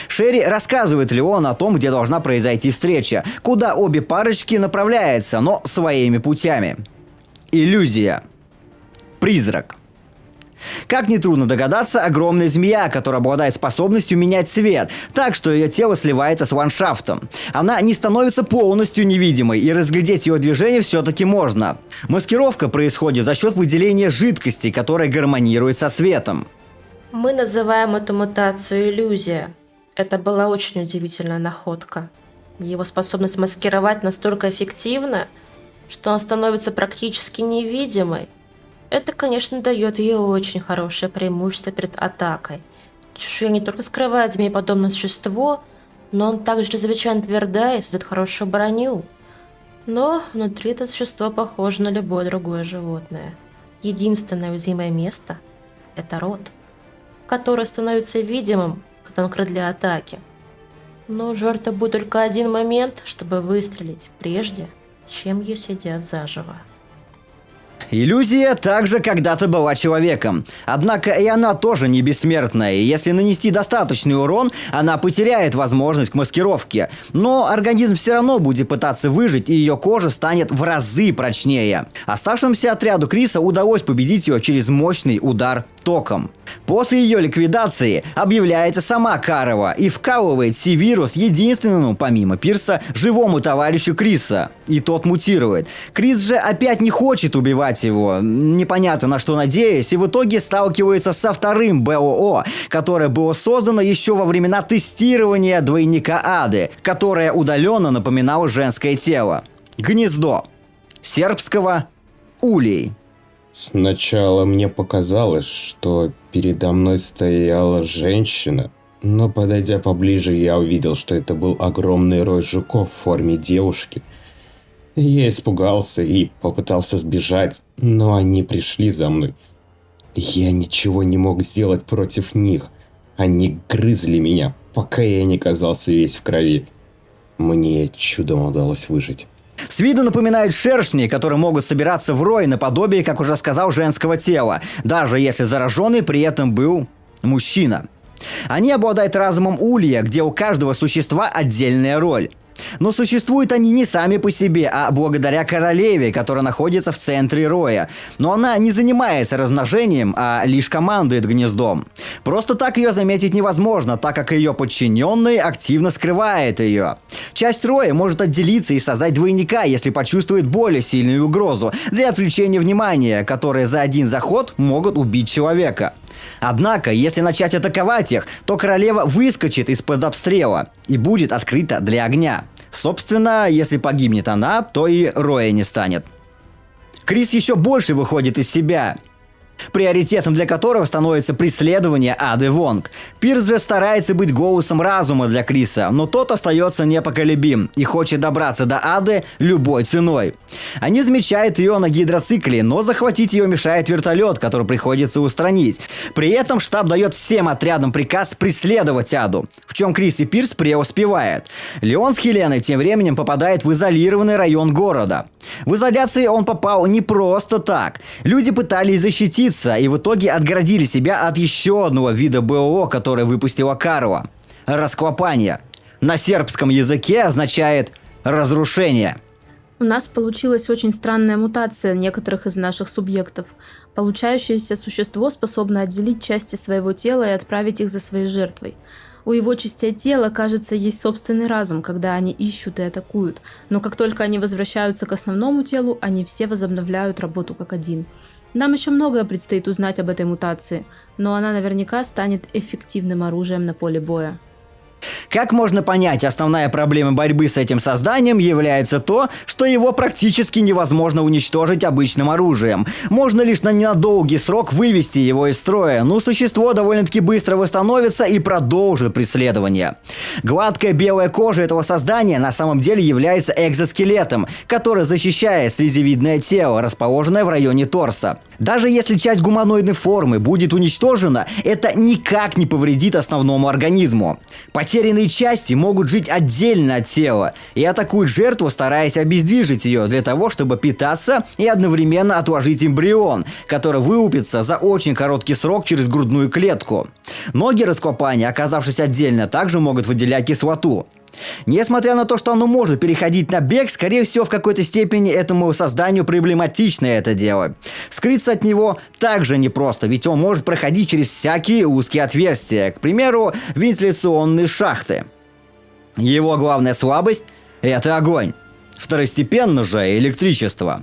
Шерри рассказывает Леону о том, где должна произойти встреча, куда обе парочки направляются, но своими путями. Иллюзия. Призрак. Как нетрудно догадаться, огромная змея, которая обладает способностью менять цвет, так что ее тело сливается с ландшафтом. Она не становится полностью невидимой, и разглядеть ее движение все-таки можно. Маскировка происходит за счет выделения жидкости, которая гармонирует со светом. Мы называем эту мутацию иллюзия. Это была очень удивительная находка. Его способность маскировать настолько эффективна, что он становится практически невидимой. Это, конечно, дает ей очень хорошее преимущество перед атакой. Чешуя не только скрывает змееподобное существо, но он также чрезвычайно тверда и создает хорошую броню. Но внутри это существо похоже на любое другое животное. Единственное уязвимое место – это рот, который становится видимым, когда он открыт для атаки. Но у жертвы будет только один момент, чтобы выстрелить, прежде чем ее съедят заживо. Иллюзия также когда-то была человеком. Однако и она тоже не бессмертная, и если нанести достаточный урон, она потеряет возможность к маскировке. Но организм все равно будет пытаться выжить, и ее кожа станет в разы прочнее. Оставшемуся отряду Криса удалось победить ее через мощный удар током. После ее ликвидации объявляется сама Карова и вкалывает Си-вирус единственному, помимо Пирса, живому товарищу Криса. И тот мутирует. Крис же опять не хочет убивать его, непонятно на что надеясь, и в итоге сталкивается со вторым БОО, которое было создано еще во времена тестирования двойника Ады, которое удаленно напоминало женское тело. Гнездо. Сербского улей. Сначала мне показалось, что передо мной стояла женщина, но подойдя поближе, я увидел, что это был огромный рой жуков в форме девушки. Я испугался и попытался сбежать, но они пришли за мной. Я ничего не мог сделать против них. Они грызли меня, пока я не оказался весь в крови. Мне чудом удалось выжить. С виду напоминают шершни, которые могут собираться в рой наподобие, как уже сказал, женского тела, даже если зараженный при этом был мужчина. Они обладают разумом улья, где у каждого существа отдельная роль. Но существуют они не сами по себе, а благодаря королеве, которая находится в центре роя. Но она не занимается размножением, а лишь командует гнездом. Просто так ее заметить невозможно, так как ее подчиненный активно скрывает ее. Часть роя может отделиться и создать двойника, если почувствует более сильную угрозу, для отвлечения внимания, которые за один заход могут убить человека. Однако, если начать атаковать их, то королева выскочит из-под обстрела и будет открыта для огня. Собственно, если погибнет она, то и роя не станет. Крис еще больше выходит из себя, приоритетом для которого становится преследование Ады Вонг. Пирс же старается быть голосом разума для Криса, но тот остается непоколебим и хочет добраться до Ады любой ценой. Они замечают ее на гидроцикле, но захватить ее мешает вертолет, который приходится устранить. При этом штаб дает всем отрядам приказ преследовать Аду, в чем Крис и Пирс преуспевают. Леон с Хеленой тем временем попадает в изолированный район города. В изоляции он попал не просто так. Люди пытались защититься и в итоге отгородили себя от еще одного вида БО, который выпустила Карова. Расклопание. На сербском языке означает «разрушение». У нас получилась очень странная мутация некоторых из наших субъектов. Получающееся существо способно отделить части своего тела и отправить их за своей жертвой. У его частей тела, кажется, есть собственный разум, когда они ищут и атакуют, но как только они возвращаются к основному телу, они все возобновляют работу как один. Нам еще многое предстоит узнать об этой мутации, но она наверняка станет эффективным оружием на поле боя. Как можно понять, основная проблема борьбы с этим созданием является то, что его практически невозможно уничтожить обычным оружием. Можно лишь на ненадолгий срок вывести его из строя, но существо довольно-таки быстро восстановится и продолжит преследование. Гладкая белая кожа этого создания на самом деле является экзоскелетом, который защищает слизевидное тело, расположенное в районе торса. Даже если часть гуманоидной формы будет уничтожена, это никак не повредит основному организму. Потерянные части могут жить отдельно от тела и атакуют жертву, стараясь обездвижить ее для того, чтобы питаться и одновременно отложить эмбрион, который вылупится за очень короткий срок через грудную клетку. Ноги раскопания, оказавшись отдельно, также могут выделять кислоту. Несмотря на то, что оно может переходить на бег, скорее всего в какой-то степени этому созданию проблематично это дело. Скрыться от него также непросто, ведь он может проходить через всякие узкие отверстия, к примеру, вентиляционные шахты. Его главная слабость – это огонь. Второстепенно же электричество.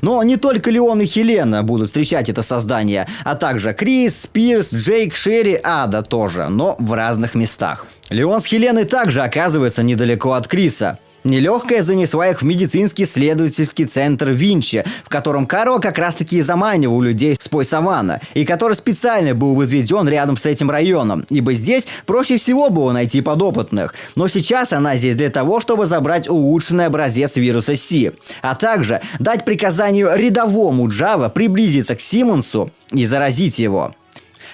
Но не только Леон и Хелена будут встречать это создание, а также Крис, Пирс, Джейк, Шерри, Ада тоже, но в разных местах. Леон с Хеленой также оказывается недалеко от Криса. Нелегкая занесла их в медицинский исследовательский центр Винчи, в котором Карл как раз таки и заманивал людей с Пойсавана, и который специально был возведен рядом с этим районом, ибо здесь проще всего было найти подопытных. Но сейчас она здесь для того, чтобы забрать улучшенный образец вируса Си, а также дать приказанию рядовому Джава приблизиться к Симмонсу и заразить его.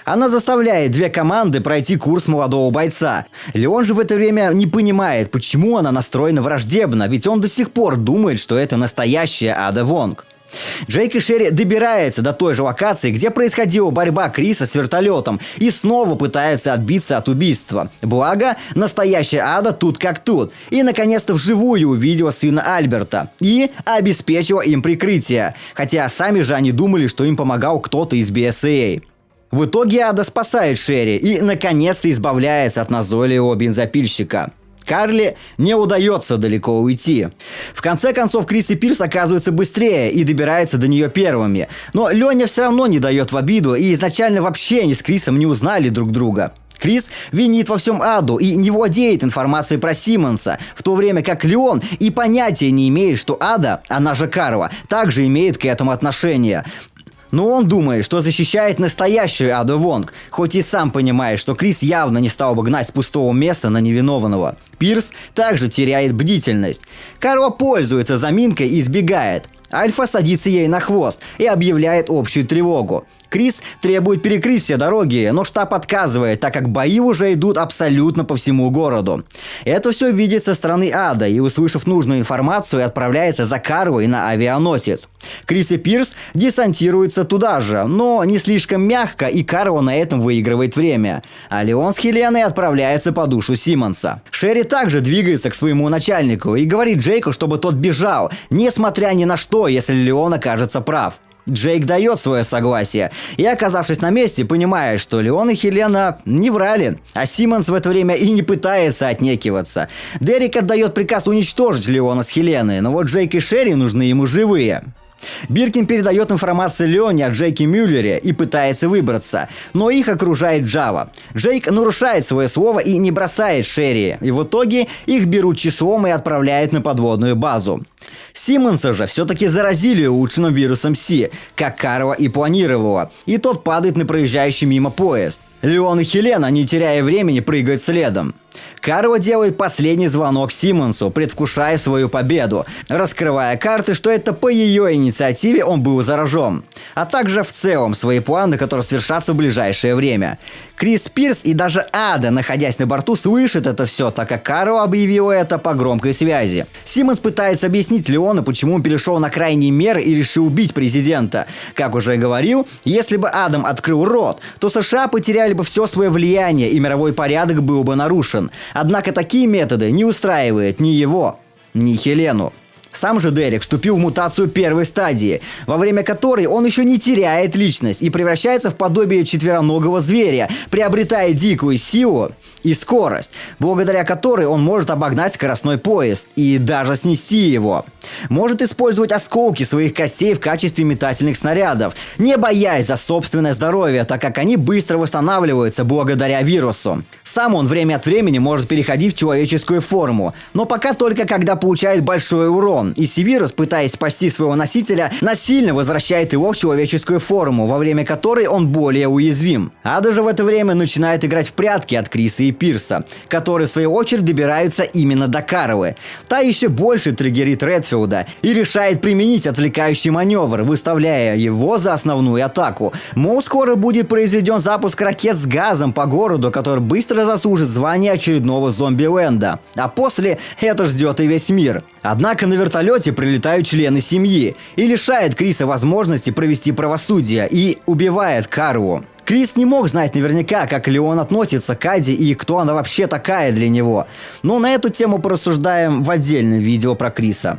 Она заставляет две команды пройти курс молодого бойца. Леон же в это время не понимает, почему она настроена враждебно, ведь он до сих пор думает, что это настоящая Ада Вонг. Джейк и Шерри добираются до той же локации, где происходила борьба Криса с вертолетом, и снова пытаются отбиться от убийства. Благо, настоящая Ада тут как тут, и наконец-то вживую увидела сына Альберта и обеспечила им прикрытие, хотя сами же они думали, что им помогал кто-то из BSAA. В итоге Ада спасает Шерри и наконец-то избавляется от назойливого бензопильщика. Карли не удается далеко уйти. В конце концов, Крис и Пирс оказываются быстрее и добираются до нее первыми. Но Леня все равно не дает в обиду, и изначально вообще они с Крисом не узнали друг друга. Крис винит во всем Аду и не владеет информацией про Симмонса, в то время как Леон и понятия не имеет, что Ада, она же Карла, также имеет к этому отношение. Но он думает, что защищает настоящую Аду Вонг, хоть и сам понимает, что Крис явно не стал бы гнать с пустого места на невиновного. Пирс также теряет бдительность. Карла пользуется заминкой и избегает. Альфа садится ей на хвост и объявляет общую тревогу. Крис требует перекрыть все дороги, но штаб отказывает, так как бои уже идут абсолютно по всему городу. Это все видит со стороны Ада и, услышав нужную информацию, отправляется за Карлой на авианосец. Крис и Пирс десантируются туда же, но не слишком мягко, и Карла на этом выигрывает время. А Леон с Хеленой отправляется по душу Симмонса. Шерри также двигается к своему начальнику и говорит Джейку, чтобы тот бежал, несмотря ни на что, если Леон окажется прав. Джейк дает свое согласие и, оказавшись на месте, понимает, что Леон и Хелена не врали, а Симмонс в это время и не пытается отнекиваться. Дерек отдает приказ уничтожить Леона с Хеленой, но вот Джейк и Шерри нужны ему живые. Биркин передает информацию Леоне о Джейке Мюллере и пытается выбраться, но их окружает Джава. Джейк нарушает свое слово и не бросает Шерри, и в итоге их берут числом и отправляют на подводную базу. Симмонса же все-таки заразили улучшенным вирусом Си, как Карла и планировала, и тот падает на проезжающий мимо поезд. Леон и Хелена, не теряя времени, прыгают следом. Карла делает последний звонок Симмонсу, предвкушая свою победу, раскрывая карты, что это по ее инициативе он был заражен, а также в целом свои планы, которые свершатся в ближайшее время. Крис Пирс и даже Ада, находясь на борту, слышат это все, так как Карла объявила это по громкой связи. Симмонс пытается объяснить Леону, почему он перешел на крайние меры и решил убить президента. Как уже говорил, если бы Адам открыл рот, то США потеряли бы все свое влияние и мировой порядок был бы нарушен. Однако такие методы не устраивают ни его, ни Хелену. Сам же Дерек вступил в мутацию первой стадии, во время которой он еще не теряет личность и превращается в подобие четвероногого зверя, приобретая дикую силу и скорость, благодаря которой он может обогнать скоростной поезд и даже снести его. Может использовать осколки своих костей в качестве метательных снарядов, не боясь за собственное здоровье, так как они быстро восстанавливаются благодаря вирусу. Сам он время от времени может переходить в человеческую форму, но пока только когда получает большой урон. И Сивирус, пытаясь спасти своего носителя, насильно возвращает его в человеческую форму, во время которой он более уязвим. Ада же в это время начинает играть в прятки от Криса и Пирса, которые в свою очередь добираются именно до Карлы. Та еще больше триггерит Редфилда и решает применить отвлекающий маневр, выставляя его за основную атаку. Мол, скоро будет произведен запуск ракет с газом по городу, который быстро заслужит звание очередного зомби-ленда. А после это ждет и весь мир. Однако на вертолете прилетают члены семьи и лишает Криса возможности провести правосудие и убивает Карлу. Крис не мог знать наверняка, как Леон относится к Аде и кто она вообще такая для него. Но на эту тему порассуждаем в отдельном видео про Криса.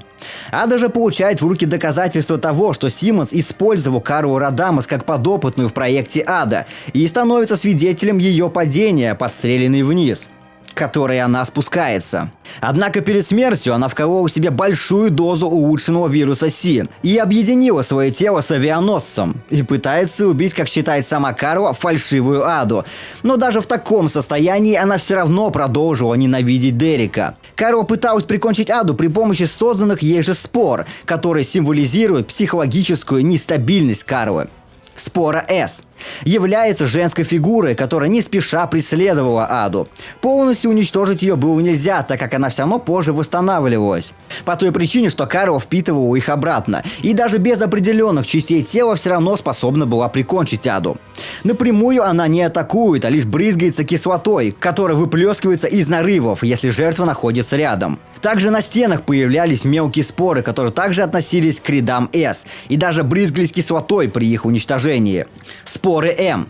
Ада же получает в руки доказательства того, что Симмонс использовал Карлу Радамас как подопытную в проекте Ада и становится свидетелем ее падения, подстреленной вниз, которой она спускается. Однако перед смертью она вколола себе большую дозу улучшенного вируса Си и объединила свое тело с авианосцем и пытается убить, как считает сама Карла, фальшивую Аду. Но даже в таком состоянии она все равно продолжила ненавидеть Дерека. Карла пыталась прикончить Аду при помощи созданных ей же спор, которые символизируют психологическую нестабильность Карлы. Спора С. является женской фигурой, которая не спеша преследовала Аду. Полностью уничтожить ее было нельзя, так как она все равно позже восстанавливалась. По той причине, что Каро впитывала их обратно, и даже без определенных частей тела все равно способна была прикончить Аду. Напрямую она не атакует, а лишь брызгается кислотой, которая выплескивается из нарывов, если жертва находится рядом. Также на стенах появлялись мелкие споры, которые также относились к рядам С, и даже брызгались кислотой при их уничтожении. Споры М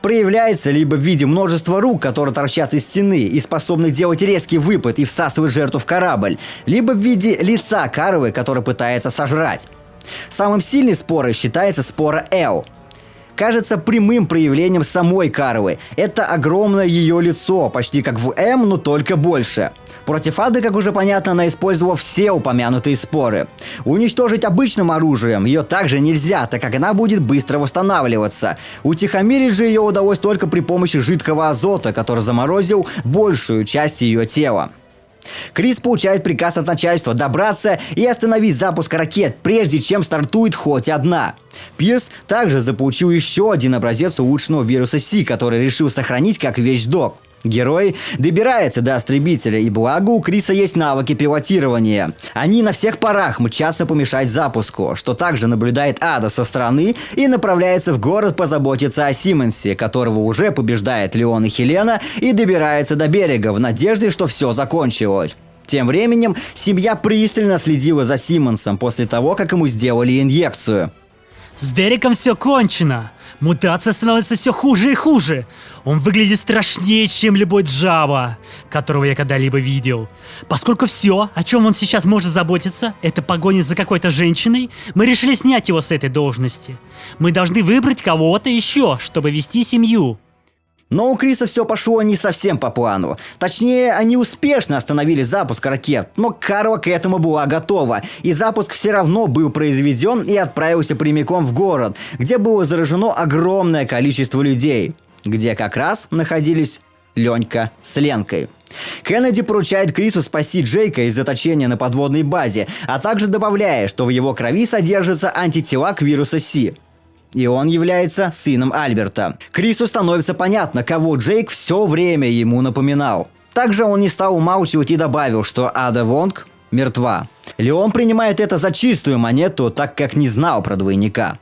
проявляется либо в виде множества рук, которые торчат из стены и способны делать резкий выпад и всасывать жертву в корабль, либо в виде лица Карвы, который пытается сожрать. Самым сильной спорой считается спора Л. Кажется прямым проявлением самой Карвы. Это огромное ее лицо, почти как в М, но только больше. Против Ады, как уже понятно, она использовала все упомянутые споры. Уничтожить обычным оружием ее также нельзя, так как она будет быстро восстанавливаться. Утихомирить же ее удалось только при помощи жидкого азота, который заморозил большую часть ее тела. Крис получает приказ от начальства добраться и остановить запуск ракет, прежде чем стартует хоть одна. Пирс также заполучил еще один образец улучшенного вируса Си, который решил сохранить как вещдок. Герой добирается до истребителя, и благо у Криса есть навыки пилотирования. Они на всех парах мчатся помешать запуску, что также наблюдает Ада со стороны и направляется в город позаботиться о Симмонсе, которого уже побеждает Леон и Хелена, и добирается до берега в надежде, что все закончилось. Тем временем семья пристально следила за Симмонсом после того, как ему сделали инъекцию. С Дереком все кончено. Мутация становится все хуже и хуже. Он выглядит страшнее, чем любой Джава, которого я когда-либо видел. Поскольку все, о чем он сейчас может заботиться, это погоня за какой-то женщиной, мы решили снять его с этой должности. Мы должны выбрать кого-то еще, чтобы вести семью. Но у Криса все пошло не совсем по плану. Точнее, они успешно остановили запуск ракет, но Карва к этому была готова, и запуск все равно был произведен и отправился прямиком в город, где было заражено огромное количество людей, где как раз находились Ленька с Ленкой. Кеннеди поручает Крису спасти Джейка из заточения на подводной базе, а также добавляя, что в его крови содержатся антитела к вирусу Си. И он является сыном Альберта. Крису становится понятно, кого Джейк все время ему напоминал. Также он не стал умалчивать и добавил, что Ада Вонг мертва. Леон принимает это за чистую монету, так как не знал про двойника.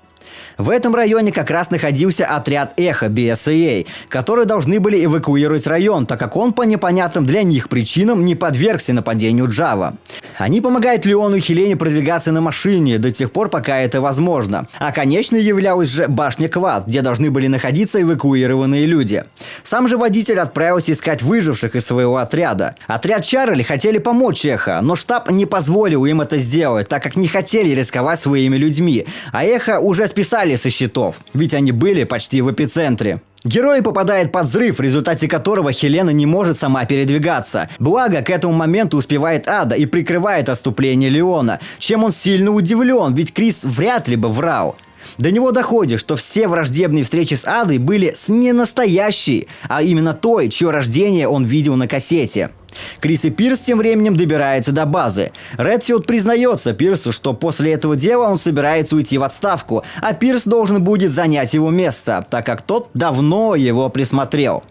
В этом районе как раз находился отряд Эхо BSAA, которые должны были эвакуировать район, так как он по непонятным для них причинам не подвергся нападению Джава. Они помогают Леону и Хелене продвигаться на машине до тех пор, пока это возможно. А конечной являлась же башня Квад, где должны были находиться эвакуированные люди. Сам же водитель отправился искать выживших из своего отряда. Отряд Чарли хотели помочь Эхо, но штаб не позволил им это сделать, так как не хотели рисковать своими людьми. А Эхо уже списали со счетов, ведь они были почти в эпицентре. Герой попадает под взрыв, в результате которого Хелена не может сама передвигаться. Благо, к этому моменту успевает Ада и прикрывает отступление Леона, чем он сильно удивлен, ведь Крис вряд ли бы врал. До него доходит, что все враждебные встречи с Адой были не настоящие, а именно той, чье рождение он видел на кассете. Крис и Пирс тем временем добираются до базы. Редфилд признается Пирсу, что после этого дела он собирается уйти в отставку, а Пирс должен будет занять его место, так как тот давно его присмотрел.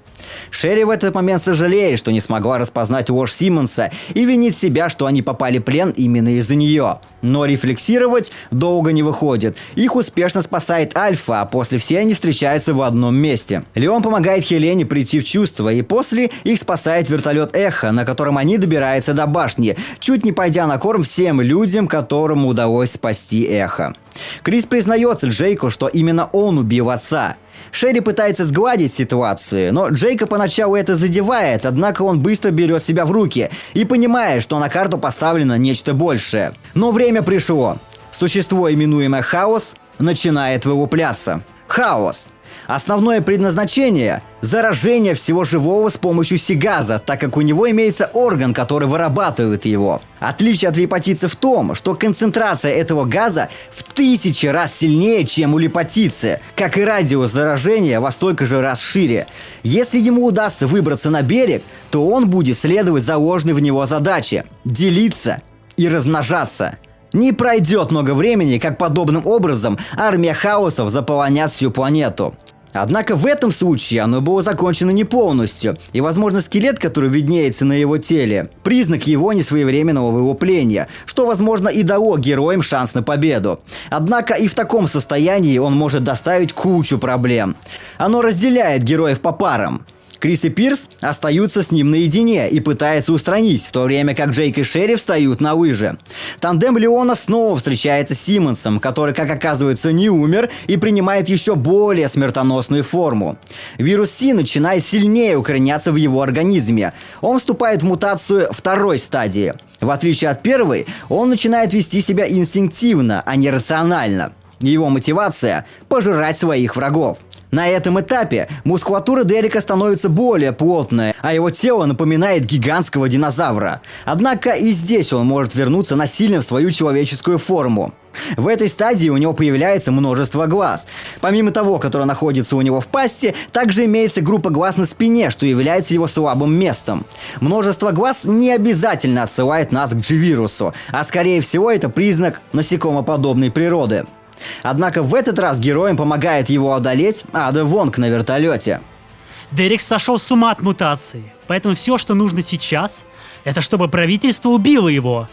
Шерри в этот момент сожалеет, что не смогла распознать ложь Симмонса и винит себя, что они попали в плен именно из-за нее. Но рефлексировать долго не выходит. Их успешно спасает Альфа, а после все они встречаются в одном месте. Леон помогает Хелене прийти в чувство, и после их спасает вертолет Эхо, на котором они добираются до башни, чуть не пойдя на корм всем людям, которым удалось спасти Эхо. Крис признается Джейку, что именно он убил отца. Шерри пытается сгладить ситуацию, но Джейка поначалу это задевает, однако он быстро берет себя в руки и понимает, что на карту поставлено нечто большее. Но время пришло. Существо, именуемое Хаос, начинает вылупляться. Хаос. Основное предназначение – заражение всего живого с помощью сигаза, так как у него имеется орган, который вырабатывает его. Отличие от липатицы в том, что концентрация этого газа в 1000 раз сильнее, чем у липатицы, как и радиус заражения во столько же раз шире. Если ему удастся выбраться на берег, то он будет следовать заложенной в него задаче – делиться и размножаться. Не пройдет много времени, как подобным образом армия хаосов заполонят всю планету. Однако в этом случае оно было закончено не полностью, и, возможно, скелет, который виднеется на его теле, признак его несвоевременного вылупления, что, возможно, и дало героям шанс на победу. Однако и в таком состоянии он может доставить кучу проблем. Оно разделяет героев по парам. Крис и Пирс остаются с ним наедине и пытаются устранить, в то время как Джейк и Шерри встают на лыжи. Тандем Леона снова встречается с Симмонсом, который, как оказывается, не умер и принимает еще более смертоносную форму. Вирус Си начинает сильнее укореняться в его организме. Он вступает в мутацию второй стадии. В отличие от первой, он начинает вести себя инстинктивно, а не рационально. Его мотивация – пожирать своих врагов. На этом этапе мускулатура Дерека становится более плотной, а его тело напоминает гигантского динозавра. Однако и здесь он может вернуться насильно в свою человеческую форму. В этой стадии у него появляется множество глаз. Помимо того, которое находится у него в пасти, также имеется группа глаз на спине, что является его слабым местом. Множество глаз не обязательно отсылает нас к G-вирусу, а скорее всего это признак насекомоподобной природы. Однако в этот раз героям помогает его одолеть Ада Вонг на вертолете. Дерек сошел с ума от мутации, поэтому все, что нужно сейчас, это чтобы правительство убило его.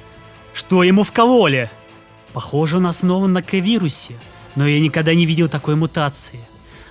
Что ему вкололи? Похоже, он основан на К-вирусе, но я никогда не видел такой мутации.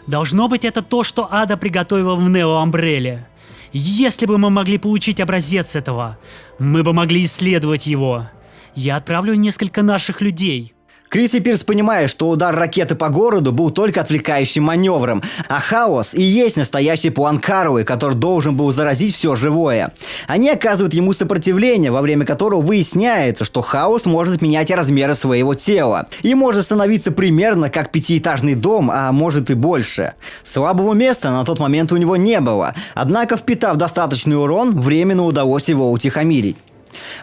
Должно быть, это то, что Ада приготовила в Нео Амбрелле. Если бы мы могли получить образец этого, мы бы могли исследовать его. Я отправлю несколько наших людей. Крис и Пирс понимают, что удар ракеты по городу был только отвлекающим маневром, а хаос и есть настоящий план Каруи, который должен был заразить все живое. Они оказывают ему сопротивление, во время которого выясняется, что хаос может менять размеры своего тела и может становиться примерно как пятиэтажный дом, а может и больше. Слабого места на тот момент у него не было, однако, впитав достаточный урон, временно удалось его утихомирить.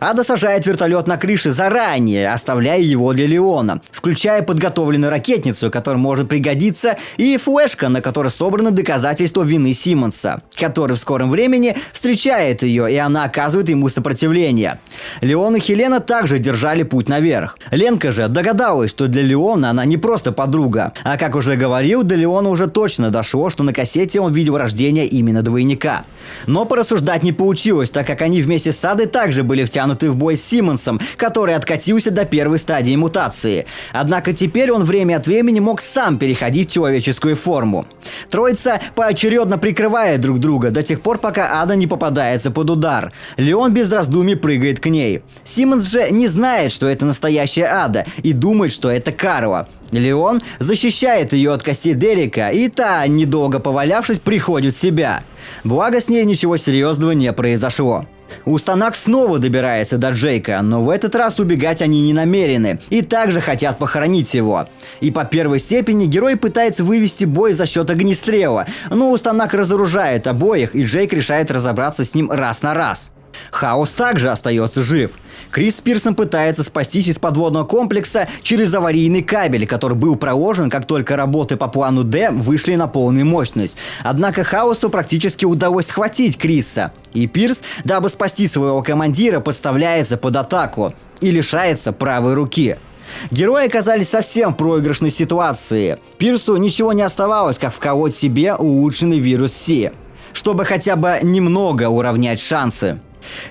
Ада сажает вертолет на крыше заранее, оставляя его для Леона, включая подготовленную ракетницу, которая может пригодиться, и флешка, на которой собраны доказательства вины Симмонса, который в скором времени встречает ее, и она оказывает ему сопротивление. Леон и Хелена также держали путь наверх. Ленка же догадалась, что для Леона она не просто подруга, а, как уже говорил, до Леона уже точно дошло, что на кассете он видел рождение именно двойника. Но порассуждать не получилось, так как они вместе с Адой также были втянуты в бой с Симмонсом, который откатился до первой стадии мутации. Однако теперь он время от времени мог сам переходить в человеческую форму. Троица поочередно прикрывает друг друга до тех пор, пока Ада не попадается под удар. Леон без раздумий прыгает к ней. Симмонс же не знает, что это настоящая Ада, и думает, что это Карла. Леон защищает ее от костей Дерека, и та, недолго повалявшись, приходит в себя. Благо, с ней ничего серьезного не произошло. Устанак снова добирается до Джейка, но в этот раз убегать они не намерены и также хотят похоронить его. И по первой степени герой пытается вывести бой за счет огнестрела, но Устанак разоружает обоих, и Джейк решает разобраться с ним раз на раз. Хаос также остается жив. Крис с Пирсом пытается спастись из подводного комплекса через аварийный кабель, который был проложен, как только работы по плану Д вышли на полную мощность. Однако Хаосу практически удалось схватить Криса, и Пирс, дабы спасти своего командира, подставляется под атаку и лишается правой руки. Герои оказались совсем в проигрышной ситуации. Пирсу ничего не оставалось, как вколоть себе улучшенный вирус Си, чтобы хотя бы немного уравнять шансы.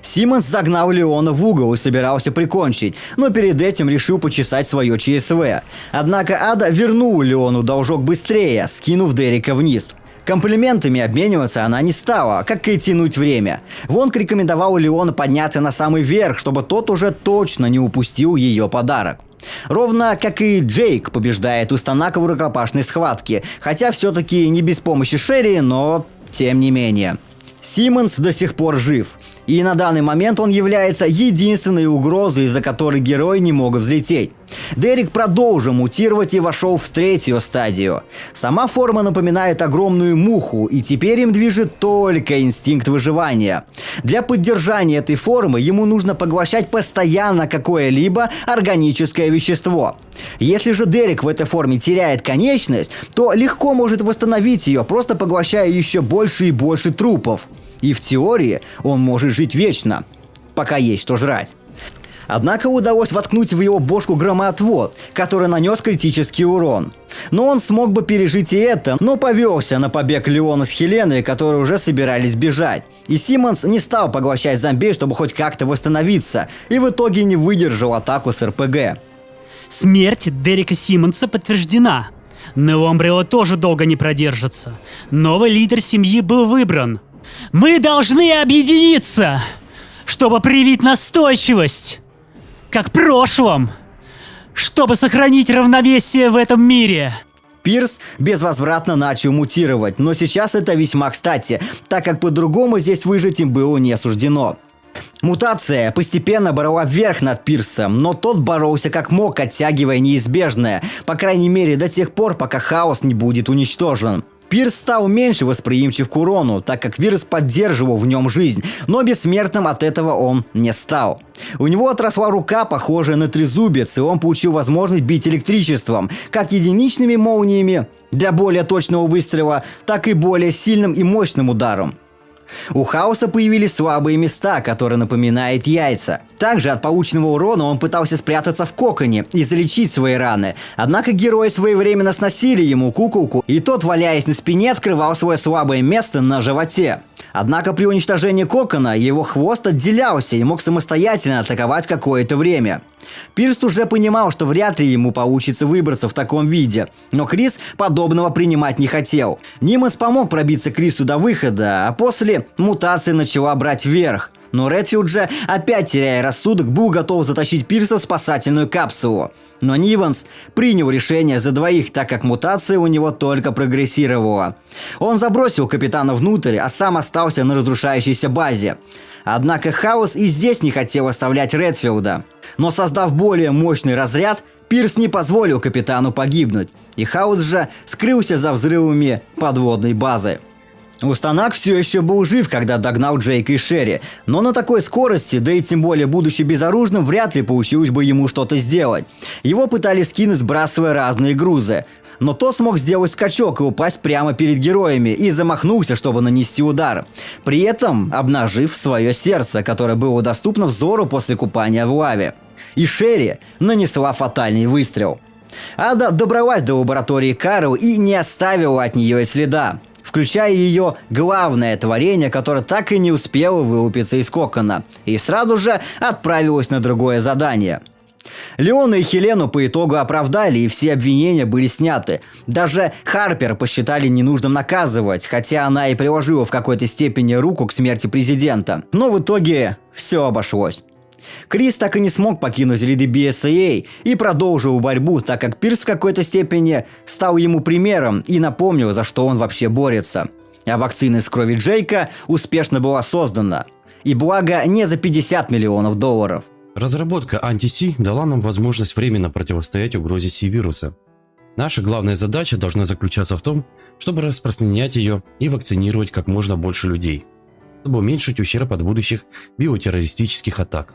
Симмонс загнал Леона в угол и собирался прикончить, но перед этим решил почесать свое ЧСВ. Однако Ада вернула Леону должок быстрее, скинув Дерека вниз. Комплиментами обмениваться она не стала, как и тянуть время. Вонг рекомендовал Леону подняться на самый верх, чтобы тот уже точно не упустил ее подарок. Ровно как и Джейк побеждает Устанака в рукопашной схватке, хотя все-таки не без помощи Шерри, но тем не менее. Симмонс до сих пор жив, и на данный момент он является единственной угрозой, из-за которой герой не мог взлететь. Дерек продолжил мутировать и вошел в третью стадию. Сама форма напоминает огромную муху, и теперь им движет только инстинкт выживания. Для поддержания этой формы ему нужно поглощать постоянно какое-либо органическое вещество. Если же Дерек в этой форме теряет конечность, то легко может восстановить ее, просто поглощая еще больше и больше трупов. И в теории он может жить вечно, пока есть что жрать. Однако удалось воткнуть в его бошку громоотвод, который нанес критический урон. Но он смог бы пережить и это, но повелся на побег Леона с Хеленой, которые уже собирались бежать. И Симмонс не стал поглощать зомби, чтобы хоть как-то восстановиться, и в итоге не выдержал атаку с РПГ. Смерть Дерека Симмонса подтверждена. Но Умбрио тоже долго не продержится. Новый лидер семьи был выбран. Мы должны объединиться, чтобы проявить настойчивость, как в прошлом, чтобы сохранить равновесие в этом мире. Пирс безвозвратно начал мутировать, но сейчас это весьма кстати, так как по-другому здесь выжить им было не суждено. Мутация постепенно брала вверх над Пирсом, но тот боролся как мог, оттягивая неизбежное, по крайней мере до тех пор, пока хаос не будет уничтожен. Пирс стал меньше восприимчив к урону, так как вирус поддерживал в нем жизнь, но бессмертным от этого он не стал. У него отросла рука, похожая на трезубец, и он получил возможность бить электричеством, как единичными молниями для более точного выстрела, так и более сильным и мощным ударом. У Хаоса появились слабые места, которые напоминают яйца. Также от полученного урона он пытался спрятаться в коконе и залечить свои раны. Однако герои своевременно сносили ему куколку, и тот, валяясь на спине, открывал свое слабое место на животе. Однако при уничтожении кокона его хвост отделялся и мог самостоятельно атаковать какое-то время. Пирс уже понимал, что вряд ли ему получится выбраться в таком виде, но Крис подобного принимать не хотел. Нимас помог пробиться Крису до выхода, а после мутация начала брать верх. Но Редфилд же, опять теряя рассудок, был готов затащить Пирса в спасательную капсулу. Но Ниванс принял решение за двоих, так как мутация у него только прогрессировала. Он забросил капитана внутрь, а сам остался на разрушающейся базе. Однако Хаос и здесь не хотел оставлять Редфилда. Но создав более мощный разряд, Пирс не позволил капитану погибнуть, и Хаос же скрылся за взрывами подводной базы. Устанак все еще был жив, когда догнал Джейка и Шерри, но на такой скорости, да и тем более будучи безоружным, вряд ли получилось бы ему что-то сделать. Его пытались скинуть, сбрасывая разные грузы. Но тот смог сделать скачок и упасть прямо перед героями и замахнулся, чтобы нанести удар, при этом обнажив свое сердце, которое было доступно взору после купания в лаве. И Шерри нанесла фатальный выстрел. Ада добралась до лаборатории Карл и не оставила от нее и следа, включая ее главное творение, которое так и не успело вылупиться из кокона, и сразу же отправилась на другое задание. Леона и Хелену по итогу оправдали, и все обвинения были сняты. Даже Харпер посчитали ненужным наказывать, хотя она и приложила в какой-то степени руку к смерти президента. Но в итоге все обошлось. Крис так и не смог покинуть ряды BSAA и продолжил борьбу, так как Пирс в какой-то степени стал ему примером и напомнил, за что он вообще борется. А вакцина из крови Джейка успешно была создана. И благо не за $50 миллионов. Разработка анти-Си дала нам возможность временно противостоять угрозе Си-вируса. Наша главная задача должна заключаться в том, чтобы распространять ее и вакцинировать как можно больше людей, чтобы уменьшить ущерб от будущих биотеррористических атак.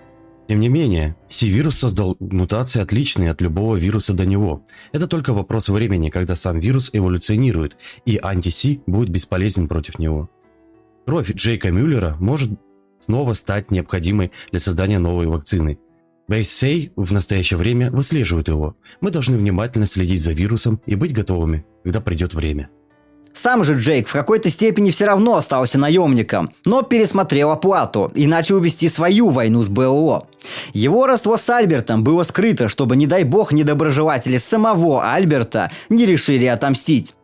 Тем не менее, Си-вирус создал мутации, отличные от любого вируса до него. Это только вопрос времени, когда сам вирус эволюционирует, и анти-Си будет бесполезен против него. Кровь Джейка Мюллера может снова стать необходимой для создания новой вакцины. BSAA в настоящее время выслеживает его. Мы должны внимательно следить за вирусом и быть готовыми, когда придет время. Сам же Джейк в какой-то степени все равно остался наемником, но пересмотрел оплату и начал вести свою войну с БО. Его родство с Альбертом было скрыто, чтобы, не дай бог, недоброжелатели самого Альберта не решили отомстить.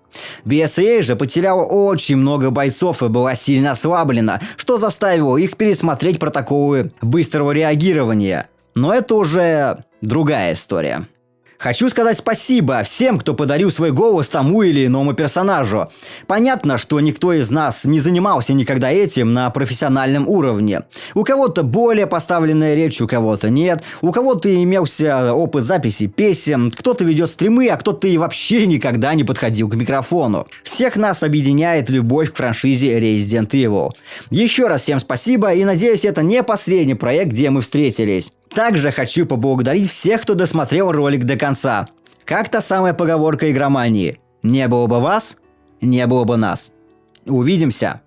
BSAA же потеряла очень много бойцов и была сильно ослаблена, что заставило их пересмотреть протоколы быстрого реагирования. Но это уже другая история. Хочу сказать спасибо всем, кто подарил свой голос тому или иному персонажу. Понятно, что никто из нас не занимался никогда этим на профессиональном уровне. У кого-то более поставленная речь, у кого-то нет. У кого-то имелся опыт записи песен, кто-то ведет стримы, а кто-то и вообще никогда не подходил к микрофону. Всех нас объединяет любовь к франшизе Resident Evil. Еще раз всем спасибо, и надеюсь, это не последний проект, где мы встретились. Также хочу поблагодарить всех, кто досмотрел ролик до конца. Как та самая поговорка игромании: не было бы вас, не было бы нас. Увидимся!